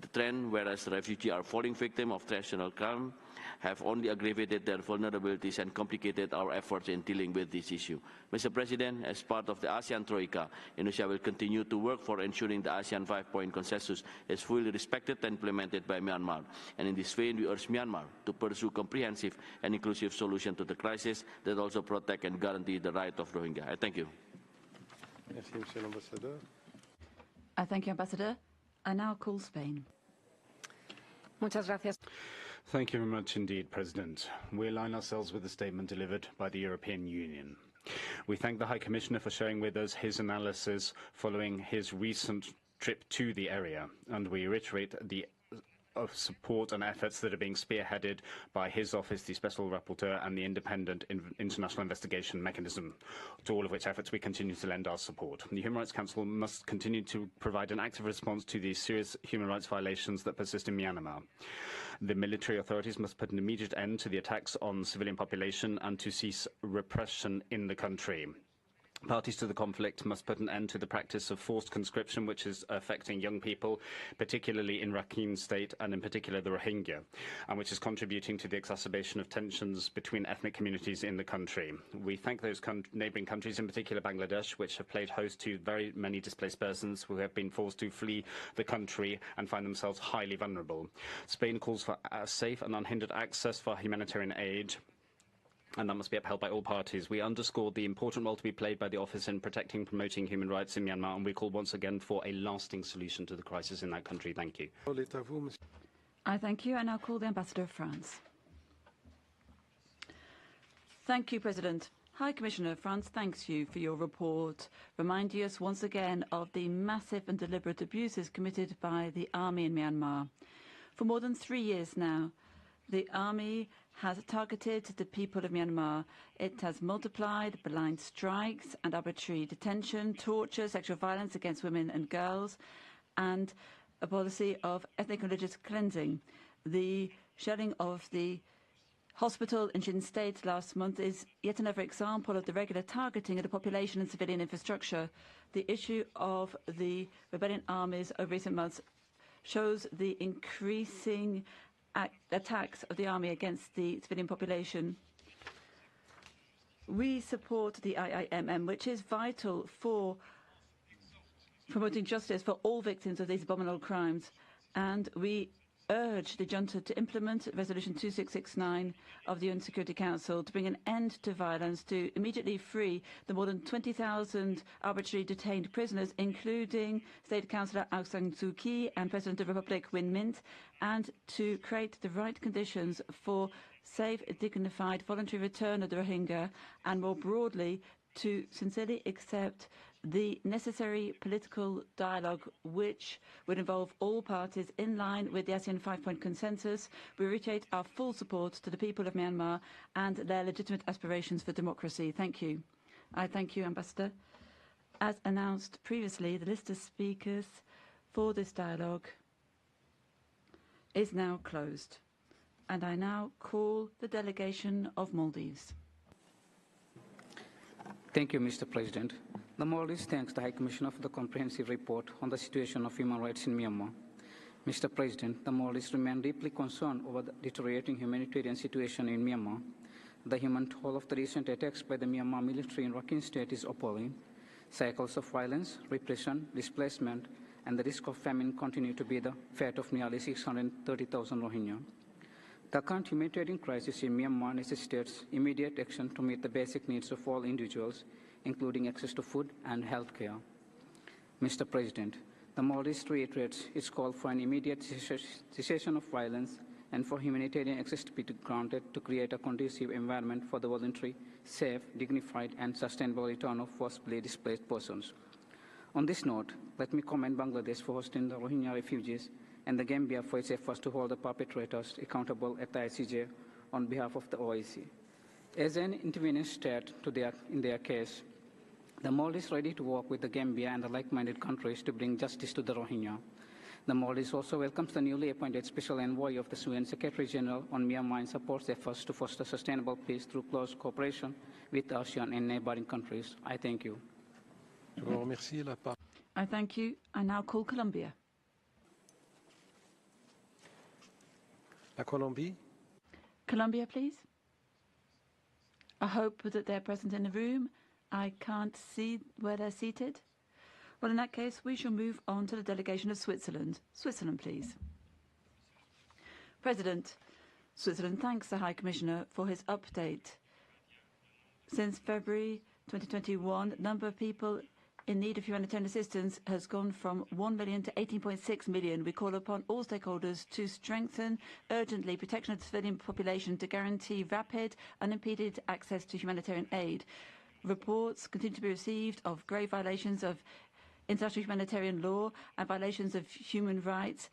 [SPEAKER 19] The trend, whereas refugees are falling victim of national crime, have only aggravated their vulnerabilities and complicated our efforts in dealing with this issue. Mr. President, as part of the ASEAN Troika, Indonesia will continue to work for ensuring the ASEAN 5-point consensus is fully respected and implemented by Myanmar. And in this vein, we urge Myanmar to pursue comprehensive and inclusive solutions to the crisis that also protect and guarantee the right of Rohingya. I thank you.
[SPEAKER 3] Merci, Monsieur l'Ambassadeur.
[SPEAKER 13] I thank you, Ambassador. I now call Spain.
[SPEAKER 5] Muchas gracias.
[SPEAKER 1] Thank you very much indeed, President. We align ourselves with the statement delivered by the European Union. We thank the High Commissioner for sharing with us his analysis following his recent trip to the area, and we reiterate the of support and efforts that are being spearheaded by his office, the Special Rapporteur, and the Independent International Investigation Mechanism, to all of which efforts we continue to lend our support. The Human Rights Council must continue to provide an active response to the serious human rights violations that persist in Myanmar. The military authorities must put an immediate end to the attacks on civilian population and to cease repression in the country. Parties to the conflict must put an end to the practice of forced conscription, which is affecting young people, particularly in Rakhine State and in particular the Rohingya, and which is contributing to the exacerbation of tensions between ethnic communities in the country. We thank those neighbouring countries, in particular Bangladesh, which have played host to very many displaced persons who have been forced to flee the country and find themselves highly vulnerable. Spain calls for safe and unhindered access for humanitarian aid, and that must be upheld by all parties. We underscore the important role to be played by the Office in protecting and promoting human rights in Myanmar, and we call once again for a lasting solution to the crisis in that country. Thank you.
[SPEAKER 13] I thank you, and I'll call the Ambassador of France. Thank you, President. High Commissioner, France thanks you for your report, reminding us once again of the massive and deliberate abuses committed by the army in Myanmar. For more than 3 years now, the army has targeted the people of Myanmar. It has multiplied blind strikes and arbitrary detention, torture, sexual violence against women and girls, and a policy of ethnic and religious cleansing. The shelling of the hospital in Chin State last month is yet another example of the regular targeting of the population and civilian infrastructure. The issue of the rebellion armies over recent months shows the increasing attacks of the army against the civilian population. We support the IIMM, which is vital for promoting justice for all victims of these abominable crimes, and we urge the junta to implement Resolution 2669 of the UN Security Council to bring an end to violence, to immediately free the more than 20,000 arbitrarily detained prisoners, including State Councillor Aung San Suu Kyi and President of the Republic Win Myint, and to create the right conditions for safe, dignified, voluntary return of the Rohingya, and more broadly, to sincerely accept the necessary political dialogue which would involve all parties in line with the ASEAN 5-point consensus. We reiterate our full support to the people of Myanmar and their legitimate aspirations for democracy. Thank you. I thank you, Ambassador. As announced previously, the list of speakers for this dialogue is now closed, and I now call the delegation of Maldives.
[SPEAKER 20] Thank you, Mr. President. The Maldives thanks the High Commissioner for the comprehensive report on the situation of human rights in Myanmar. Mr. President, the Maldives remain deeply concerned over the deteriorating humanitarian situation in Myanmar. The human toll of the recent attacks by the Myanmar military in Rakhine State is appalling. Cycles of violence, repression, displacement, and the risk of famine continue to be the fate of nearly 630,000 Rohingya. The current humanitarian crisis in Myanmar necessitates immediate action to meet the basic needs of all individuals, including access to food and health care. Mr. President, the Maldives reiterates its call for an immediate cessation of violence and for humanitarian access to be granted to create a conducive environment for the voluntary, safe, dignified, and sustainable return of forcibly displaced persons. On this note, let me commend Bangladesh for hosting the Rohingya refugees and the Gambia for its efforts to hold the perpetrators accountable at the ICJ on behalf of the OIC. As an intervening state in their case, the Maldives is ready to work with the Gambia and the like-minded countries to bring justice to the Rohingya. The Maldives also welcomes the newly appointed Special Envoy of the UN Secretary General on Myanmar and supports efforts to foster sustainable peace through close cooperation with ASEAN and neighboring countries. I thank you.
[SPEAKER 13] I thank you. I now call Colombia. Colombia, please. I hope that they're present in the room. I can't see where they're seated. Well, in that case, we shall move on to the delegation of Switzerland. Switzerland, please. President, Switzerland thanks the High Commissioner for his update. Since February 2021, the number of people in need of humanitarian assistance has gone from 1 million to 18.6 million. We call upon all stakeholders to strengthen urgently protection of the civilian population to guarantee rapid, unimpeded access to humanitarian aid. reports continue to be received of grave violations of international humanitarian law and violations of human rights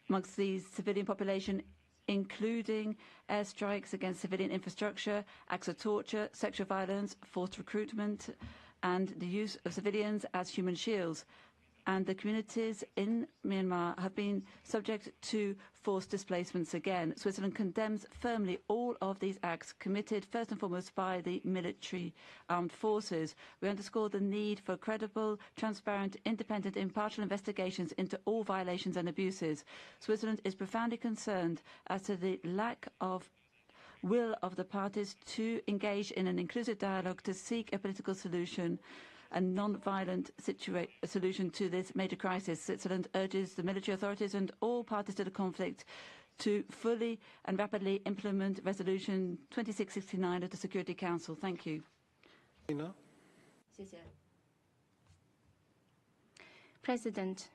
[SPEAKER 13] amongst the civilian population, including airstrikes against civilian infrastructure, acts of torture, sexual violence, forced recruitment, and the use of civilians as human shields. And the communities in Myanmar have been subject to forced displacements again. Switzerland condemns firmly all of these acts committed first and foremost by the military armed forces. We underscore the need for credible, transparent, independent, impartial investigations into all violations and abuses. Switzerland is profoundly concerned as to the lack of will of the parties to engage in an inclusive dialogue to seek a political solution, a non-violent solution to this major crisis. Switzerland urges the military authorities and all parties to the conflict to fully and rapidly implement Resolution 2669 of the Security Council. Thank you.
[SPEAKER 21] President,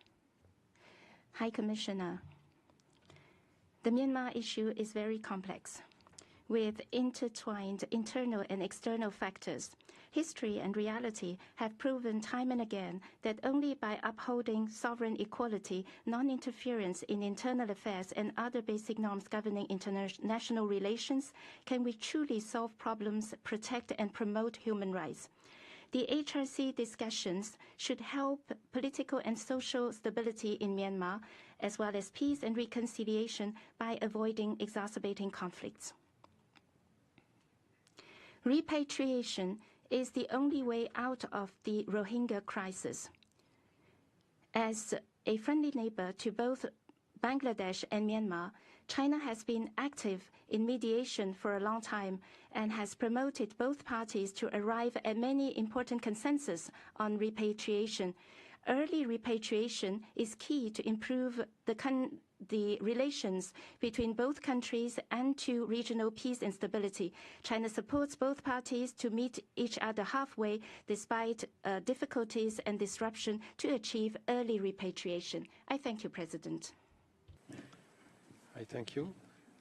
[SPEAKER 21] High Commissioner, the Myanmar issue is very complex, with intertwined internal and external factors. History and reality have proven time and again that only by upholding sovereign equality, non-interference in internal affairs, and other basic norms governing international relations can we truly solve problems, protect and promote human rights. The HRC discussions should help political and social stability in Myanmar, as well as peace and reconciliation by avoiding exacerbating conflicts. Repatriation is the only way out of the Rohingya crisis. As a friendly neighbor to both Bangladesh and Myanmar, China has been active in mediation for a long time and has promoted both parties to arrive at many important consensus on repatriation. Early repatriation is key to improve the relations between both countries and to regional peace and stability. China supports both parties to meet each other halfway despite difficulties and disruption to achieve early repatriation. I thank you, President.
[SPEAKER 3] I thank you.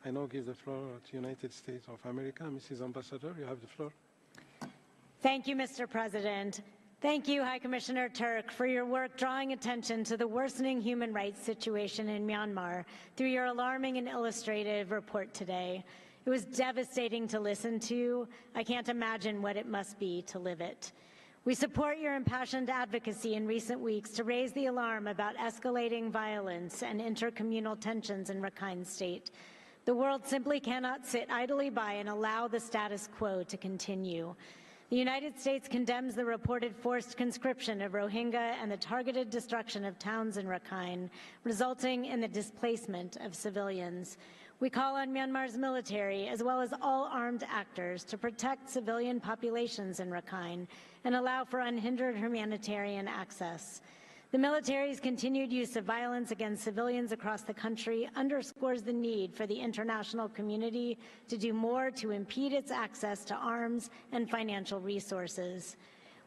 [SPEAKER 3] I now give the floor to United States of America. Mrs. Ambassador, you have the floor.
[SPEAKER 22] Thank you, Mr. President. Thank you, High Commissioner Turk, for your work drawing attention to the worsening human rights situation in Myanmar through your alarming and illustrative report today. It was devastating to listen to. I can't imagine what it must be to live it. We support your impassioned advocacy in recent weeks to raise the alarm about escalating violence and intercommunal tensions in Rakhine State. The world simply cannot sit idly by and allow the status quo to continue. The United States condemns the reported forced conscription of Rohingya and the targeted destruction of towns in Rakhine, resulting in the displacement of civilians. We call on Myanmar's military, as well as all armed actors, to protect civilian populations in Rakhine and allow for unhindered humanitarian access. The military's continued use of violence against civilians across the country underscores the need for the international community to do more to impede its access to arms and financial resources.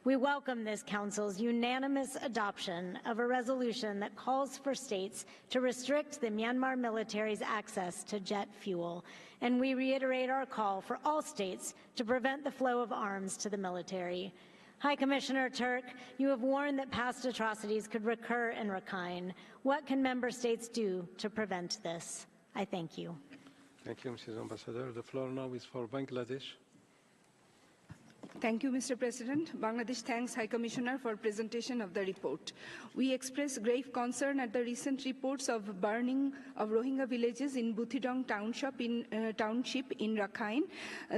[SPEAKER 22] We welcome this Council's unanimous adoption of a resolution that calls for states to restrict the Myanmar military's access to jet fuel, and we reiterate our call for all states to prevent the flow of arms to the military. High Commissioner Turk, you have warned that past atrocities could recur in Rakhine. What can member states do to prevent this? I thank you.
[SPEAKER 3] Thank you, Mrs. Ambassador. The floor now is for Bangladesh.
[SPEAKER 23] Thank you, Mr. President. Bangladesh thanks High Commissioner for presentation of the report. We express grave concern at the recent reports of burning of Rohingya villages in Butidong township in Rakhine,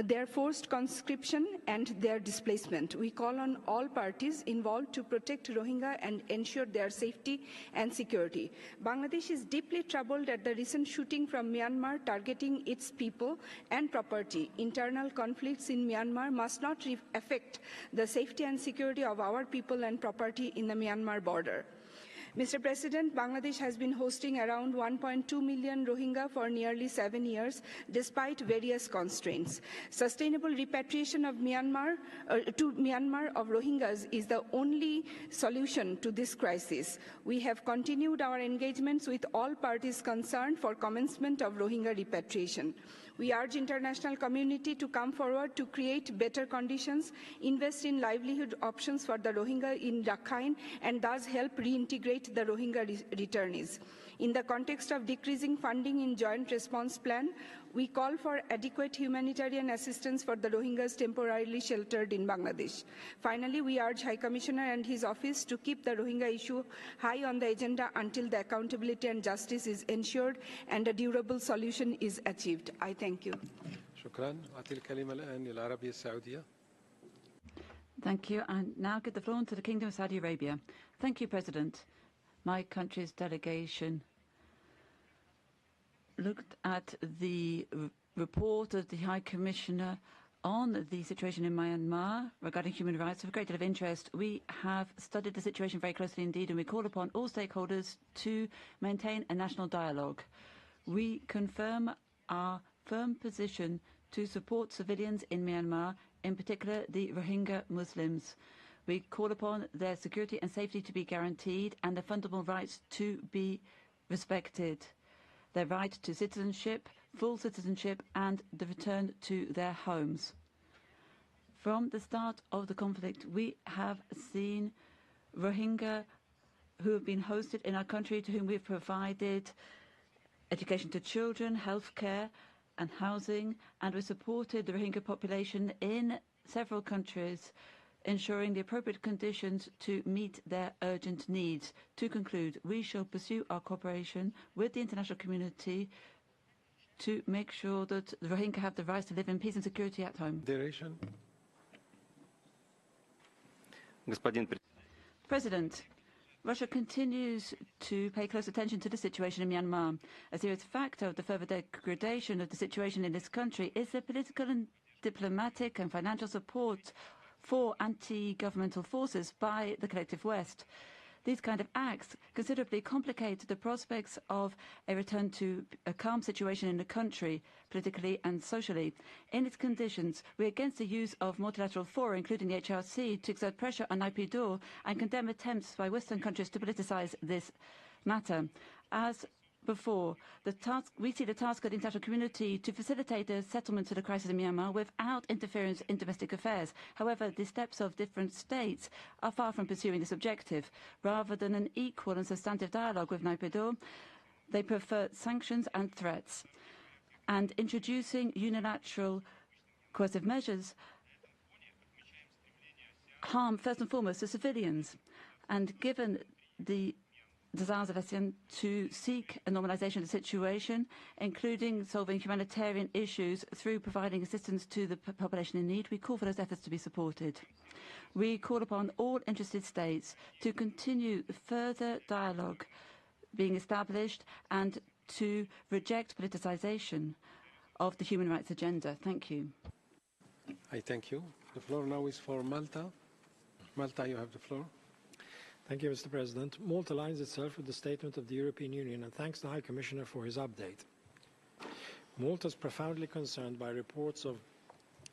[SPEAKER 23] their forced conscription and their displacement. We call on all parties involved to protect Rohingya and ensure their safety and security. Bangladesh is deeply troubled at the recent shooting from Myanmar targeting its people and property. Internal conflicts in Myanmar must not affect the safety and security of our people and property in the Myanmar border. Mr. President, Bangladesh has been hosting around 1.2 million Rohingya for nearly 7 years, despite various constraints. Sustainable repatriation of to Myanmar of Rohingyas is the only solution to this crisis. We have continued our engagements with all parties concerned for commencement of Rohingya repatriation. We urge international community to come forward to create better conditions, invest in livelihood options for the Rohingya in Rakhine, and thus help reintegrate the Rohingya returnees. In the context of decreasing funding in Joint Response Plan, we call for adequate humanitarian assistance for the Rohingyas temporarily sheltered in Bangladesh. Finally, we urge High Commissioner and his office to keep the Rohingya issue high on the agenda until the accountability and justice is ensured and a durable solution is achieved. I thank you.
[SPEAKER 13] Thank you. And now give the floor to the Kingdom of Saudi Arabia. Thank you, President. My country's delegation looked at the report of the High Commissioner on the situation in Myanmar regarding human rights with a great deal of interest. We have studied the situation very closely indeed, and we call upon all stakeholders to maintain a national dialogue. We confirm our firm position to support civilians in Myanmar, in particular the Rohingya Muslims. We call upon their security and safety to be guaranteed and their fundamental rights to be respected. Their right to citizenship, full citizenship, and the return to their homes. From the start of the conflict, we have seen Rohingya who have been hosted in our country, to whom we have provided education to children, healthcare and housing, and we supported the Rohingya population in several countries, ensuring the appropriate conditions to meet their urgent needs. To conclude, we shall pursue our cooperation with the international community to make sure that the Rohingya have the right to live in peace and security at home. President, Russia continues to pay close attention to the situation in Myanmar. A serious factor of the further degradation of the situation in this country is the political and diplomatic and financial support for anti-governmental forces by the collective West. These kind of acts considerably complicate the prospects of a return to a calm situation in the country, politically and socially. In its conditions, we are against the use of multilateral fora, including the HRC, to exert pressure on Naypyidaw and condemn attempts by Western countries to politicize this matter. As before, we see the task of the international community to facilitate the settlement of the crisis in Myanmar without interference in domestic affairs. However, the steps of different states are far from pursuing this objective. Rather than an equal and substantive dialogue with Naypyidaw, they prefer sanctions and threats. And introducing unilateral coercive measures harm, first and foremost, the civilians. And given the desires of ASEAN to seek a normalization of the situation, including solving humanitarian issues through providing assistance to the population in need, we call for those efforts to be supported. We call upon all interested states to continue further dialogue being established and to reject politicization of the human rights agenda. Thank you.
[SPEAKER 3] I thank you. The floor now is for Malta. Malta, you have the floor.
[SPEAKER 2] Thank you, Mr. President. Malta aligns itself with the statement of the European Union and thanks the High Commissioner for his update. Malta is profoundly concerned by reports of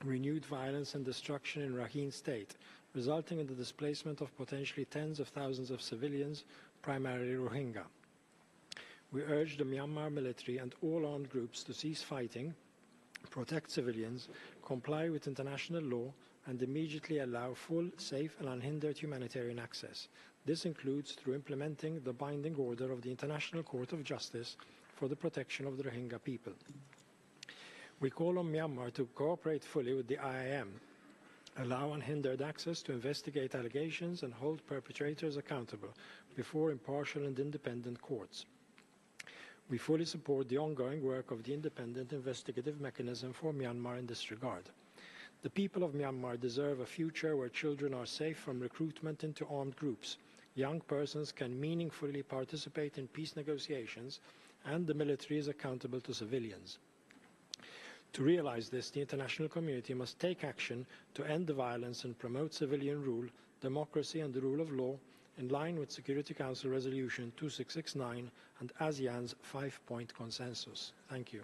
[SPEAKER 2] renewed violence and destruction in Rakhine State, resulting in the displacement of potentially tens of thousands of civilians, primarily Rohingya. We urge the Myanmar military and all armed groups to cease fighting, protect civilians, comply with international law, and immediately allow full, safe and unhindered humanitarian access. This includes through implementing the binding order of the International Court of Justice for the protection of the Rohingya people. We call on Myanmar to cooperate fully with the IIM, allow unhindered access to investigate allegations and hold perpetrators accountable before impartial and independent courts. We fully support the ongoing work of the Independent Investigative Mechanism for Myanmar in this regard. The people of Myanmar deserve a future where children are safe from recruitment into armed groups, young persons can meaningfully participate in peace negotiations, and the military is accountable to civilians. To realize this, the international community must take action to end the violence and promote civilian rule, democracy and the rule of law in line with Security Council Resolution 2669 and ASEAN's 5-point consensus. Thank you.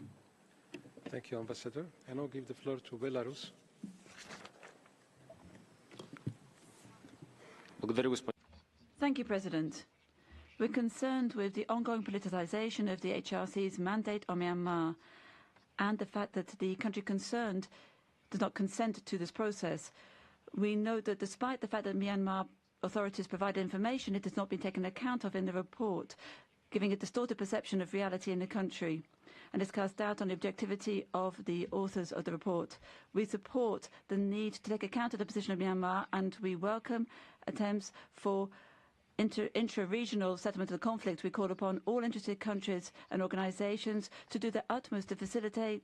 [SPEAKER 3] Thank you, Ambassador. I now give the floor to Belarus.
[SPEAKER 13] Thank you, President. We're concerned with the ongoing politicization of the HRC's mandate on Myanmar and the fact that the country concerned does not consent to this process. We know that despite the fact that Myanmar authorities provided information, it has not been taken account of in the report, giving a distorted perception of reality in the country, and has cast doubt on the objectivity of the authors of the report. We support the need to take account of the position of Myanmar, and we welcome attempts for intra-regional settlement of the conflict. We call upon all interested countries and organizations to do their utmost to facilitate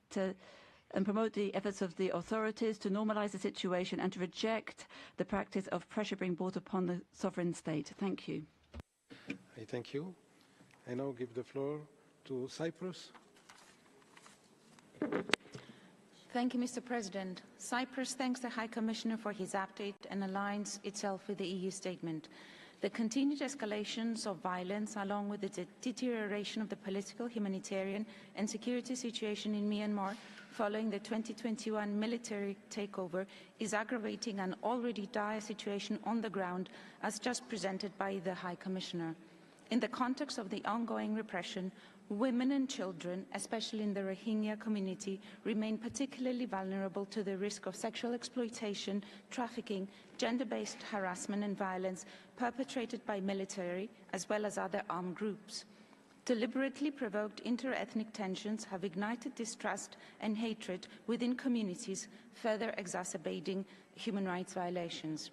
[SPEAKER 13] and promote the efforts of the authorities to normalize the situation and to reject the practice of pressure being brought upon the sovereign state. Thank you.
[SPEAKER 3] Thank you. I now give the floor to Cyprus.
[SPEAKER 4] Thank you, Mr. President. Cyprus thanks the High Commissioner for his update and aligns itself with the EU statement. The continued escalations of violence, along with the deterioration of the political, humanitarian and security situation in Myanmar following the 2021 military takeover, is aggravating an already dire situation on the ground, as just presented by the High Commissioner. In the context of the ongoing repression, women and children, especially in the Rohingya community, remain particularly vulnerable to the risk of sexual exploitation, trafficking, gender-based harassment and violence perpetrated by military as well as other armed groups. Deliberately provoked inter-ethnic tensions have ignited distrust and hatred within communities, further exacerbating human rights violations.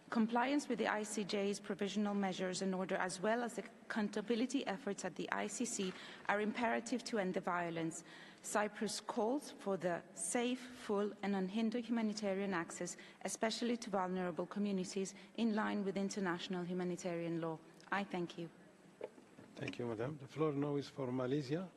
[SPEAKER 4] Compliance with the ICJ's provisional measures and order, as well as the accountability efforts at the ICC, are imperative to end the violence. Cyprus calls for the safe, full and unhindered humanitarian access, especially to vulnerable communities, in line with international humanitarian law. I thank you.
[SPEAKER 3] Thank you, Madam. The floor now is for Malaysia.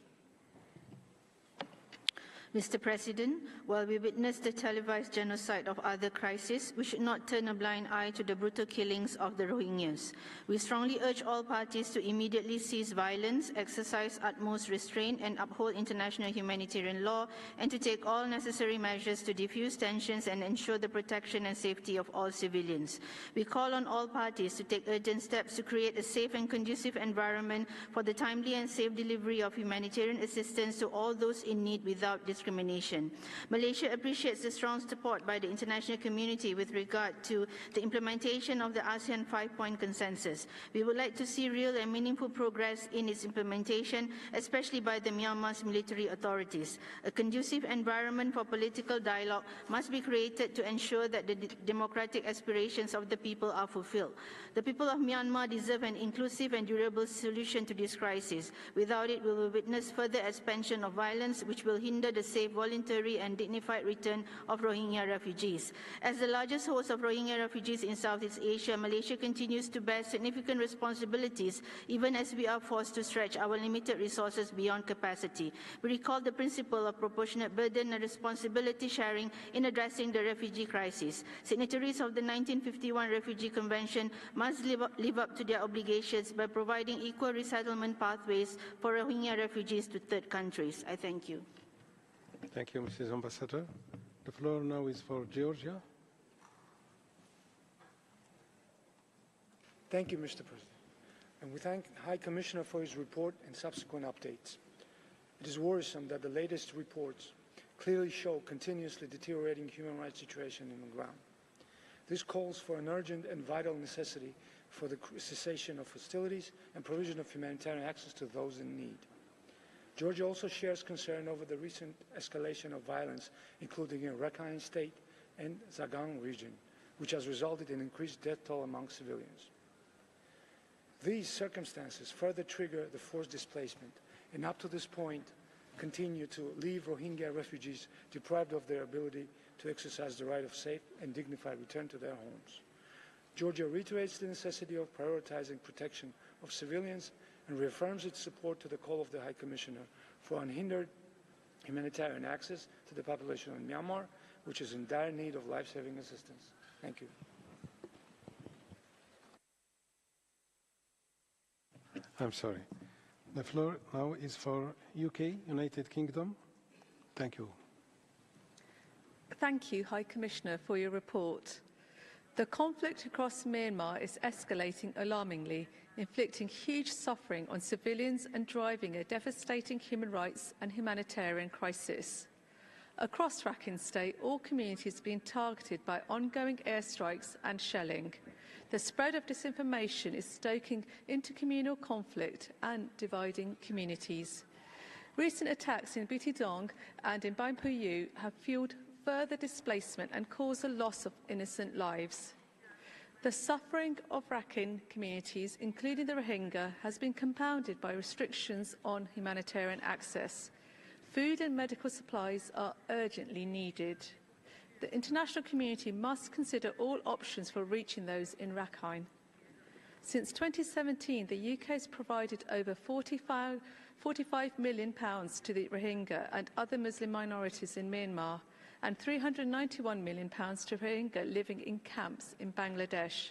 [SPEAKER 6] Mr. President, while we witness the televised genocide of other crises, we should not turn a blind eye to the brutal killings of the Rohingyas. We strongly urge all parties to immediately cease violence, exercise utmost restraint, and uphold international humanitarian law, and to take all necessary measures to defuse tensions and ensure the protection and safety of all civilians. We call on all parties to take urgent steps to create a safe and conducive environment for the timely and safe delivery of humanitarian assistance to all those in need without discrimination. Malaysia appreciates the strong support by the international community with regard to the implementation of the ASEAN 5-point consensus. We would like to see real and meaningful progress in its implementation, especially by the Myanmar's military authorities. A conducive environment for political dialogue must be created to ensure that the democratic aspirations of the people are fulfilled. The people of Myanmar deserve an inclusive and durable solution to this crisis. Without it, we will witness further expansion of violence, which will hinder the safe, voluntary and dignified return of Rohingya refugees. As the largest host of Rohingya refugees in Southeast Asia, Malaysia continues to bear significant responsibilities, even as we are forced to stretch our limited resources beyond capacity. We recall the principle of proportionate burden and responsibility sharing in addressing the refugee crisis. Signatories of the 1951 Refugee Convention must live up to their obligations by providing equal resettlement pathways for Rohingya refugees to third countries. I thank you.
[SPEAKER 3] Thank you, Mrs. Ambassador. The floor now is for Georgia.
[SPEAKER 7] Thank you, Mr. President. And we thank the High Commissioner for his report and subsequent updates. It is worrisome that the latest reports clearly show continuously deteriorating human rights situation on the ground. This calls for an urgent and vital necessity for the cessation of hostilities and provision of humanitarian access to those in need. Georgia also shares concern over the recent escalation of violence, including in Rakhine State and Zagang region, which has resulted in increased death toll among civilians. These circumstances further trigger the forced displacement, and up to this point, continue to leave Rohingya refugees deprived of their ability to exercise the right of safe and dignified return to their homes. Georgia reiterates the necessity of prioritizing protection of civilians and reaffirms its support to the call of the High Commissioner for unhindered humanitarian access to the population of Myanmar, which is in dire need of life-saving assistance. Thank you.
[SPEAKER 3] I'm sorry. The floor now is for UK, United Kingdom. Thank you.
[SPEAKER 24] Thank you, High Commissioner, for your report. The conflict across Myanmar is escalating alarmingly, inflicting huge suffering on civilians and driving a devastating human rights and humanitarian crisis. Across Rakhine State, all communities have been targeted by ongoing airstrikes and shelling. The spread of disinformation is stoking intercommunal conflict and dividing communities. Recent attacks in Butidong and in Baimpuyu have fueled further displacement and caused the loss of innocent lives. The suffering of Rakhine communities, including the Rohingya, has been compounded by restrictions on humanitarian access. Food and medical supplies are urgently needed. The international community must consider all options for reaching those in Rakhine. Since 2017, the UK has provided over £45 million to the Rohingya and other Muslim minorities in Myanmar, and £391 million to Rohingya living in camps in Bangladesh.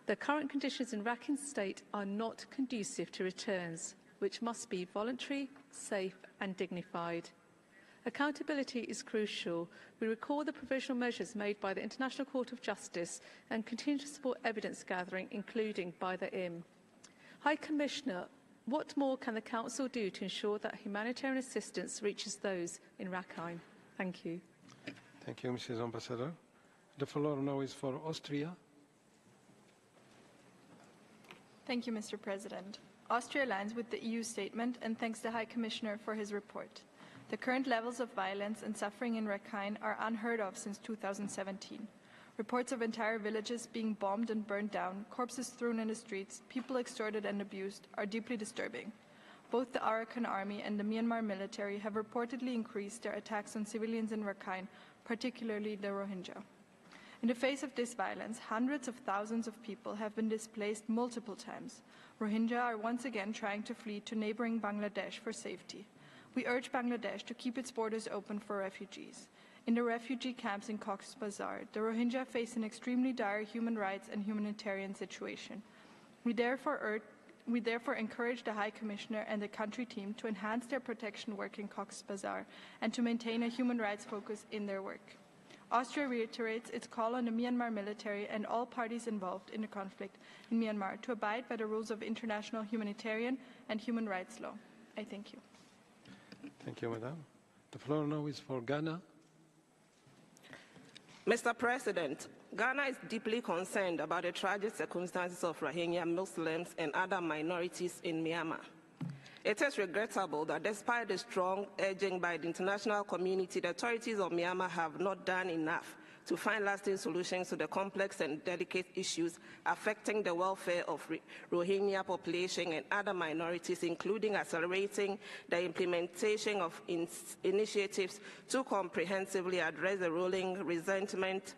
[SPEAKER 24] The current conditions in Rakhine State are not conducive to returns, which must be voluntary, safe and dignified. Accountability is crucial. We recall the provisional measures made by the International Court of Justice and continue to support evidence gathering, including by the IM. High Commissioner, what more can the Council do to ensure that humanitarian assistance reaches those in Rakhine? Thank you.
[SPEAKER 3] Thank you, Mrs. Ambassador. The floor now is for Austria.
[SPEAKER 9] Thank you, Mr. President. Austria aligns with the EU statement and thanks the High Commissioner for his report. The current levels of violence and suffering in Rakhine are unheard of since 2017. Reports of entire villages being bombed and burned down, corpses thrown in the streets, people extorted and abused are deeply disturbing. Both the Arakan army and the Myanmar military have reportedly increased their attacks on civilians in Rakhine, particularly the Rohingya. In the face of this violence, hundreds of thousands of people have been displaced multiple times. Rohingya are once again trying to flee to neighboring Bangladesh for safety. We urge Bangladesh to keep its borders open for refugees. In the refugee camps in Cox's Bazar, the Rohingya face an extremely dire human rights and humanitarian situation. We therefore encourage the High Commissioner and the country team to enhance their protection work in Cox's Bazar and to maintain a human rights focus in their work. Austria reiterates its call on the Myanmar military and all parties involved in the conflict in Myanmar to abide by the rules of international humanitarian and human rights law. I thank you.
[SPEAKER 3] Thank you, Madam. The floor now is for Ghana.
[SPEAKER 10] Mr. President, Ghana is deeply concerned about the tragic circumstances of Rohingya Muslims and other minorities in Myanmar. It is regrettable that despite the strong urging by the international community, the authorities of Myanmar have not done enough to find lasting solutions to the complex and delicate issues affecting the welfare of Rohingya population and other minorities, including accelerating the implementation of initiatives to comprehensively address the rolling resentment,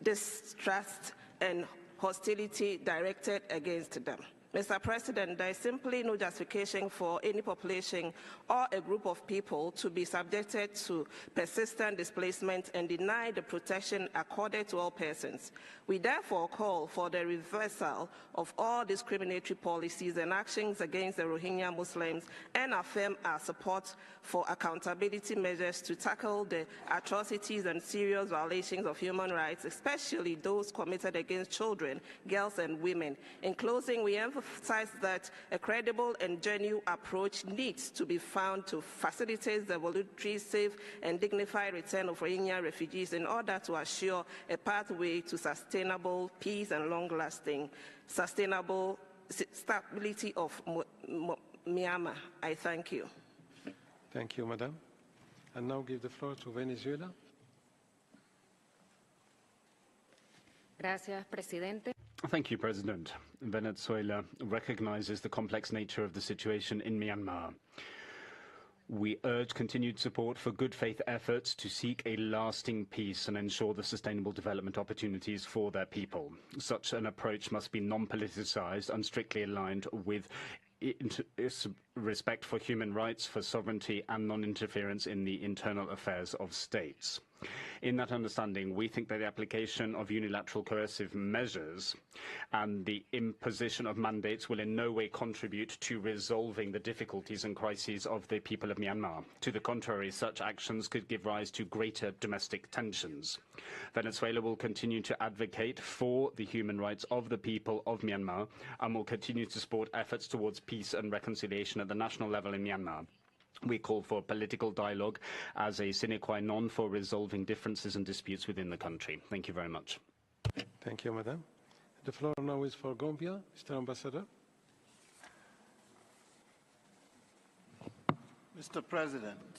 [SPEAKER 10] distrust, and hostility directed against them. Mr. President, there is simply no justification for any population or a group of people to be subjected to persistent displacement and denied the protection accorded to all persons. We therefore call for the reversal of all discriminatory policies and actions against the Rohingya Muslims and affirm our support for accountability measures to tackle the atrocities and serious violations of human rights, especially those committed against children, girls, and women. In closing, we emphasize that a credible and genuine approach needs to be found to facilitate the voluntary, safe, and dignified return of Rohingya refugees in order to assure a pathway to sustainable peace and long-lasting sustainable stability of Myanmar. I thank you.
[SPEAKER 3] Thank you, Madam. And now give the floor to Venezuela.
[SPEAKER 11] Gracias, Presidente.
[SPEAKER 1] Thank you, President. Venezuela recognizes the complex nature of the situation in Myanmar. We urge continued support for good faith efforts to seek a lasting peace and ensure the sustainable development opportunities for their people. Such an approach must be non-politicized and strictly aligned with respect for human rights, for sovereignty and non-interference in the internal affairs of states. In that understanding, we think that the application of unilateral coercive measures and the imposition of mandates will in no way contribute to resolving the difficulties and crises of the people of Myanmar. To the contrary, such actions could give rise to greater domestic tensions. Venezuela will continue to advocate for the human rights of the people of Myanmar and will continue to support efforts towards peace and reconciliation at the national level in Myanmar. We call for political dialogue as a sine qua non for resolving differences and disputes within the country. Thank you very much.
[SPEAKER 3] Thank you, Madam. The floor now is for Gambia. Mr. Ambassador.
[SPEAKER 8] Mr. President,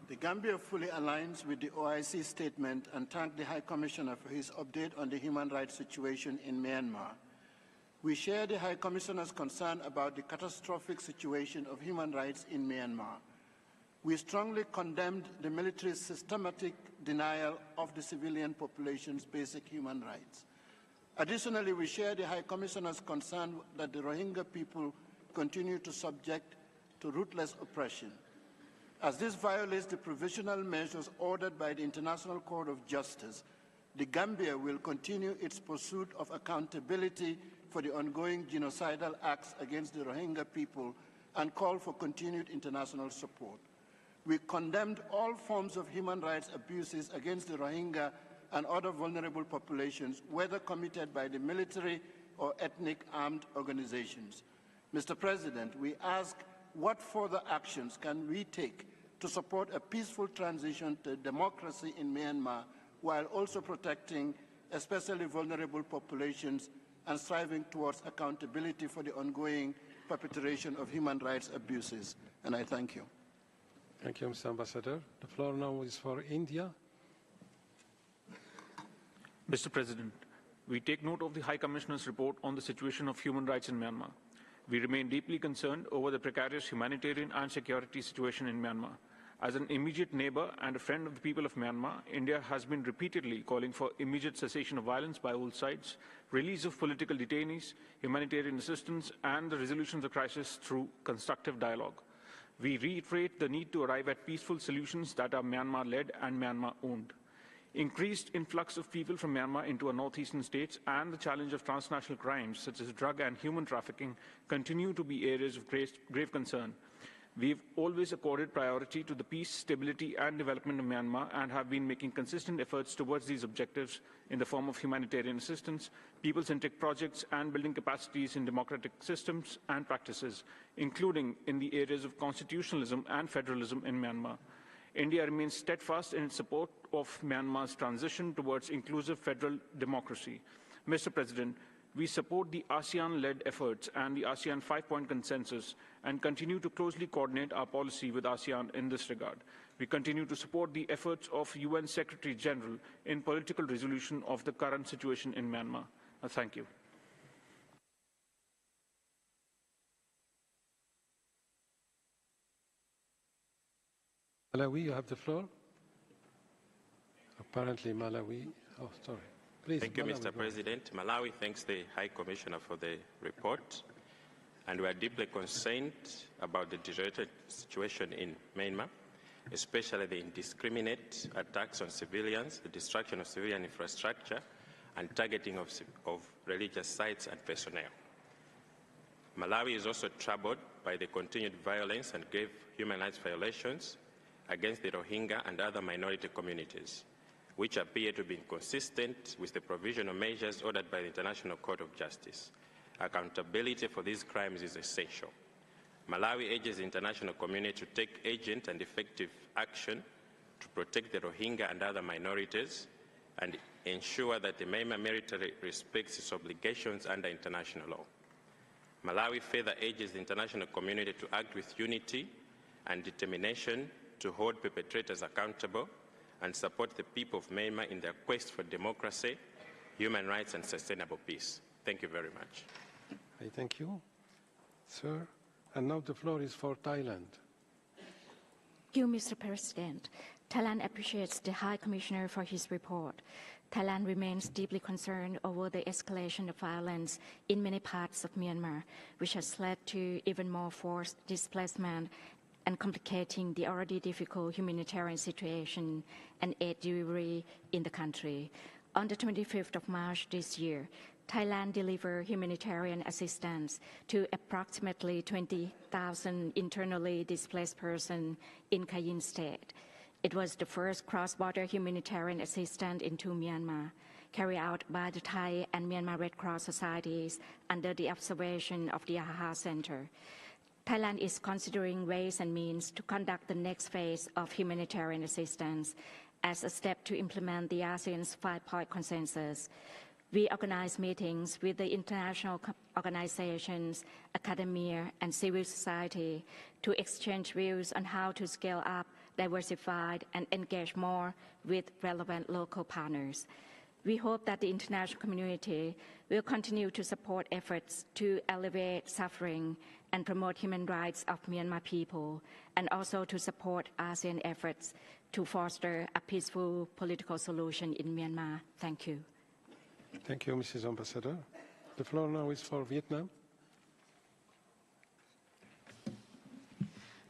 [SPEAKER 8] the Gambia fully aligns with the OIC statement and thank the High Commissioner for his update on the human rights situation in Myanmar. We share the High Commissioner's concern about the catastrophic situation of human rights in Myanmar. We strongly condemned the military's systematic denial of the civilian population's basic human rights. Additionally, we share the High Commissioner's concern that the Rohingya people continue to subject to ruthless oppression. As this violates the provisional measures ordered by the International Court of Justice, the Gambia will continue its pursuit of accountability for the ongoing genocidal acts against the Rohingya people and call for continued international support. We condemned all forms of human rights abuses against the Rohingya and other vulnerable populations, whether committed by the military or ethnic armed organizations. Mr. President, we ask what further actions can we take to support a peaceful transition to democracy in Myanmar while also protecting especially vulnerable populations and striving towards accountability for the ongoing perpetration of human rights abuses. And I thank you.
[SPEAKER 3] Thank you, Mr. Ambassador. The floor now is for India.
[SPEAKER 11] Mr. President, we take note of the High Commissioner's report on the situation of human rights in Myanmar. We remain deeply concerned over the precarious humanitarian and security situation in Myanmar. As an immediate neighbor and a friend of the people of Myanmar, India has been repeatedly calling for immediate cessation of violence by all sides, release of political detainees, humanitarian assistance, and the resolution of the crisis through constructive dialogue. We reiterate the need to arrive at peaceful solutions that are Myanmar-led and Myanmar-owned. Increased influx of people from Myanmar into our northeastern states and the challenge of transnational crimes such as drug and human trafficking continue to be areas of grave concern. We've always accorded priority to the peace, stability, and development of Myanmar and have been making consistent efforts towards these objectives in the form of humanitarian assistance, people-centric projects, and building capacities in democratic systems and practices, including in the areas of constitutionalism and federalism in Myanmar. India remains steadfast in its support of Myanmar's transition towards inclusive federal democracy. Mr. President, we support the ASEAN-led efforts and the ASEAN 5-point consensus and continue to closely coordinate our policy with ASEAN in this regard. We continue to support the efforts of UN Secretary General in political resolution of the current situation in Myanmar. Thank you.
[SPEAKER 3] Malawi, you have the floor. Apparently Malawi, oh, sorry. Please,
[SPEAKER 12] Thank you,
[SPEAKER 3] Malawi,
[SPEAKER 12] Mr. President. Malawi thanks the High Commissioner for the report, and we are deeply concerned about the deteriorated situation in Myanmar, especially the indiscriminate attacks on civilians, the destruction of civilian infrastructure, and targeting of religious sites and personnel. Malawi is also troubled by the continued violence and grave human rights violations against the Rohingya and other minority communities, which appear to be inconsistent with the provisional measures ordered by the International Court of Justice. Accountability for these crimes is essential. Malawi urges the international community to take urgent and effective action to protect the Rohingya and other minorities and ensure that the Myanmar military respects its obligations under international law. Malawi further urges the international community to act with unity and determination to hold perpetrators accountable and support the people of Myanmar in their quest for democracy, human rights, and sustainable peace. Thank you very much.
[SPEAKER 3] I thank you, sir. And now the floor is for Thailand.
[SPEAKER 21] Thank you, Mr. President. Thailand appreciates the High Commissioner for his report. Thailand remains deeply concerned over the escalation of violence in many parts of Myanmar, which has led to even more forced displacement and complicating the already difficult humanitarian situation and aid delivery in the country. On the 25th of March this year, Thailand delivered humanitarian assistance to approximately 20,000 internally displaced persons in Kayin State. It was the first cross-border humanitarian assistance into Myanmar, carried out by the Thai and Myanmar Red Cross societies under the observation of the AHA Center. Thailand is considering ways and means to conduct the next phase of humanitarian assistance as a step to implement the ASEAN's 5-point consensus. We organize meetings with the international organizations, academia, and civil society to exchange views on how to scale up, diversify, and engage more with relevant local partners. We hope that the international community will continue to support efforts to alleviate suffering and promote human rights of Myanmar people, and also to support ASEAN efforts to foster a peaceful political solution in Myanmar. Thank you.
[SPEAKER 3] Thank you, Mrs. Ambassador. The floor now is for Vietnam.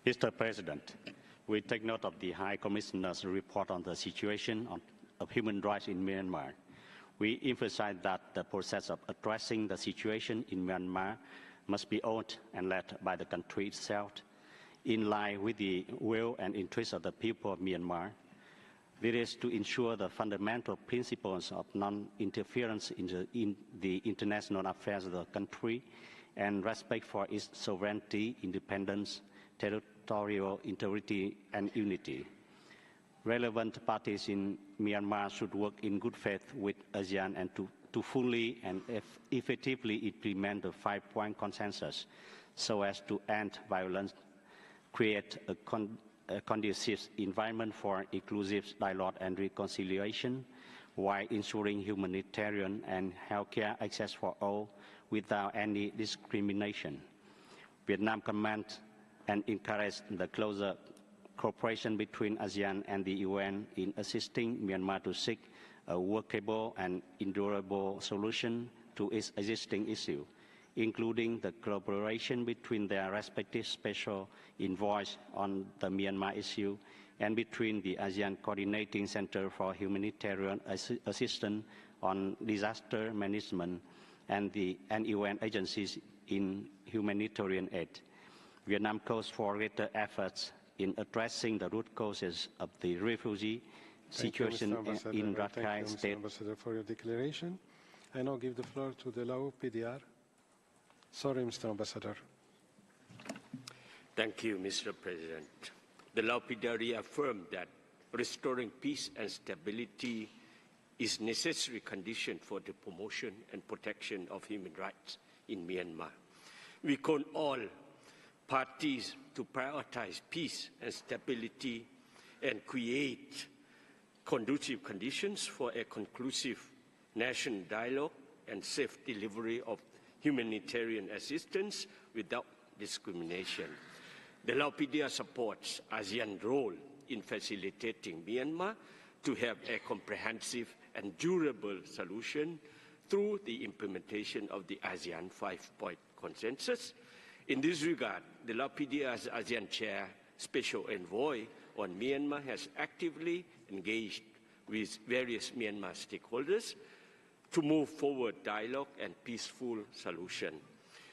[SPEAKER 14] Mr. President, we take note of the High Commissioner's report on the situation of human rights in Myanmar. We emphasize that the process of addressing the situation in Myanmar must be owned and led by the country itself, in line with the will and interests of the people of Myanmar. This is to ensure the fundamental principles of non-interference in the international affairs of the country and respect for its sovereignty, independence, territorial integrity, and unity. Relevant parties in Myanmar should work in good faith with ASEAN and to fully and effectively implement the 5-point consensus so as to end violence, create a conducive environment for inclusive dialogue and reconciliation, while ensuring humanitarian and healthcare access for all without any discrimination. Vietnam commends and encourages the closer cooperation between ASEAN and the UN in assisting Myanmar to seek a workable and endurable solution to its existing issue, including the collaboration between their respective special envoys on the Myanmar issue and between the ASEAN Coordinating Center for Humanitarian Assistance on Disaster Management and the UN agencies in humanitarian aid. Vietnam calls for greater efforts in addressing the root causes of the refugee situation in Rakhine State.
[SPEAKER 3] Thank you, Mr. Ambassador, for your declaration. I now give the floor to the Lao PDR. Sorry, Mr. Ambassador.
[SPEAKER 15] Thank you, Mr. President. The Lao PDR reaffirmed that restoring peace and stability is a necessary condition for the promotion and protection of human rights in Myanmar. We call all parties to prioritize peace and stability and create conducive conditions for a conclusive national dialogue and safe delivery of humanitarian assistance without discrimination. The Lao PDR supports ASEAN's role in facilitating Myanmar to have a comprehensive and durable solution through the implementation of the ASEAN 5-point consensus. In this regard, the Lao PDR's ASEAN Chair Special Envoy on Myanmar has actively engaged with various Myanmar stakeholders to move forward dialogue and peaceful solution.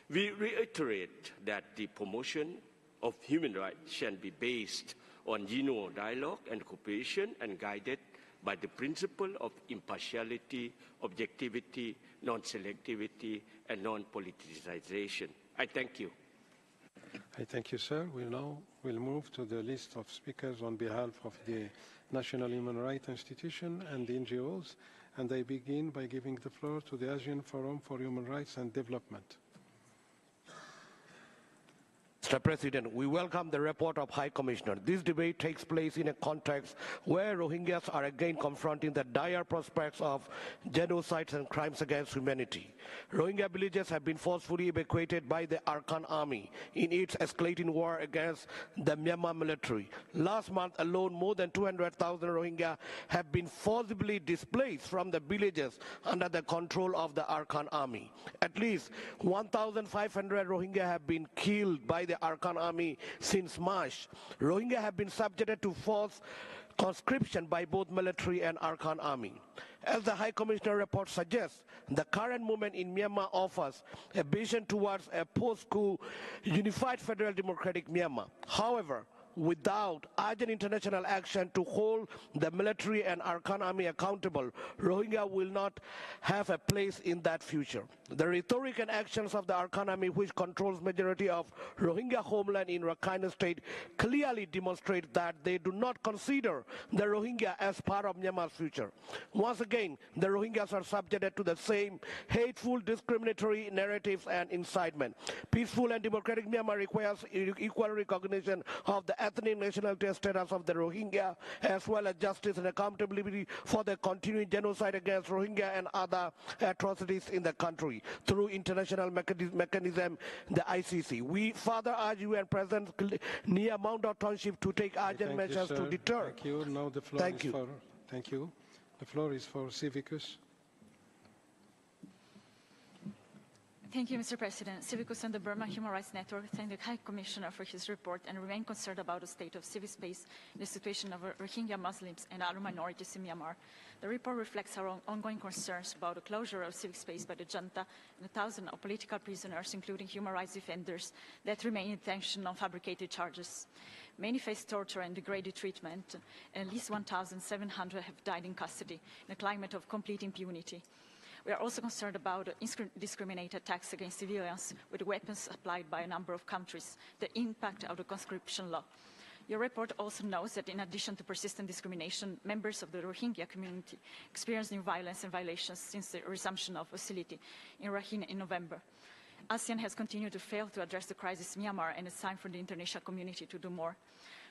[SPEAKER 15] We reiterate that the promotion of human rights shall be based on genuine dialogue and cooperation and guided by the principle of impartiality, objectivity, non-selectivity, and non-politicization. I thank you.
[SPEAKER 3] I thank you, sir. We'll move to the list of speakers on behalf of the National Human Rights Institution and the NGOs, and I begin by giving the floor to the Asian Forum for Human Rights and Development.
[SPEAKER 16] Mr. President, we welcome the report of High Commissioner. This debate takes place in a context where Rohingyas are again confronting the dire prospects of genocides and crimes against humanity. Rohingya villages have been forcefully evacuated by the Afghan army in its escalating war against the Myanmar military. Last month alone, more than 200,000 Rohingya have been forcibly displaced from the villages under the control of the Afghan army. At least 1,500 Rohingya have been killed by the Afghan army since March. Rohingya have been subjected to forced conscription by both military and Afghan army. As the High Commissioner report suggests, the current movement in Myanmar offers a vision towards a post-coup unified federal democratic Myanmar. However, without urgent international action to hold the military and Afghan army accountable, Rohingya will not have a place in that future. The rhetoric and actions of the army, which controls majority of Rohingya homeland in Rakhine State, clearly demonstrate that they do not consider the Rohingya as part of Myanmar's future. Once again, the Rohingyas are subjected to the same hateful, discriminatory narratives and incitement. Peaceful and democratic Myanmar requires equal recognition of the ethnic nationality status of the Rohingya, as well as justice and accountability for the continuing genocide against Rohingya and other atrocities in the country through international mechanism, the ICC. We further urge UN President near Mount Township to take urgent measures to deter.
[SPEAKER 3] Thank you. Now the floor is for. Thank you. The floor is for Civicus.
[SPEAKER 5] Thank you, Mr. President. Civicus and the Burma Human Rights Network thank the High Commissioner for his report and remain concerned about the state of civil space and the situation of Rohingya Muslims and other minorities in Myanmar. The report reflects our ongoing concerns about the closure of civic space by the junta and thousands of political prisoners, including human rights defenders, that remain in detention on fabricated charges. Many face torture and degraded treatment, and at least 1,700 have died in custody in a climate of complete impunity. We are also concerned about indiscriminate attacks against civilians with weapons applied by a number of countries, the impact of the conscription law. Your report also notes that in addition to persistent discrimination, members of the Rohingya community experience new violence and violations since the resumption of hostility in Rakhine in November. ASEAN has continued to fail to address the crisis in Myanmar, and it's time for the international community to do more.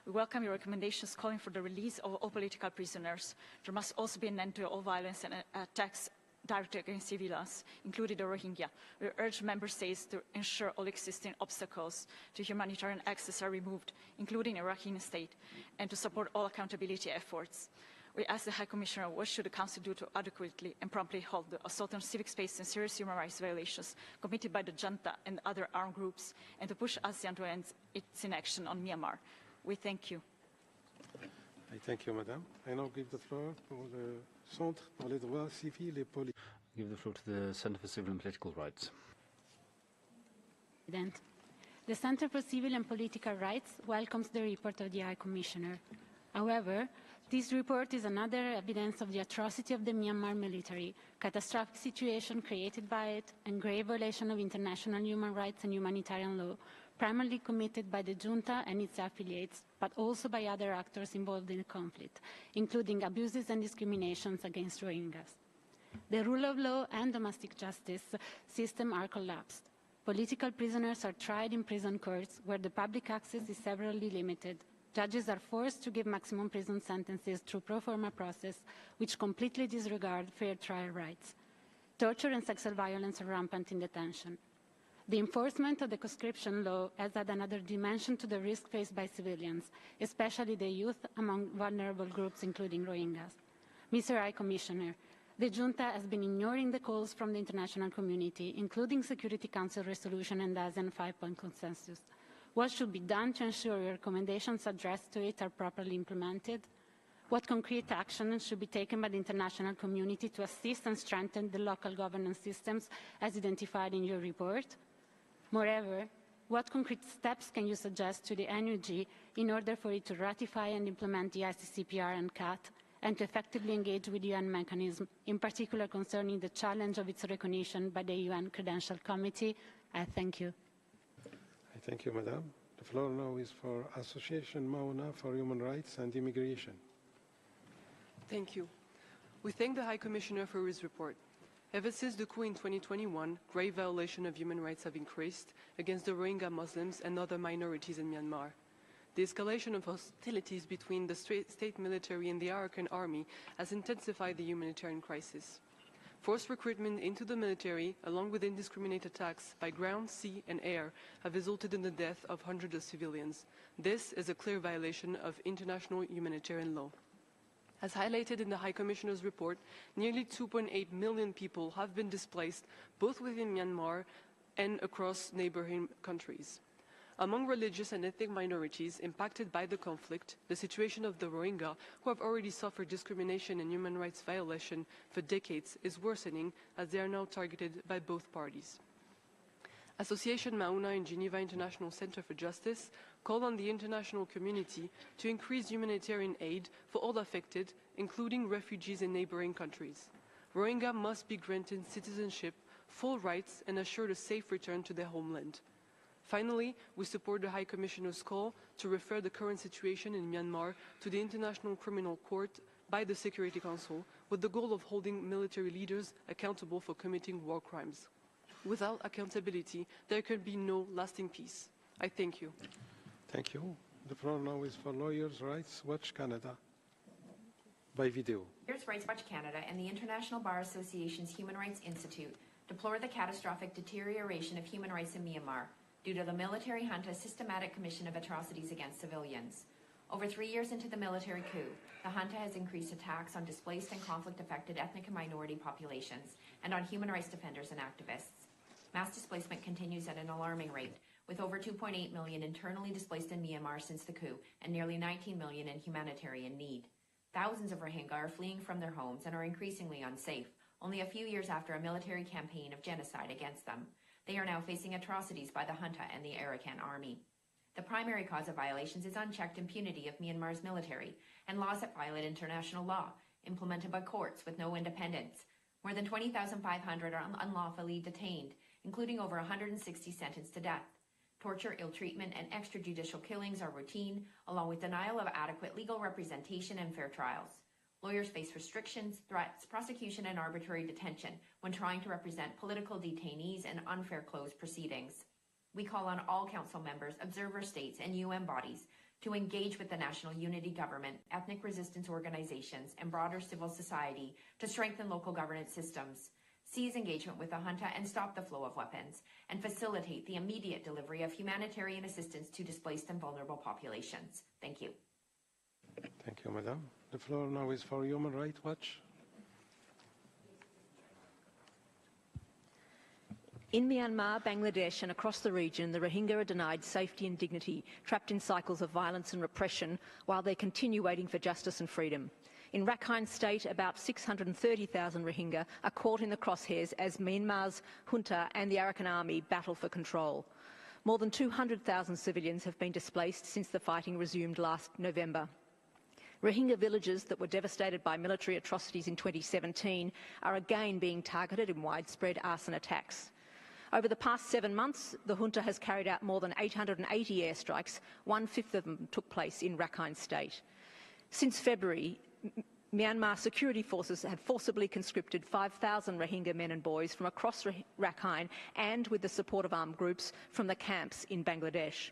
[SPEAKER 5] We welcome your recommendations calling for the release of all political prisoners. There must also be an end to all violence and attacks directed against civilians, including the Rohingya. We urge member states to ensure all existing obstacles to humanitarian access are removed, including in Rakhine State, and to support all accountability efforts. We ask the High Commissioner, what should the Council do to adequately and promptly hold the assault on civic space and serious human rights violations committed by the junta and other armed groups, and to push ASEAN to end its inaction on Myanmar. We thank you.
[SPEAKER 3] I thank you, Madam. I now give the floor to the Centre pour les droits civils et politiques.
[SPEAKER 1] Give the floor to the Center for Civil and Political Rights.
[SPEAKER 17] The Center for Civil and Political Rights welcomes the report of the High Commissioner. However, this report is another evidence of the atrocity of the Myanmar military, catastrophic situation created by it, and grave violation of international human rights and humanitarian law, primarily committed by the junta and its affiliates, but also by other actors involved in the conflict, including abuses and discriminations against Rohingyas. The rule of law and domestic justice system are collapsed. Political prisoners are tried in prison courts where the public access is severely limited. Judges are forced to give maximum prison sentences through pro forma process, which completely disregard fair trial rights. Torture and sexual violence are rampant in detention. The enforcement of the conscription law has added another dimension to the risk faced by civilians, especially the youth among vulnerable groups, including Rohingyas. Mr. High Commissioner, the junta has been ignoring the calls from the international community, including Security Council resolution and ASEAN 5-point consensus. What should be done to ensure your recommendations addressed to it are properly implemented? What concrete action should be taken by the international community to assist and strengthen the local governance systems as identified in your report? Moreover, what concrete steps can you suggest to the NUG in order for it to ratify and implement the ICCPR and CAT, and to effectively engage with the UN mechanism, in particular concerning the challenge of its recognition by the UN Credential Committee? I thank you.
[SPEAKER 3] I thank you, Madam. The floor now is for Association Mauna for Human Rights and Immigration.
[SPEAKER 18] Thank you. We thank the High Commissioner for his report. Ever since the coup in 2021, grave violations of human rights have increased against the Rohingya Muslims and other minorities in Myanmar. The escalation of hostilities between the state military and the Arakan army has intensified the humanitarian crisis. Forced recruitment into the military, along with indiscriminate attacks by ground, sea, and air, have resulted in the death of hundreds of civilians. This is a clear violation of international humanitarian law. As highlighted in the High Commissioner's report, nearly 2.8 million people have been displaced, both within Myanmar and across neighboring countries. Among religious and ethnic minorities impacted by the conflict, the situation of the Rohingya, who have already suffered discrimination and human rights violation for decades, is worsening as they are now targeted by both parties. Association Mauna and Geneva International Center for Justice call on the international community to increase humanitarian aid for all affected, including refugees in neighboring countries. Rohingya must be granted citizenship full rights and assured a safe return to their homeland. Finally, we support the High Commissioner's call to refer the current situation in Myanmar to the International Criminal Court by the Security Council, with the goal of holding military leaders accountable for committing war crimes. Without accountability, there can be no lasting peace. I thank you.
[SPEAKER 3] Thank you. The floor now is for Lawyers' Rights Watch Canada by video.
[SPEAKER 19] Lawyers' Rights Watch Canada and the International Bar Association's Human Rights Institute deplore the catastrophic deterioration of human rights in Myanmar due to the military junta's systematic commission of atrocities against civilians. Over 3 years into the military coup, the junta has increased attacks on displaced and conflict-affected ethnic and minority populations and on human rights defenders and activists. Mass displacement continues at an alarming rate, with over 2.8 million internally displaced in Myanmar since the coup and nearly 19 million in humanitarian need. Thousands of Rohingya are fleeing from their homes and are increasingly unsafe, only a few years after a military campaign of genocide against them. They are now facing atrocities by the junta and the Arakan army. The primary cause of violations is unchecked impunity of Myanmar's military and laws that violate international law, implemented by courts with no independence. More than 20,500 are unlawfully detained, including over 160 sentenced to death. Torture, ill-treatment, and extrajudicial killings are routine, along with denial of adequate legal representation and fair trials. Lawyers face restrictions, threats, prosecution, and arbitrary detention when trying to represent political detainees in unfair closed proceedings. We call on all Council members, observer states, and UN bodies to engage with the National Unity Government, ethnic resistance organizations, and broader civil society to strengthen local governance systems, seize engagement with the junta and stop the flow of weapons, and facilitate the immediate delivery of humanitarian assistance to displaced and vulnerable populations. Thank you.
[SPEAKER 3] Thank you, Madam. The floor now is for Human Rights Watch.
[SPEAKER 20] In Myanmar, Bangladesh and across the region, the Rohingya are denied safety and dignity, trapped in cycles of violence and repression while they continue waiting for justice and freedom. In Rakhine State, about 630,000 Rohingya are caught in the crosshairs as Myanmar's junta and the Arakan army battle for control. More than 200,000 civilians have been displaced since the fighting resumed last November. Rohingya villages that were devastated by military atrocities in 2017 are again being targeted in widespread arson attacks. Over the past 7 months, the junta has carried out more than 880 airstrikes. 1/5 of them took place in Rakhine State. Since February, Myanmar security forces have forcibly conscripted 5,000 Rohingya men and boys from across Rakhine and with the support of armed groups from the camps in Bangladesh.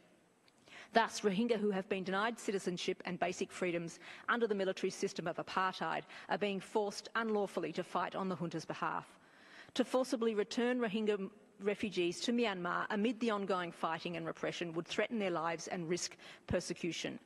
[SPEAKER 20] Thus, Rohingya who have been denied citizenship and basic freedoms under the military system of apartheid are being forced unlawfully to fight on the junta's behalf. To forcibly return Rohingya refugees to Myanmar amid the ongoing fighting and repression would threaten their lives and risk persecution.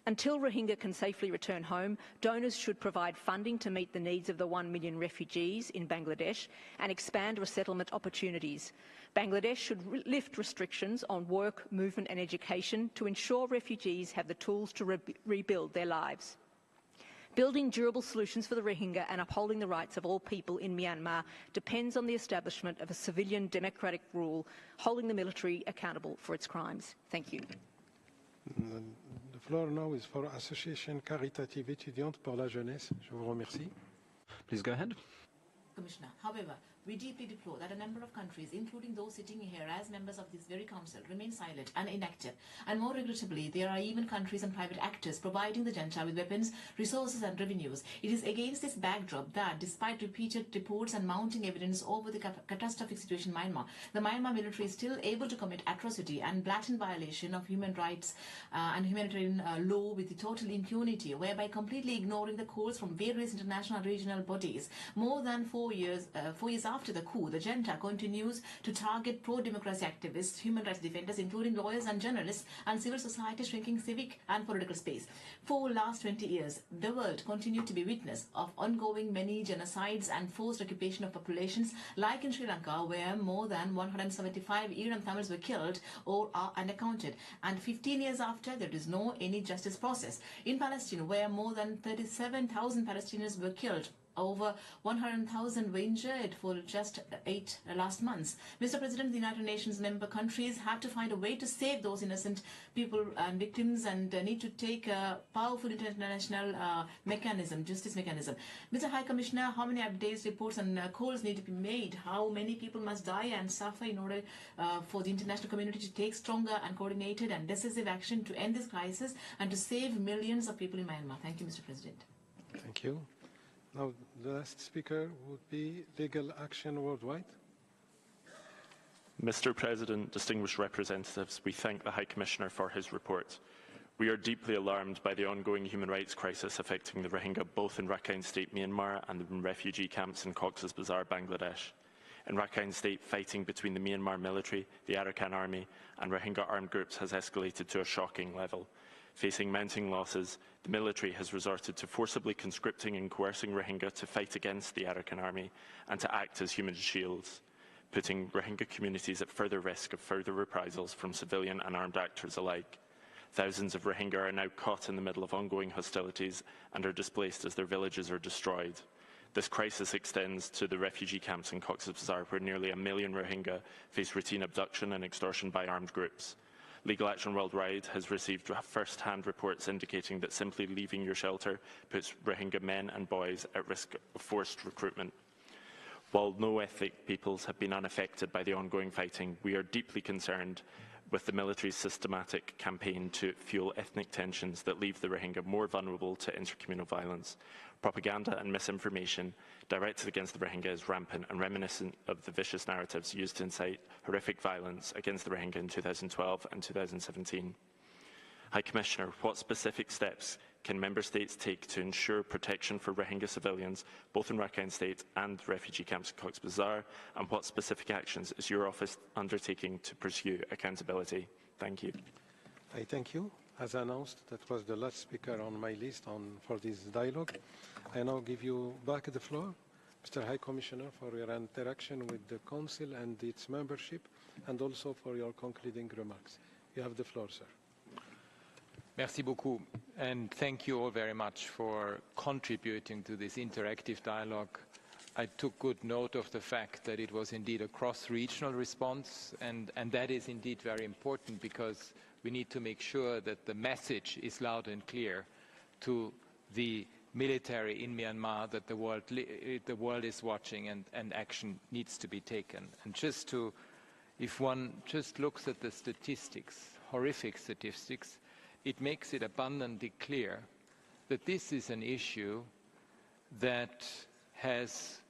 [SPEAKER 20] Until Rohingya can safely return home, donors should provide funding to meet the needs of the 1 million refugees in Bangladesh and expand resettlement opportunities. Bangladesh should lift restrictions on work, movement and education to ensure refugees have the tools to rebuild their lives. Building durable solutions for the Rohingya and upholding the rights of all people in Myanmar depends on the establishment of a civilian democratic rule, holding the military accountable for its crimes. Thank you.
[SPEAKER 3] The floor now is for Association Caritative Étudiante pour la Jeunesse. Je vous remercie.
[SPEAKER 1] Please go ahead.
[SPEAKER 22] Commissioner, however, we deeply deplore that a number of countries, including those sitting here as members of this very council, remain silent and inactive. And more regrettably, there are even countries and private actors providing the junta with weapons, resources and revenues. It is against this backdrop that, despite repeated reports and mounting evidence over the catastrophic situation in Myanmar, the Myanmar military is still able to commit atrocity and blatant violation of human rights and humanitarian law with the total impunity, whereby completely ignoring the calls from various international and regional bodies. More than 4 years after the coup, the junta continues to target pro-democracy activists, human rights defenders, including lawyers and journalists, and civil society, shrinking civic and political space. For the last 20 years, the world continued to be witness of ongoing many genocides and forced occupation of populations, like in Sri Lanka, where more than 175 Indian Tamils were killed or are unaccounted. And 15 years after, there is no any justice process. In Palestine, where more than 37,000 Palestinians were killed over 100,000 were injured for just 8 last months. Mr. President, the United Nations member countries have to find a way to save those innocent people and victims, and need to take a powerful international justice mechanism. Mr. High Commissioner, how many updates, reports and calls need to be made? How many people must die and suffer in order for the international community to take stronger and coordinated and decisive action to end this crisis and to save millions of people in Myanmar? Thank you, Mr. President.
[SPEAKER 3] Thank you. Now, the last speaker would be Legal Action Worldwide.
[SPEAKER 2] Mr. President, distinguished representatives, we thank the High Commissioner for his report. We are deeply alarmed by the ongoing human rights crisis affecting the Rohingya both in Rakhine State, Myanmar, and in refugee camps in Cox's Bazar, Bangladesh. In Rakhine State, fighting between the Myanmar military, the Arakan army, and Rohingya armed groups has escalated to a shocking level. Facing mounting losses, the military has resorted to forcibly conscripting and coercing Rohingya to fight against the Arakan army and to act as human shields, putting Rohingya communities at further risk of further reprisals from civilian and armed actors alike. Thousands of Rohingya are now caught in the middle of ongoing hostilities and are displaced as their villages are destroyed. This crisis extends to the refugee camps in Cox's Bazar, where nearly 1 million Rohingya face routine abduction and extortion by armed groups. Legal Action Worldwide has received first-hand reports indicating that simply leaving your shelter puts Rohingya men and boys at risk of forced recruitment. While no ethnic peoples have been unaffected by the ongoing fighting, we are deeply concerned with the military's systematic campaign to fuel ethnic tensions that leave the Rohingya more vulnerable to intercommunal violence. Propaganda and misinformation directed against the Rohingya is rampant and reminiscent of the vicious narratives used to incite horrific violence against the Rohingya in 2012 and 2017. High Commissioner, what specific steps can Member States take to ensure protection for Rohingya civilians, both in Rakhine State and refugee camps in Cox's Bazar, and what specific actions is your office undertaking to pursue accountability? Thank you.
[SPEAKER 3] I thank you. As announced, that was the last speaker on my list for this dialogue. I now give you back the floor, Mr. High Commissioner, for your interaction with the Council and its membership, and also for your concluding remarks. You have the floor, sir.
[SPEAKER 4] Merci beaucoup, and thank you all very much for contributing to this interactive dialogue. I took good note of the fact that it was indeed a cross-regional response, and that is indeed very important, because we need to make sure that the message is loud and clear to the military in Myanmar that the world is watching, and action needs to be taken. And if one just looks at the statistics, horrific statistics, it makes it abundantly clear that this is an issue that has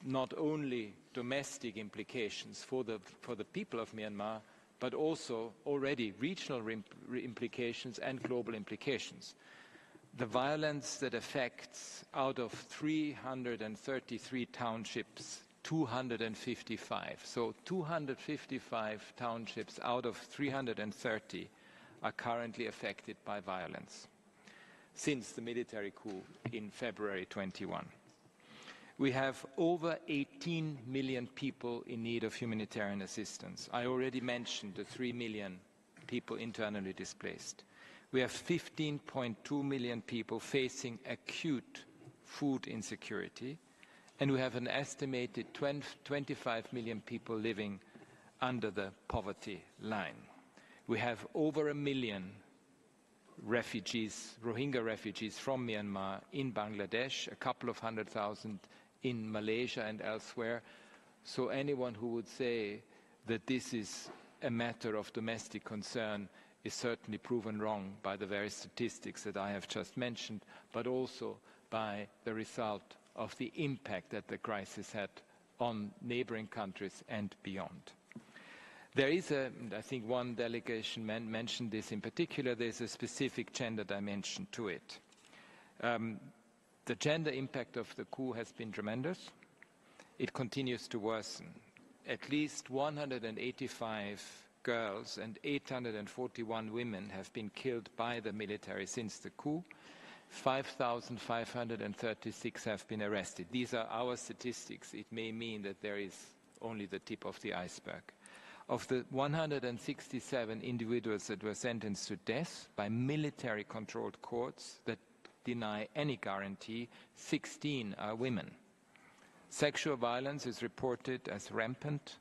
[SPEAKER 4] not only domestic implications for the people of Myanmar, but also already regional implications and global implications. The violence that affects, out of 333 townships, 255. So 255 townships out of 330 are currently affected by violence since the military coup in February 21. We have over 18 million people in need of humanitarian assistance. I already mentioned the 3 million people internally displaced. We have 15.2 million people facing acute food insecurity, and we have an estimated 25 million people living under the poverty line. We have over 1 million refugees, Rohingya refugees from Myanmar in Bangladesh, a couple of 100,000 in Malaysia and elsewhere. So anyone who would say that this is a matter of domestic concern is certainly proven wrong by the very statistics that I have just mentioned, but also by the result of the impact that the crisis had on neighboring countries and beyond. There is I think one delegation mentioned this in particular, there's a specific gender dimension to it. The gender impact of the coup has been tremendous. It continues to worsen. At least 185 girls and 841 women have been killed by the military since the coup. 5,536 have been arrested. These are our statistics. It may mean that there is only the tip of the iceberg. Of the 167 individuals that were sentenced to death by military-controlled courts that deny any guarantee. 16 are women. Sexual violence is reported as rampant,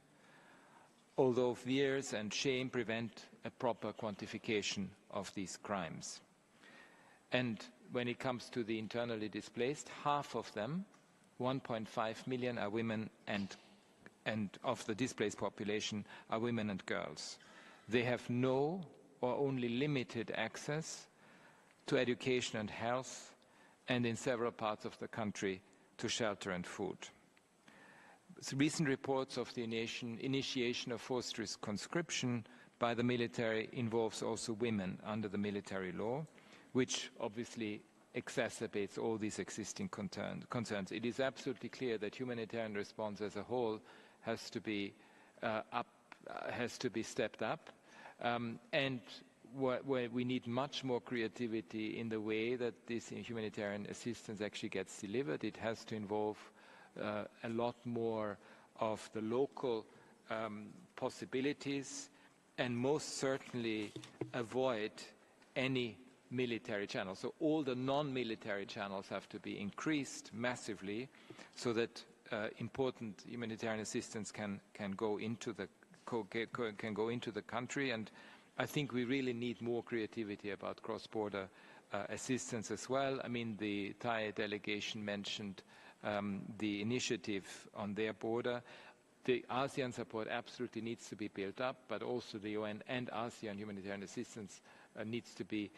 [SPEAKER 4] although fears and shame prevent a proper quantification of these crimes. And when it comes to the internally displaced, half of them, 1.5 million, are women, and of the displaced population are women and girls. They have no or only limited access to education and health, and in several parts of the country to shelter and food. Recent reports of the initiation of forced conscription by the military involves also women under the military law, which obviously exacerbates all these existing concerns. It is absolutely clear that humanitarian response as a whole has to be stepped up, and where we need much more creativity in the way that this humanitarian assistance actually gets delivered. It has to involve a lot more of the local possibilities, and most certainly avoid any military channels. So all the non-military channels have to be increased massively so that important humanitarian assistance can go into the country. And I think we really need more creativity about cross-border assistance as well. I mean, the Thai delegation mentioned the initiative on their border. The ASEAN support absolutely needs to be built up, but also the UN and ASEAN humanitarian assistance needs to be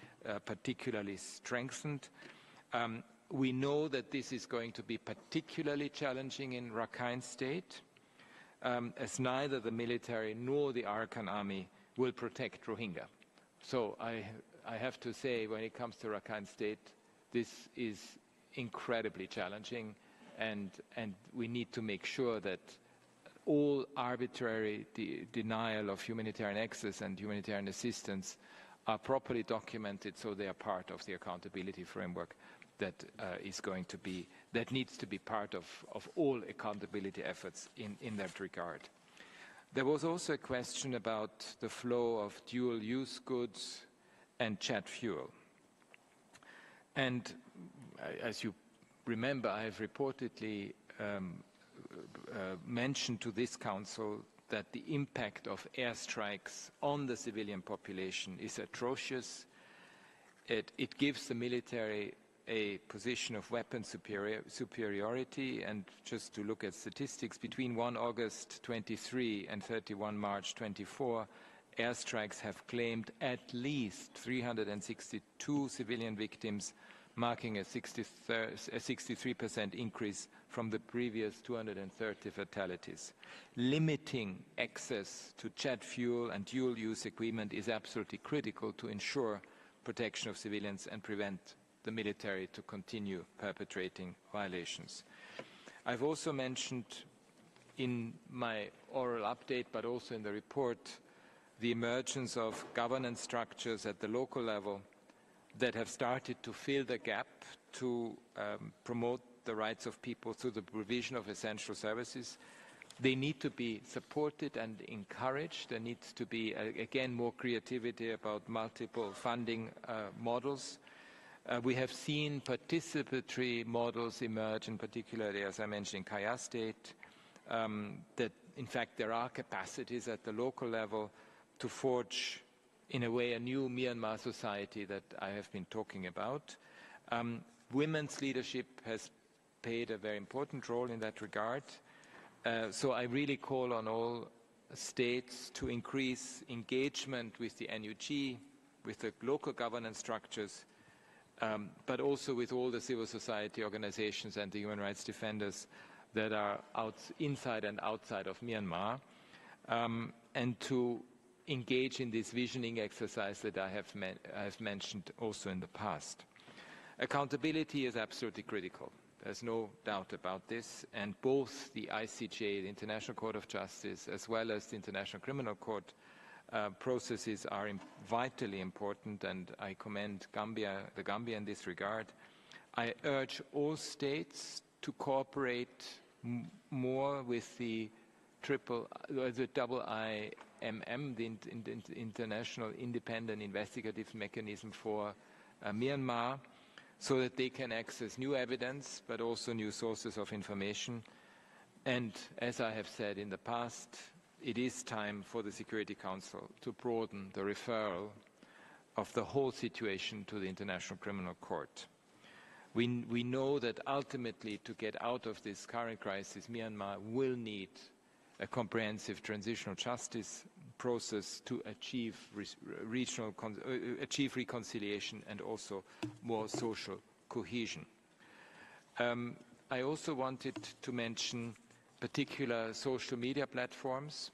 [SPEAKER 4] particularly strengthened. We know that this is going to be particularly challenging in Rakhine State, as neither the military nor the Arakan army will protect Rohingya. So I have to say, when it comes to Rakhine State, this is incredibly challenging, and we need to make sure that all arbitrary denial of humanitarian access and humanitarian assistance are properly documented, so they are part of the accountability framework that needs to be part of all accountability efforts in that regard. There was also a question about the flow of dual-use goods and jet fuel. And as you remember, I have reportedly mentioned to this Council that the impact of airstrikes on the civilian population is atrocious. It gives the military a position of weapon superiority, and just to look at statistics, between 1 August 23 and 31 March 24, airstrikes have claimed at least 362 civilian victims, marking a 63% increase from the previous 230 fatalities. Limiting access to jet fuel and dual-use equipment is absolutely critical to ensure protection of civilians and prevent the military to continue perpetrating violations. I've also mentioned in my oral update, but also in the report, the emergence of governance structures at the local level that have started to fill the gap to promote the rights of people through the provision of essential services. They need to be supported and encouraged. There needs to be, again, more creativity about multiple funding models. We have seen participatory models emerge, and particularly, as I mentioned, in Kaya State, that in fact there are capacities at the local level to forge, in a way, a new Myanmar society that I have been talking about. Women's leadership has played a very important role in that regard. So I really call on all states to increase engagement with the NUG, with the local governance structures, but also with all the civil society organizations and the human rights defenders that are inside and outside of Myanmar, and to engage in this visioning exercise that I have mentioned also in the past. Accountability is absolutely critical. There's no doubt about this, and both the ICJ, the International Court of Justice, as well as the International Criminal Court processes are vitally important, and I commend the Gambia in this regard. I urge all states to cooperate more with the IIMM, the International Independent Investigative Mechanism for Myanmar, so that they can access new evidence, but also new sources of information. And as I have said in the past, it is time for the Security Council to broaden the referral of the whole situation to the International Criminal Court. We know that ultimately, to get out of this current crisis, Myanmar will need a comprehensive transitional justice process to achieve achieve reconciliation and also more social cohesion. I also wanted to mention particular social media platforms,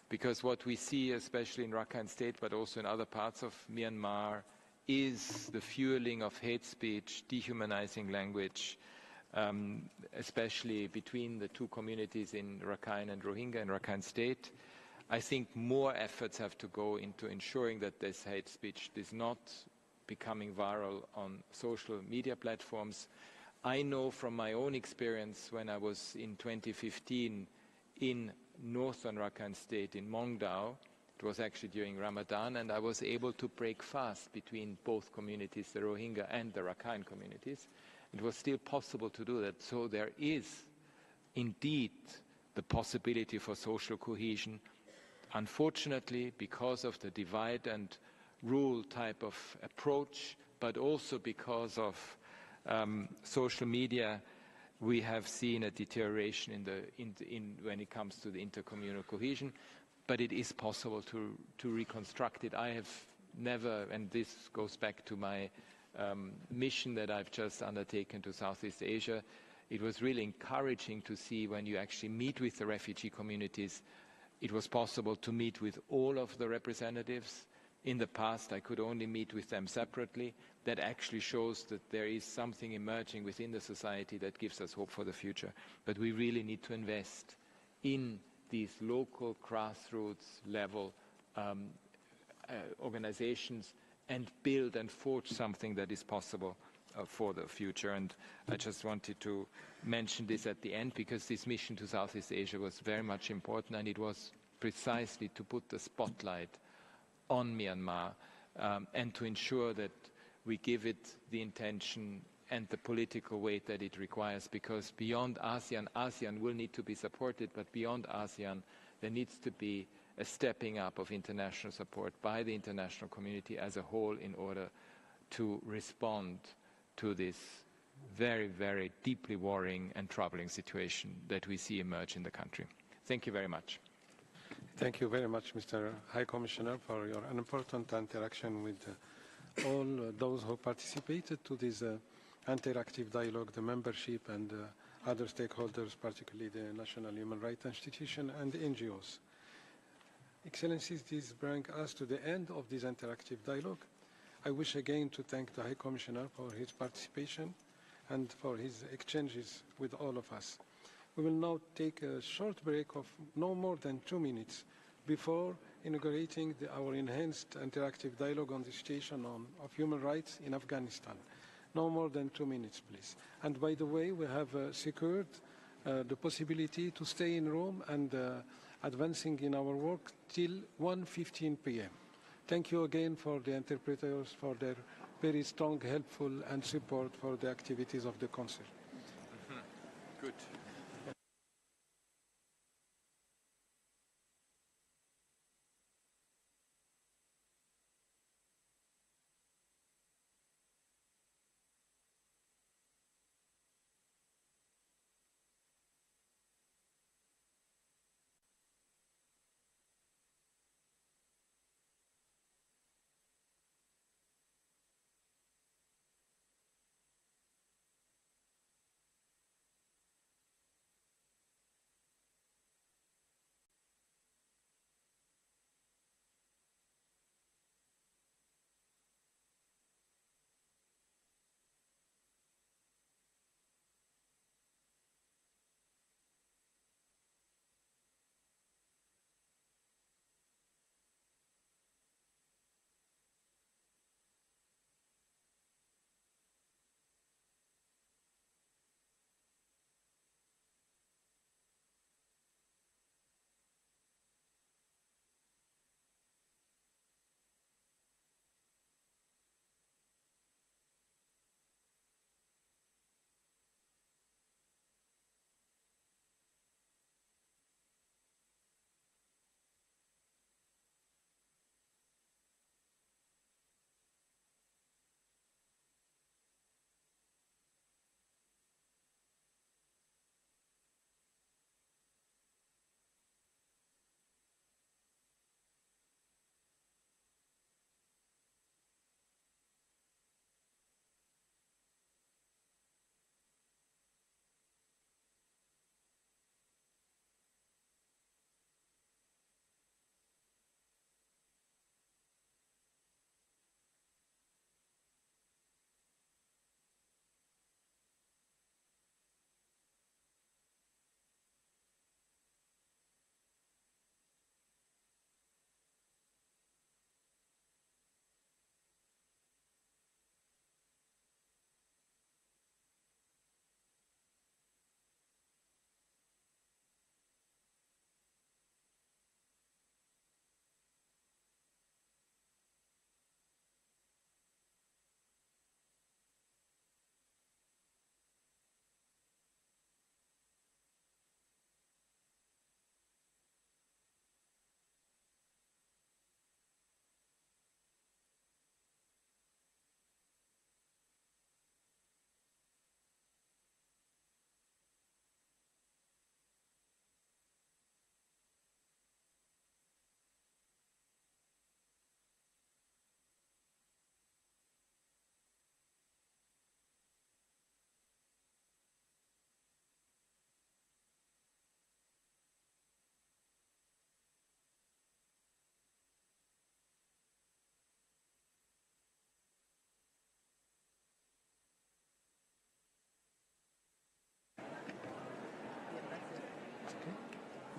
[SPEAKER 4] because what we see, especially in Rakhine State, but also in other parts of Myanmar, is the fueling of hate speech, dehumanizing language, especially between the two communities in Rakhine and Rohingya in Rakhine State. I think more efforts have to go into ensuring that this hate speech is not becoming viral on social media platforms. I know from my own experience when I was in 2015 in northern Rakhine State in Mongdao, it was actually during Ramadan, and I was able to break fast between both communities, the Rohingya and the Rakhine communities. It was still possible to do that. So there is indeed the possibility for social cohesion. Unfortunately, because of the divide and rule type of approach, but also because of social media, we have seen a deterioration when it comes to the intercommunal cohesion. But it is possible to reconstruct it. I have never, and this goes back to my mission that I've just undertaken to Southeast Asia, it was really encouraging to see when you actually meet with the refugee communities, it was possible to meet with all of the representatives. In the past, I could only meet with them separately. That actually shows that there is something emerging within the society that gives us hope for the future. But we really need to invest in these local grassroots level organizations and build and forge something that is possible for the future. And I just wanted to mention this at the end, because this mission to Southeast Asia was very much important, and it was precisely to put the spotlight on Myanmar and to ensure that we give it the intention and the political weight that it requires, because beyond ASEAN, ASEAN will need to be supported, but beyond ASEAN, there needs to be a stepping up of international support by the international community as a whole in order to respond to this very, very deeply worrying and troubling situation that we see emerge in the country. Thank you very much.
[SPEAKER 3] Thank you very much, Mr. High Commissioner, for your important interaction with all those who participated to this interactive dialogue, the membership and other stakeholders, particularly the National Human Rights Institution and the NGOs. Excellencies, this brings us to the end of this interactive dialogue. I wish again to thank the High Commissioner for his participation and for his exchanges with all of us. We will now take a short break of no more than 2 minutes before inaugurating our enhanced interactive dialogue on the situation of human rights in Afghanistan. No more than 2 minutes, please. And by the way, we have secured the possibility to stay in room and advancing in our work till 1:15 p.m. Thank you again for the interpreters for their very strong, helpful and support for the activities of the Council.
[SPEAKER 4] Good.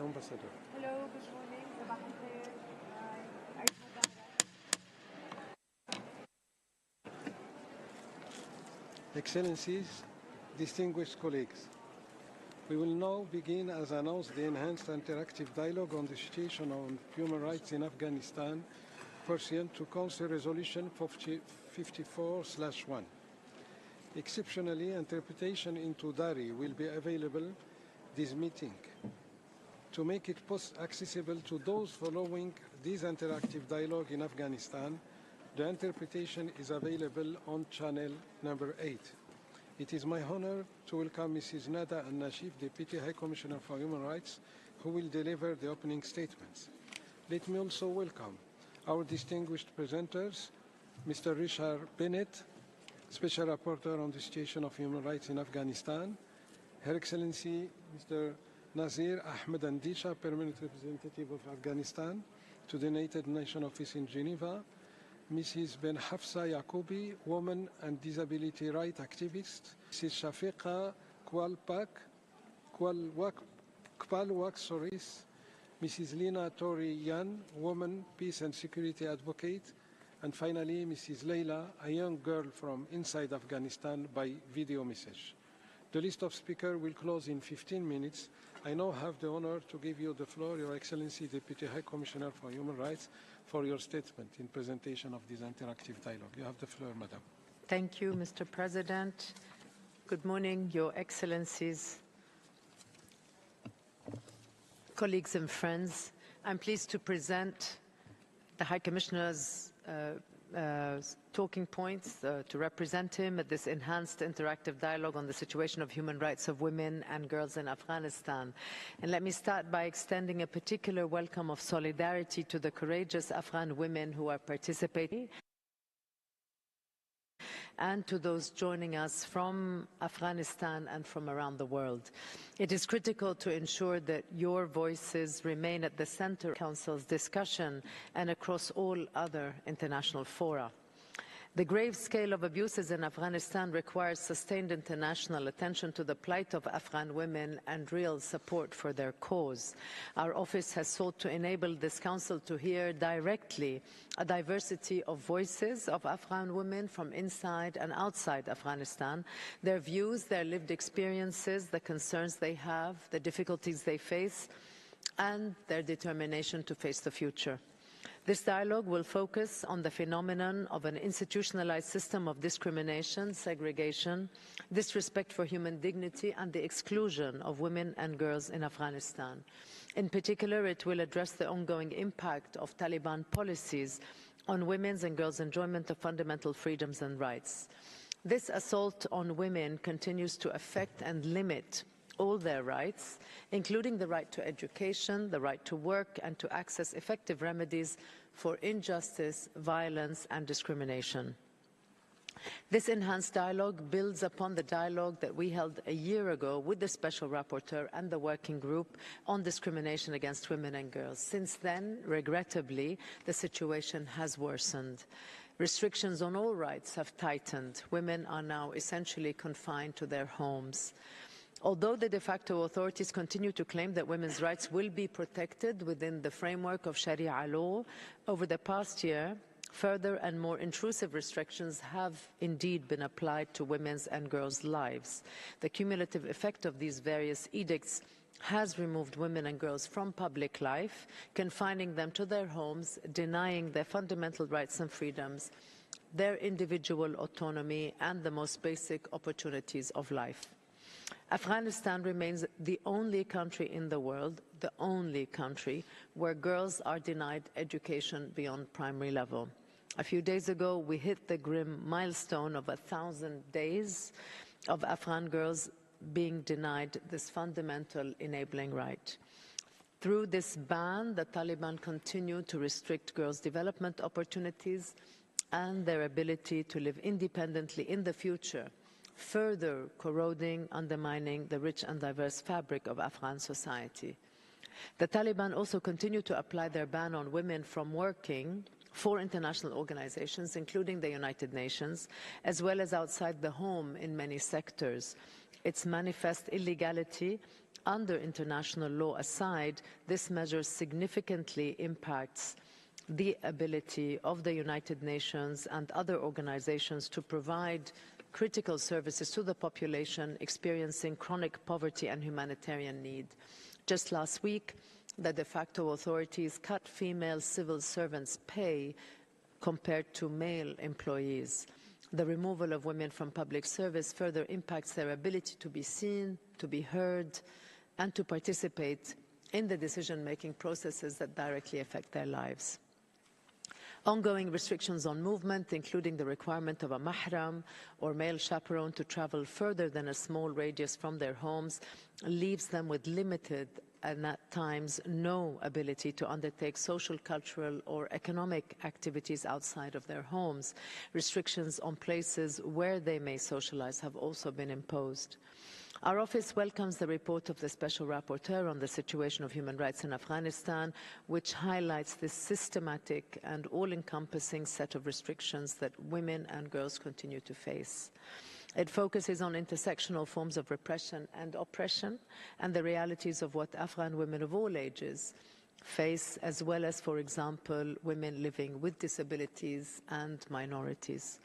[SPEAKER 3] Ambassador.
[SPEAKER 6] Hello, good morning.
[SPEAKER 3] Excellencies, distinguished colleagues, we will now begin, as announced, the enhanced interactive dialogue on the situation on human rights in Afghanistan, pursuant to Council Resolution 54/1. Exceptionally, interpretation into Dari will be available this meeting. To make it accessible to those following this interactive dialogue in Afghanistan, the interpretation is available on channel number 8. It is my honor to welcome Mrs. Nada Al-Nashif, Deputy High Commissioner for Human Rights, who will deliver the opening statements. Let me also welcome our distinguished presenters, Mr. Richard Bennett, Special Rapporteur on the situation of human rights in Afghanistan, Her Excellency Mr. Nazir Ahmed Andisha, Permanent Representative of Afghanistan to the United Nations Office in Geneva, Mrs. Ben Hafsa Yaqoubi, woman and disability rights activist, Mrs. Shafiqa Kpalwak Soris, Mrs. Lina Tori Yan, woman, peace and security advocate, and finally, Mrs. Leila, a young girl from inside Afghanistan by video message. The list of speakers will close in 15 minutes. I now have the honor to give you the floor, Your Excellency, Deputy High Commissioner for Human Rights, for your statement in presentation of this interactive dialogue. You have the floor, Madam.
[SPEAKER 7] Thank you, Mr. President. Good morning, Your Excellencies, colleagues and friends. I'm pleased to present the High Commissioner's talking points to represent him at this enhanced interactive dialogue on the situation of human rights of women and girls in Afghanistan. And let me start by extending a particular welcome of solidarity to the courageous Afghan women who are participating and to those joining us from Afghanistan and from around the world. It is critical to ensure that your voices remain at the center of the Council's discussion and across all other international fora. The grave scale of abuses in Afghanistan requires sustained international attention to the plight of Afghan women and real support for their cause. Our office has sought to enable this Council to hear directly a diversity of voices of Afghan women from inside and outside Afghanistan, their views, their lived experiences, the concerns they have, the difficulties they face, and their determination to face the future. This dialogue will focus on the phenomenon of an institutionalized system of discrimination, segregation, disrespect for human dignity, and the exclusion of women and girls in Afghanistan. In particular, it will address the ongoing impact of Taliban policies on women's and girls' enjoyment of fundamental freedoms and rights. This assault on women continues to affect and limit all their rights, including the right to education, the right to work, and to access effective remedies for injustice, violence, and discrimination. This enhanced dialogue builds upon the dialogue that we held a year ago with the Special Rapporteur and the Working Group on discrimination against women and girls. Since then, regrettably, the situation has worsened. Restrictions on all rights have tightened. Women are now essentially confined to their homes. Although the de facto authorities continue to claim that women's rights will be protected within the framework of Sharia law, over the past year, further and more intrusive restrictions have indeed been applied to women's and girls' lives. The cumulative effect of these various edicts has removed women and girls from public life, confining them to their homes, denying their fundamental rights and freedoms, their individual autonomy, and the most basic opportunities of life. Afghanistan remains the only country in the world, the only country, where girls are denied education beyond primary level. A few days ago, we hit the grim milestone of 1,000 days of Afghan girls being denied this fundamental enabling right. Through this ban, the Taliban continue to restrict girls' development opportunities and their ability to live independently in the future, further corroding, undermining the rich and diverse fabric of Afghan society. The Taliban also continue to apply their ban on women from working for international organizations, including the United Nations, as well as outside the home in many sectors. its manifest illegality under international law aside, this measure significantly impacts the ability of the United Nations and other organizations to provide critical services to the population experiencing chronic poverty and humanitarian need. Just last week, the de facto authorities cut female civil servants' pay compared to male employees. The removal of women from public service further impacts their ability to be seen, to be heard, and to participate in the decision-making processes that directly affect their lives. Ongoing restrictions on movement, including the requirement of a mahram or male chaperone to travel further than a small radius from their homes, leaves them with limited and at times no ability to undertake social, cultural or economic activities outside of their homes. Restrictions on places where they may socialize have also been imposed. Our office welcomes the report of the Special Rapporteur on the situation of human rights in Afghanistan, which highlights this systematic and all-encompassing set of restrictions that women and girls continue to face. It focuses on intersectional forms of repression and oppression and the realities of what Afghan women of all ages face, as well as, for example, women living with disabilities and minorities.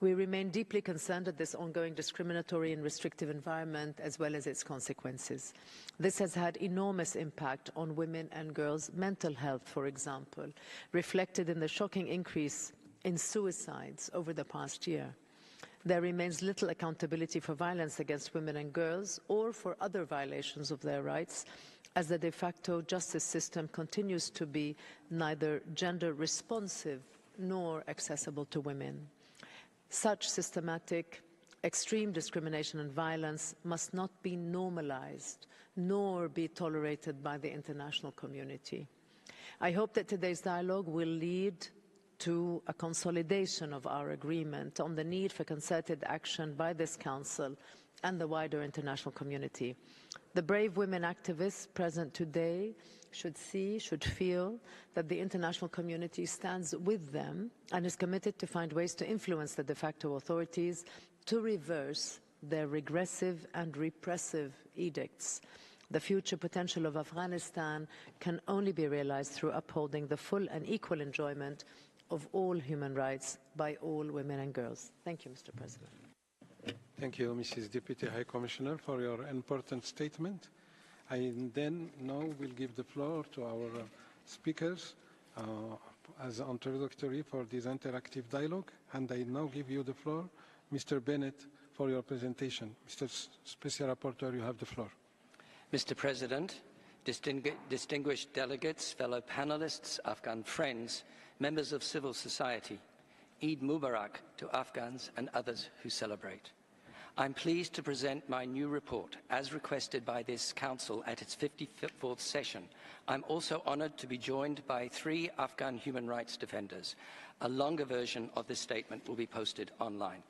[SPEAKER 7] We remain deeply concerned at this ongoing discriminatory and restrictive environment, as well as its consequences. This has had enormous impact on women and girls' mental health, for example, reflected in the shocking increase in suicides over the past year. There remains little accountability for violence against women and girls or for other violations of their rights, as the de facto justice system continues to be neither gender responsive nor accessible to women. Such systematic, extreme discrimination and violence must not be normalized nor be tolerated by the international community. I hope that today's dialogue will lead to a consolidation of our agreement on the need for concerted action by this Council and the wider international community. The brave women activists present today should feel that the international community stands with them and is committed to find ways to influence the de facto authorities to reverse their regressive and repressive edicts. The future potential of Afghanistan can only be realized through upholding the full and equal enjoyment of all human rights by all women and girls. Thank you, Mr. President.
[SPEAKER 3] Thank you, Mrs. Deputy High Commissioner, for your important statement. I then now will give the floor to our speakers as introductory for this interactive dialogue. And I now give you the floor, Mr. Bennett, for your presentation. Mr. Special Rapporteur, you have the floor.
[SPEAKER 6] Mr. President, distinguished delegates, fellow panelists, Afghan friends, members of civil society, Eid Mubarak to Afghans and others who celebrate. I'm pleased to present my new report as requested by this Council at its 54th session. I'm also honored to be joined by 3 Afghan human rights defenders. A longer version of this statement will be posted online.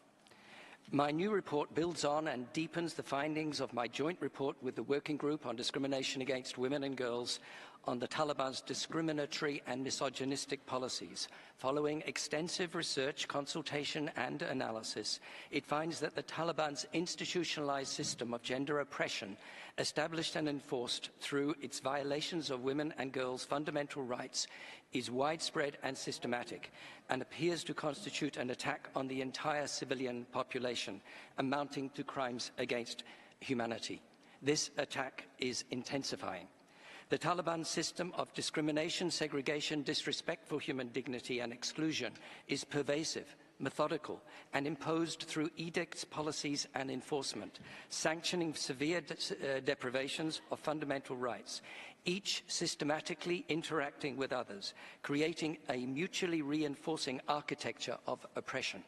[SPEAKER 6] My new report builds on and deepens the findings of my joint report with the Working Group on Discrimination Against Women and Girls on the Taliban's discriminatory and misogynistic policies. Following extensive research, consultation and analysis, it finds that the Taliban's institutionalized system of gender oppression, established and enforced through its violations of women and girls' fundamental rights, is widespread and systematic and appears to constitute an attack on the entire civilian population, amounting to crimes against humanity. This attack is intensifying. The Taliban system of discrimination, segregation, disrespect for human dignity and exclusion is pervasive, methodical, and imposed through edicts, policies and enforcement, sanctioning severe deprivations of fundamental rights, each systematically interacting with others, creating a mutually reinforcing architecture of oppression.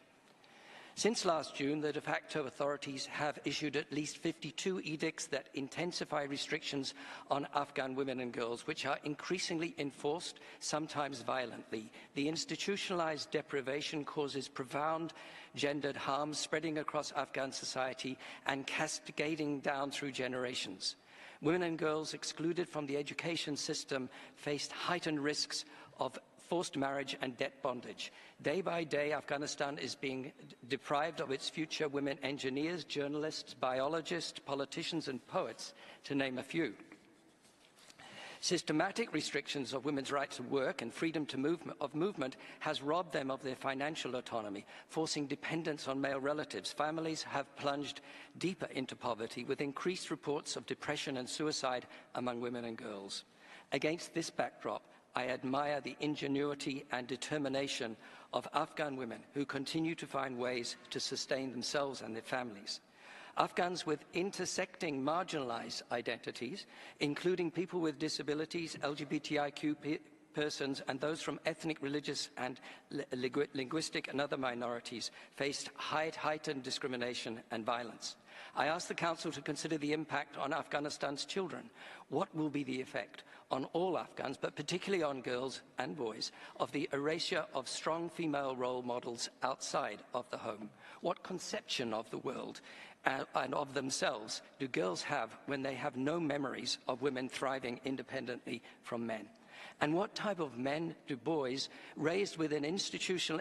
[SPEAKER 6] Since last June, the de facto authorities have issued at least 52 edicts that intensify restrictions on Afghan women and girls, which are increasingly enforced, sometimes violently. The institutionalized deprivation causes profound gendered harm spreading across Afghan society and cascading down through generations. Women and girls excluded from the education system faced heightened risks of forced marriage and debt bondage. Day by day, Afghanistan is being deprived of its future women engineers, journalists, biologists, politicians and poets, to name a few. Systematic restrictions of women's right to work and freedom of movement has robbed them of their financial autonomy, forcing dependence on male relatives. Families have plunged deeper into poverty, with increased reports of depression and suicide among women and girls. Against this backdrop, I admire the ingenuity and determination of Afghan women who continue to find ways to sustain themselves and their families. Afghans with intersecting marginalized identities, including people with disabilities, LGBTIQ persons, and those from ethnic, religious, and linguistic and other minorities, faced heightened discrimination and violence. I ask the Council to consider the impact on Afghanistan's children. What will be the effect on all Afghans, but particularly on girls and boys, of the erasure of strong female role models outside of the home? What conception of the world and of themselves do girls have when they have no memories of women thriving independently from men? And what type of men do boys raised within an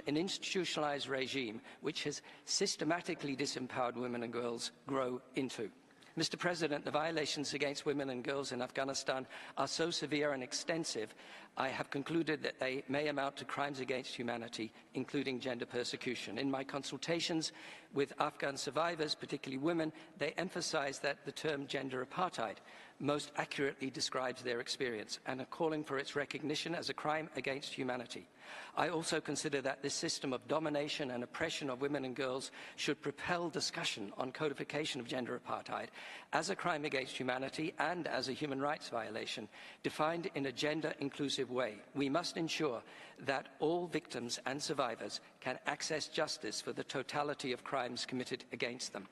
[SPEAKER 6] institutionalized regime which has systematically disempowered women and girls grow into? Mr. President, the violations against women and girls in Afghanistan are so severe and extensive, I have concluded that they may amount to crimes against humanity, including gender persecution. In my consultations with Afghan survivors, particularly women, they emphasize that the term gender apartheid most accurately describes their experience and are calling for its recognition as a crime against humanity. I also consider that this system of domination and oppression of women and girls should propel discussion on codification of gender apartheid as a crime against humanity and as a human rights violation, defined in a gender-inclusive way. We must ensure that all victims and survivors can access justice for the totality of crimes committed against them.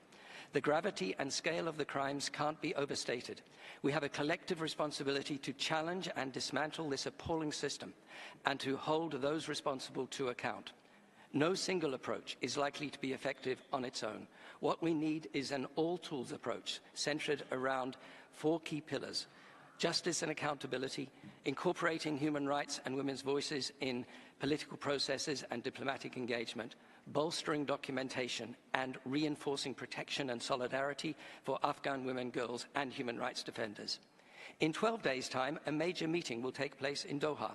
[SPEAKER 6] The gravity and scale of the crimes can't be overstated. We have a collective responsibility to challenge and dismantle this appalling system and to hold those responsible to account. No single approach is likely to be effective on its own. What we need is an all-tools approach centered around 4 key pillars: justice and accountability, incorporating human rights and women's voices in political processes and diplomatic engagement, bolstering documentation, and reinforcing protection and solidarity for Afghan women, girls, and human rights defenders. In 12 days' time, a major meeting will take place in Doha.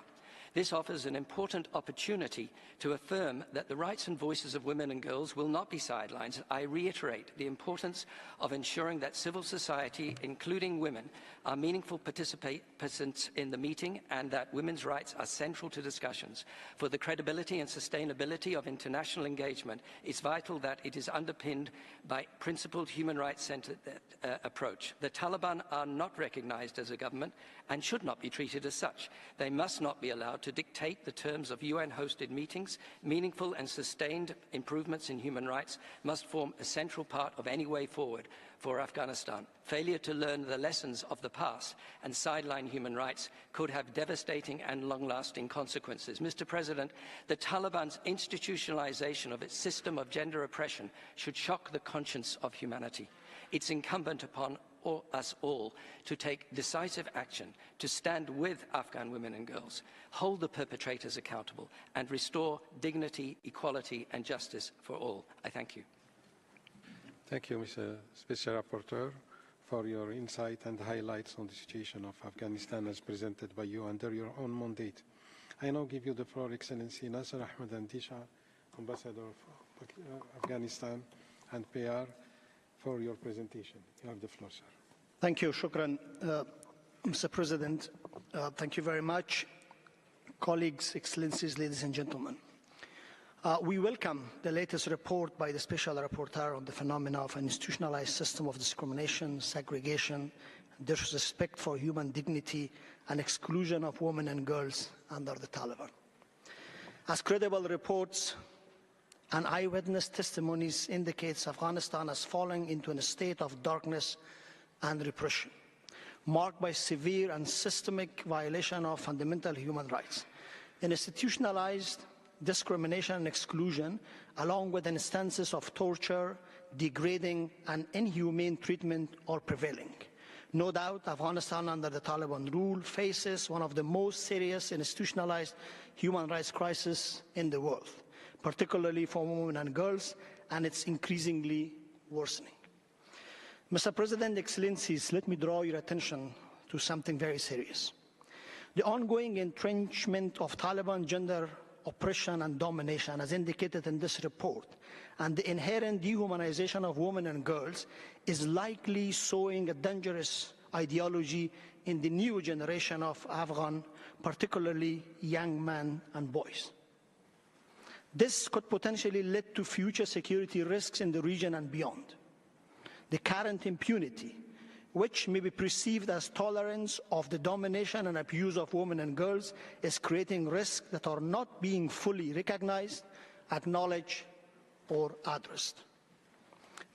[SPEAKER 6] This offers an important opportunity to affirm that the rights and voices of women and girls will not be sidelined. I reiterate the importance of ensuring that civil society, including women, are meaningful participants in the meeting and that women's rights are central to discussions. For the credibility and sustainability of international engagement, it's vital that it is underpinned by principled human rights-centered approach. The Taliban are not recognized as a government and should not be treated as such. They must not be allowed to dictate the terms of UN-hosted meetings. Meaningful and sustained improvements in human rights must form a central part of any way forward for Afghanistan. Failure to learn the lessons of the past and sideline human rights could have devastating and long-lasting consequences. Mr. President, the Taliban's institutionalization of its system of gender oppression should shock the conscience of humanity. It's incumbent upon us all to take decisive action, to stand with Afghan women and girls, hold the perpetrators accountable, and restore dignity, equality, and justice for all. I thank you.
[SPEAKER 3] Thank you, Mr. Special Rapporteur, for your insight and highlights on the situation of Afghanistan as presented by you under your own mandate. I now give you the floor, Excellency Nasser Ahmed Andisha, Ambassador of Afghanistan and PR, for your presentation. You have the floor, sir.
[SPEAKER 9] Thank you. Shukran, Mr. President. Thank you very much. Colleagues, Excellencies, ladies and gentlemen. We welcome the latest report by the Special Rapporteur on the phenomena of an institutionalized system of discrimination, segregation, disrespect for human dignity, and exclusion of women and girls under the Taliban. As credible reports and eyewitness testimonies indicates, Afghanistan has fallen into a state of darkness and repression, marked by severe and systemic violation of fundamental human rights, institutionalized discrimination and exclusion, along with instances of torture, degrading, and inhumane treatment are prevailing. No doubt, Afghanistan under the Taliban rule faces one of the most serious institutionalized human rights crises in the world, particularly for women and girls, and it's increasingly worsening. Mr. President, Excellencies, let me draw your attention to something very serious. The ongoing entrenchment of Taliban gender oppression and domination, as indicated in this report, and the inherent dehumanization of women and girls is likely sowing a dangerous ideology in the new generation of Afghan, particularly young men and boys. This could potentially lead to future security risks in the region and beyond. The current impunity, which may be perceived as tolerance of the domination and abuse of women and girls, is creating risks that are not being fully recognized, acknowledged, or addressed.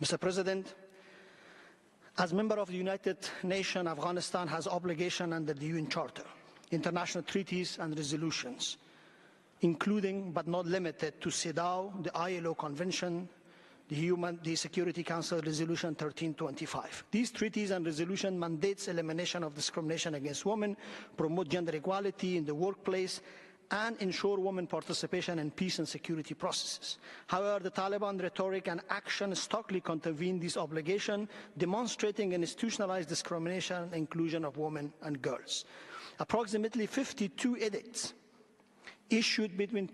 [SPEAKER 9] Mr. President, as member of the United Nations, Afghanistan has obligation under the UN Charter, international treaties and resolutions, including but not limited to CEDAW, the ILO Convention, the Security Council Resolution 1325. These treaties and resolutions mandates elimination of discrimination against women, promote gender equality in the workplace, and ensure women participation in peace and security processes. However, the Taliban rhetoric and action starkly contravene these obligations, demonstrating institutionalized discrimination and inclusion of women and girls. Approximately 52 edicts issued between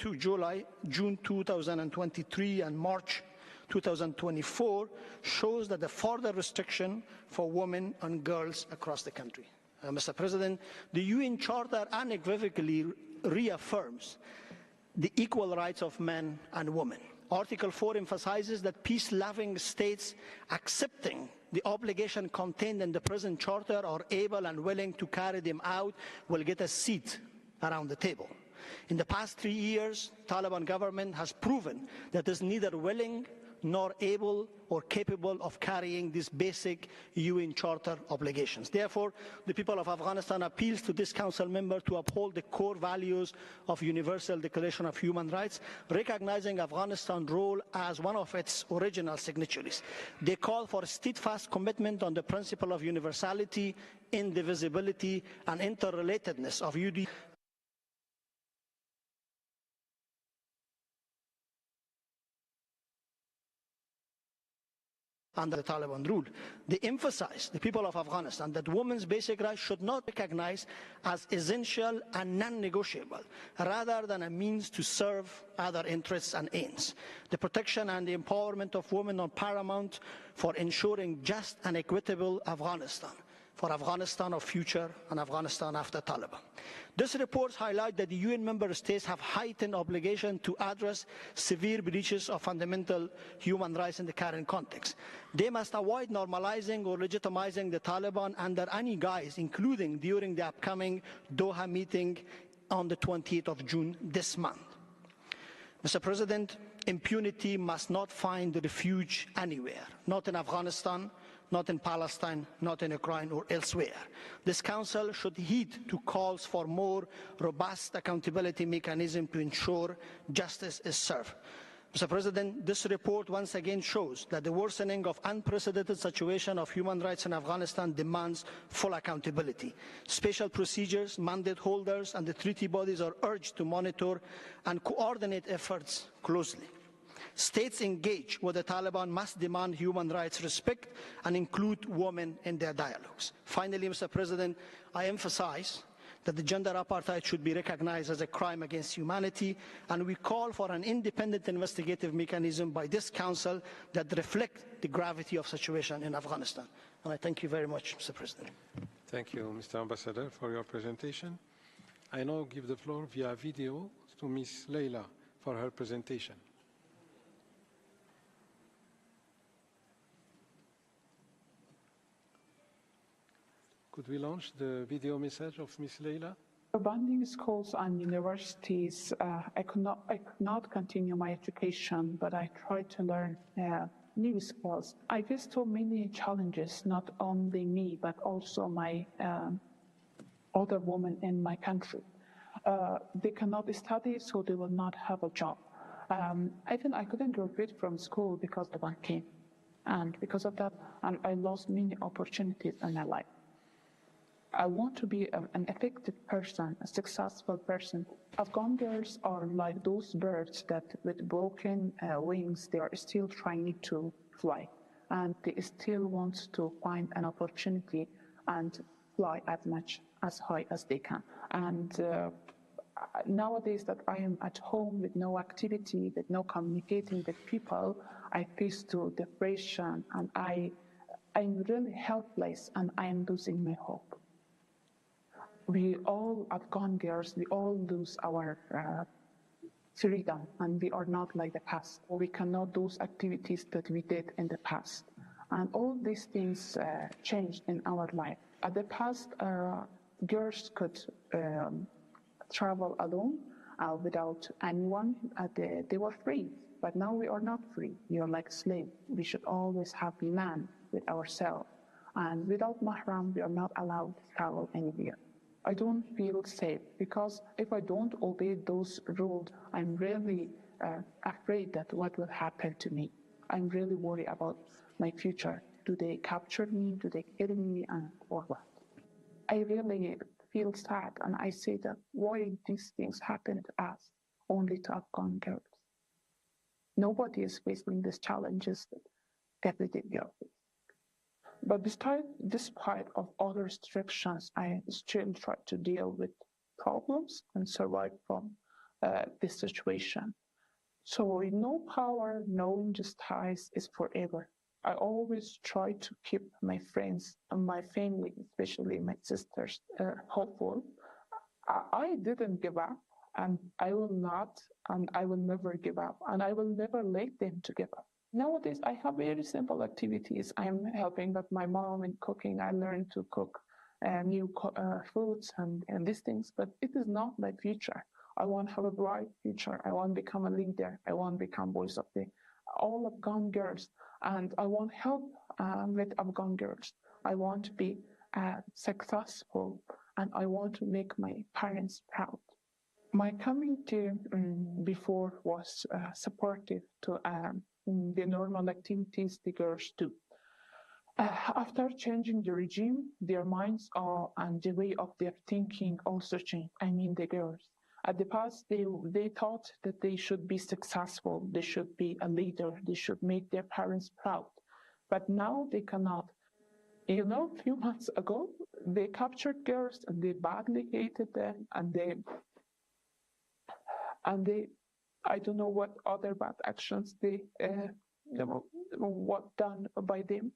[SPEAKER 9] June 2023 and March 2024 shows that the further restriction for women and girls across the country. Mr. President, the UN Charter unequivocally reaffirms the equal rights of men and women. Article 4 emphasizes that peace-loving states accepting the obligation contained in the present charter are able and willing to carry them out will get a seat around the table. In the past 3 years, Taliban government has proven that it is neither willing nor able or capable of carrying these basic UN Charter obligations. Therefore, the people of Afghanistan appeals to this Council member to uphold the core values of Universal Declaration of Human Rights, recognizing Afghanistan's role as one of its original signatories. They call for a steadfast commitment on the principle of universality, indivisibility, and interrelatedness of UD. Under the Taliban rule. They emphasize, the people of Afghanistan, that women's basic rights should not be recognized as essential and non-negotiable, rather than a means to serve other interests and aims. The protection and the empowerment of women are paramount for ensuring just and equitable Afghanistan, for Afghanistan of future and Afghanistan after Taliban. This report highlights that the UN member states have heightened obligation to address severe breaches of fundamental human rights in the current context. They must avoid normalizing or legitimizing the Taliban under any guise, including during the upcoming Doha meeting on the 28th of June this month. Mr. President, impunity must not find refuge anywhere, not in Afghanistan, not in Palestine, not in Ukraine or elsewhere. This Council should heed to calls for more robust accountability mechanism to ensure justice is served. Mr. President, this report once again shows that the worsening of unprecedented situation of human rights in Afghanistan demands full accountability. Special procedures, mandate holders, and the treaty bodies are urged to monitor and coordinate efforts closely. States engaged with the Taliban must demand human rights respect and include women in their dialogues. Finally, Mr. President, I emphasize that the gender apartheid should be recognized as a crime against humanity, and we call for an independent investigative mechanism by this Council that reflects the gravity of the situation in Afghanistan. And I thank you very much, Mr. President.
[SPEAKER 3] Thank you, Mr. Ambassador, for your presentation. I now give the floor via video to Ms. Leila for her presentation. Could we launch the video message of Ms. Leila?
[SPEAKER 10] Abandoning schools and universities, I could not continue my education, but I tried to learn new skills. I faced so many challenges, not only me, but also my other women in my country. They cannot study, so they will not have a job. I think I couldn't graduate from school because the ban came. And because of that, I lost many opportunities in my life. I want to be an effective person, a successful person. Afghan girls are like those birds that with broken wings, they are still trying to fly. And they still want to find an opportunity and fly as high as they can. And nowadays that I am at home with no activity, with no communicating with people, I face to depression and I'm really helpless and I am losing my hope. We all, Afghan girls, we all lose our freedom and we are not like the past. We cannot do activities that we did in the past. And all these things changed in our life. At the past, girls could travel alone without anyone. They were free, but now we are not free. We are like slaves. We should always have land with ourselves. And without mahram, we are not allowed to travel anywhere. I don't feel safe because if I don't obey those rules, I'm really afraid that what will happen to me. I'm really worried about my future. Do they capture me? Do they kill me? Or what? I really feel sad and I say that why these things happen to us, only to Afghan girls. Nobody is facing these challenges that everyday girls face. But despite of all restrictions, I still try to deal with problems and survive from this situation. So no power, no injustice is forever. I always try to keep my friends and my family, especially my sisters, hopeful. I didn't give up, and I will not, and I will never give up, and I will never let them to give up. Nowadays, I have very simple activities. I'm helping with my mom in cooking. I learned to cook new foods and these things, but it is not my future. I want to have a bright future. I want to become a leader. I want to become voice of all Afghan girls, and I want help with Afghan girls. I want to be successful, and I want to make my parents proud. My community before was supportive to the normal activities the girls do. After changing the regime, their minds and the way of their thinking also changed. I mean the girls. At the past, they thought that they should be successful, they should be a leader, they should make their parents proud. But now they cannot. You know, a few months ago, they captured girls and they badly hated them and they I don't know what other bad actions what done by them.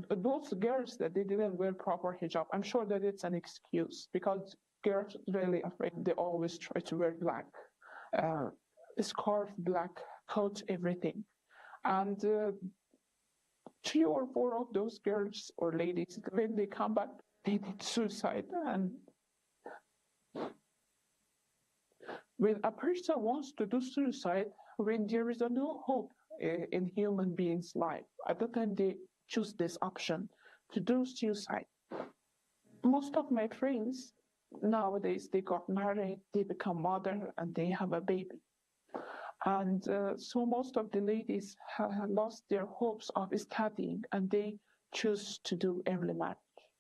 [SPEAKER 10] Those girls that they didn't wear proper hijab, I'm sure that it's an excuse because girls really afraid. They always try to wear black, scarf, black coat, everything. And 3 or 4 of those girls or ladies, when they come back, they did suicide. And when a person wants to do suicide, when there is no hope in human beings' life, at the time they choose this option to do suicide. Most of my friends nowadays, they got married, they become mother, and they have a baby. And so most of the ladies have lost their hopes of studying, and they choose to do early marriage.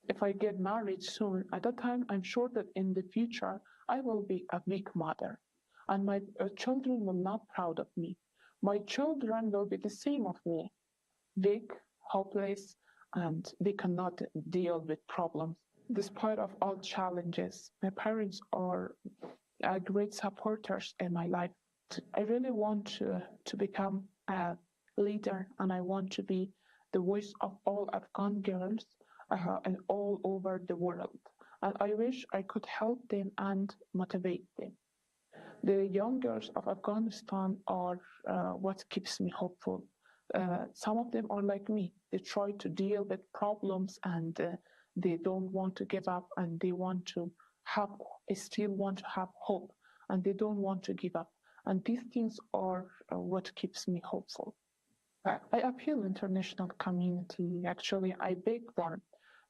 [SPEAKER 10] If I get married soon, at that time, I'm sure that in the future, I will be a weak mother, and my children will not be proud of me. My children will be the same of me, weak, hopeless, and they cannot deal with problems. Despite of all challenges, my parents are great supporters in my life. I really want to become a leader, and I want to be the voice of all Afghan girls and all over the world. And I wish I could help them and motivate them. The young girls of Afghanistan are what keeps me hopeful. Some of them are like me. They try to deal with problems and they don't want to give up, and they still want to have hope, and they don't want to give up. And these things are what keeps me hopeful. I appeal international community, actually I beg them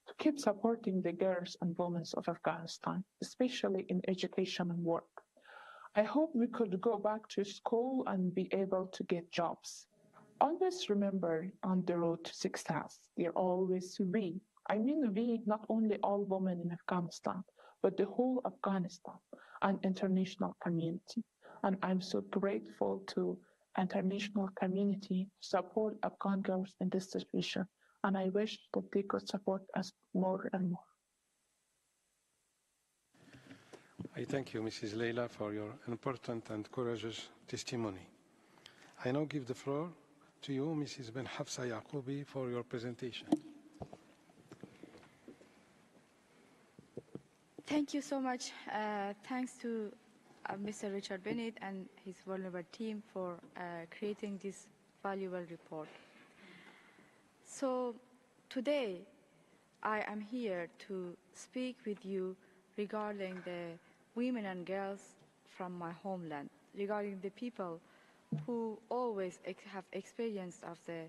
[SPEAKER 10] to keep supporting the girls and women of Afghanistan, especially in education and work. I hope we could go back to school and be able to get jobs. Always remember, on the road to success, there always will be I mean we, not only all women in Afghanistan, but the whole Afghanistan and international community. And I'm so grateful to international community to support Afghan girls in this situation. And I wish that they could support us more and more.
[SPEAKER 3] I thank you, Mrs. Leila, for your important and courageous testimony. I now give the floor to you, Mrs. Ben Hafsa Yaqoubi, for your presentation.
[SPEAKER 8] Thank you so much. Thanks to Mr. Richard Bennett and his vulnerable team for creating this valuable report. So today, I am here to speak with you regarding the women and girls from my homeland, regarding the people who always have experience of the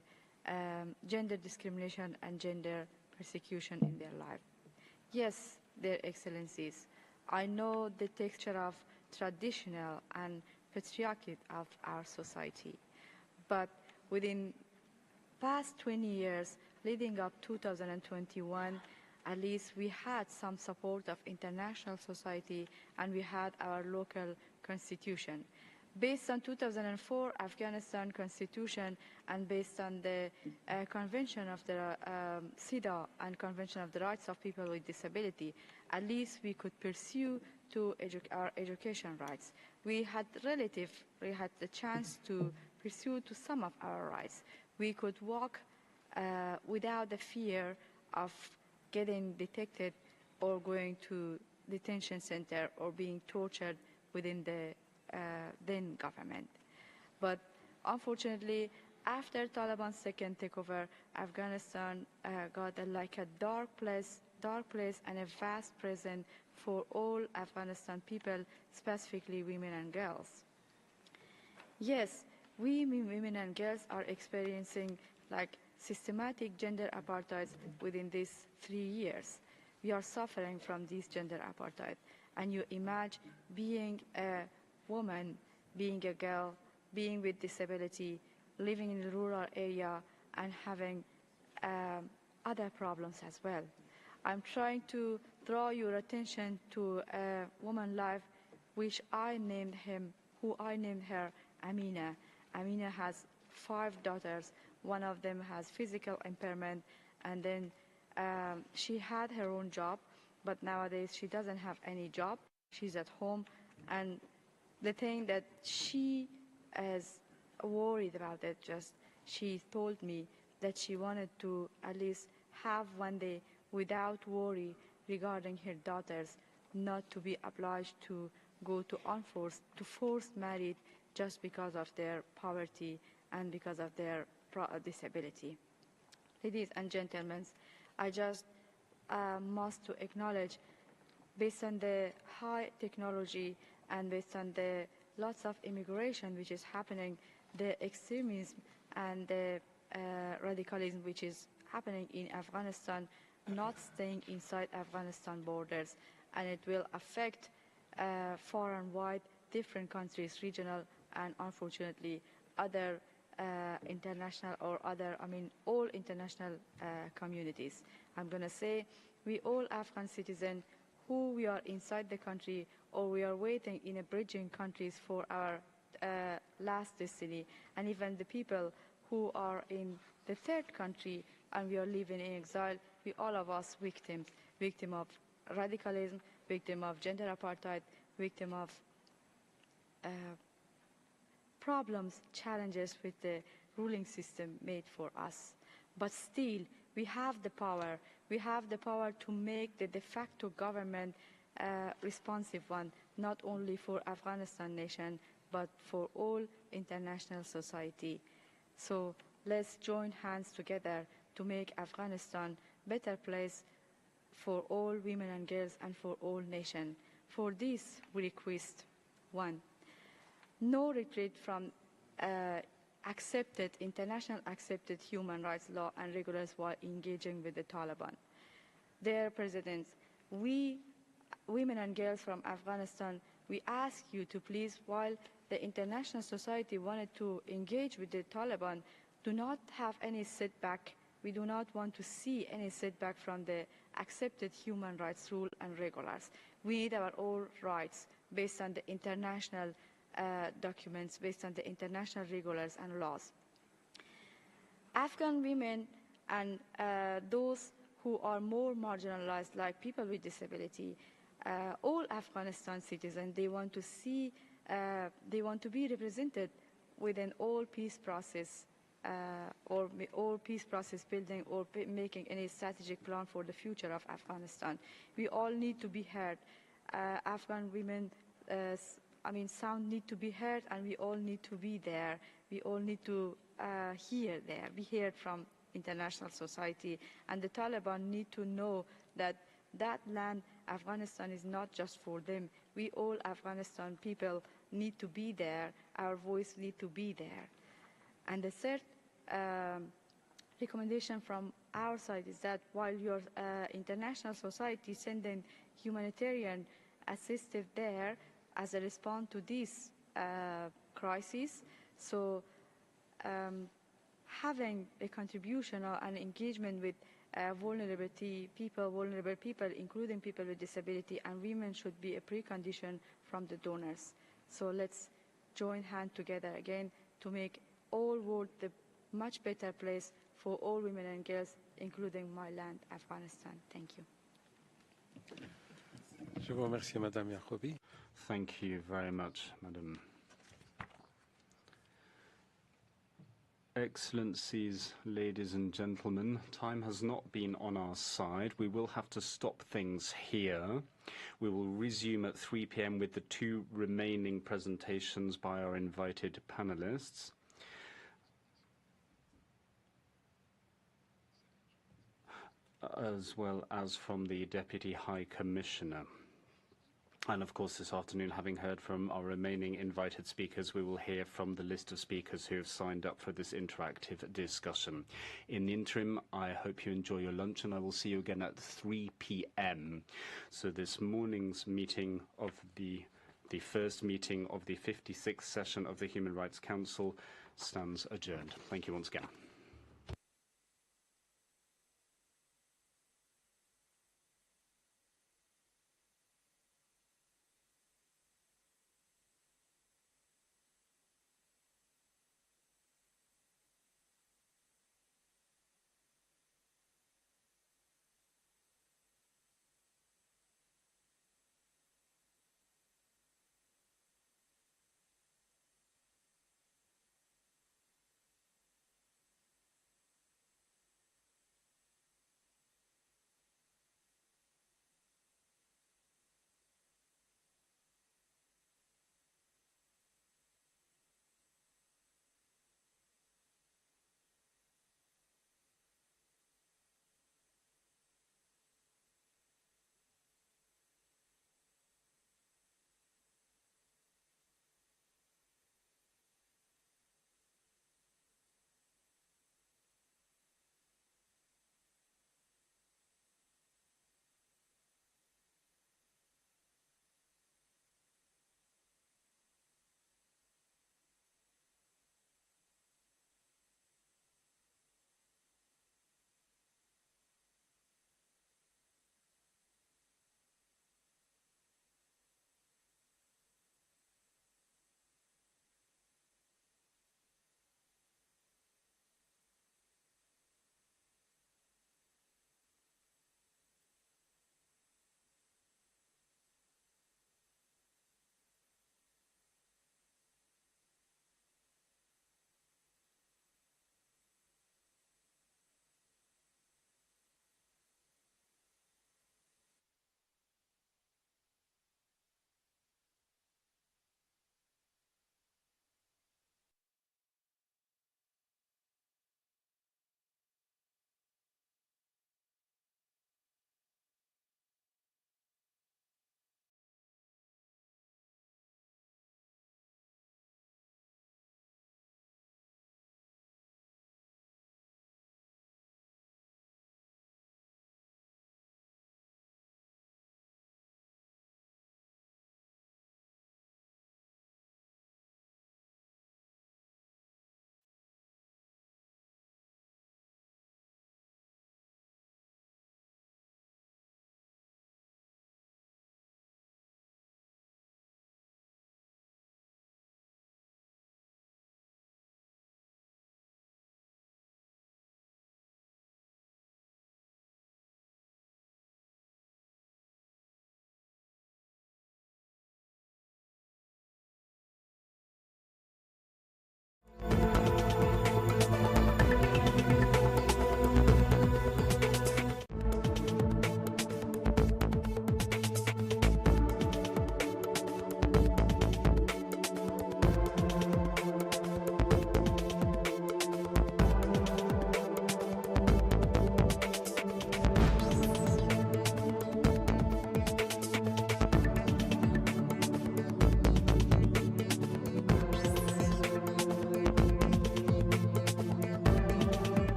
[SPEAKER 8] gender discrimination and gender persecution in their life. Yes, Their Excellencies, I know the texture of traditional and patriarchate of our society, but within past 20 years leading up 2021, at least we had some support of international society and we had our local constitution. Based on 2004 Afghanistan constitution and based on the convention of the CEDAW and Convention of the Rights of People with Disability, at least we could pursue to our education rights. We had the chance to pursue to some of our rights. We could walk without the fear of getting detected or going to detention center or being tortured within the then government. But unfortunately, after Taliban's second takeover, Afghanistan got like a dark place and a vast prison for all Afghanistan people, specifically women and girls. Yes, we women and girls are experiencing like systematic gender apartheid within these 3 years. We are suffering from this gender apartheid. And you imagine being a woman, being a girl, being with disability, living in a rural area and having other problems as well. I'm trying to draw your attention to a woman life which I named her Amina. Amina has 5 daughters. One of them has physical impairment, and then she had her own job, but nowadays she doesn't have any job. She's at home, and the thing that she is worried about it, she told me that she wanted to at least have one day without worry regarding her daughters, not to be obliged to go to forced marriage just because of their poverty and because of their disability. Ladies and gentlemen, I just must to acknowledge, based on the high technology and based on the lots of immigration which is happening, the extremism and the radicalism which is happening in Afghanistan, not staying inside Afghanistan borders, and it will affect far and wide different countries, regional and unfortunately other international or other, all international communities. I'm going to say we all Afghan citizens who we are inside the country or we are waiting in a bridging countries for our last destiny, and even the people who are in the third country and we are living in exile, we all of us victim of radicalism, victim of gender apartheid, victim of problems, challenges with the ruling system made for us. But still, we have the power. We have the power to make the de facto government responsive one, not only for Afghanistan nation, but for all international society. So let's join hands together to make Afghanistan a better place for all women and girls and for all nations. For this, we request, 1, no retreat from international accepted human rights law and regulations while engaging with the Taliban. Dear President, we, women and girls from Afghanistan, we ask you to please, while the international society wanted to engage with the Taliban, do not have any setback We do not want to see any setback from the accepted human rights rule and regulars. We need our own rights based on the international documents, based on the international regulars and laws. Afghan women and those who are more marginalized, like people with disability, all Afghanistan citizens, they want to see, they want to be represented within all peace process or all peace process building or making any strategic plan for the future of Afghanistan. We all need to be heard. Afghan women, sound need to be heard, and we all need to be there. We all need to be heard from international society, and the Taliban need to know that that land, Afghanistan, is not just for them. We all Afghanistan people need to be there. Our voice need to be there. And the third recommendation from our side is that while your international society sending humanitarian assistance there as a response to this crisis, so having a contribution or an engagement with vulnerable people, including people with disability, and women should be a precondition from the donors. So let's join hands together again to make all world a much better place for all women and girls, including my land, Afghanistan. Thank you.
[SPEAKER 3] Je vous remercie, Madame Yacoubi.
[SPEAKER 1] Thank you very much, Madam. Excellencies, ladies and gentlemen, time has not been on our side. We will have to stop things here. We will resume at 3 p.m. with the 2 remaining presentations by our invited panelists. As well as from the Deputy High Commissioner. And of course, this afternoon, having heard from our remaining invited speakers, we will hear from the list of speakers who have signed up for this interactive discussion. In the interim, I hope you enjoy your lunch, and I will see you again at 3 p.m. So this morning's meeting of the first meeting of the 56th session of the Human Rights Council stands adjourned. Thank you once again.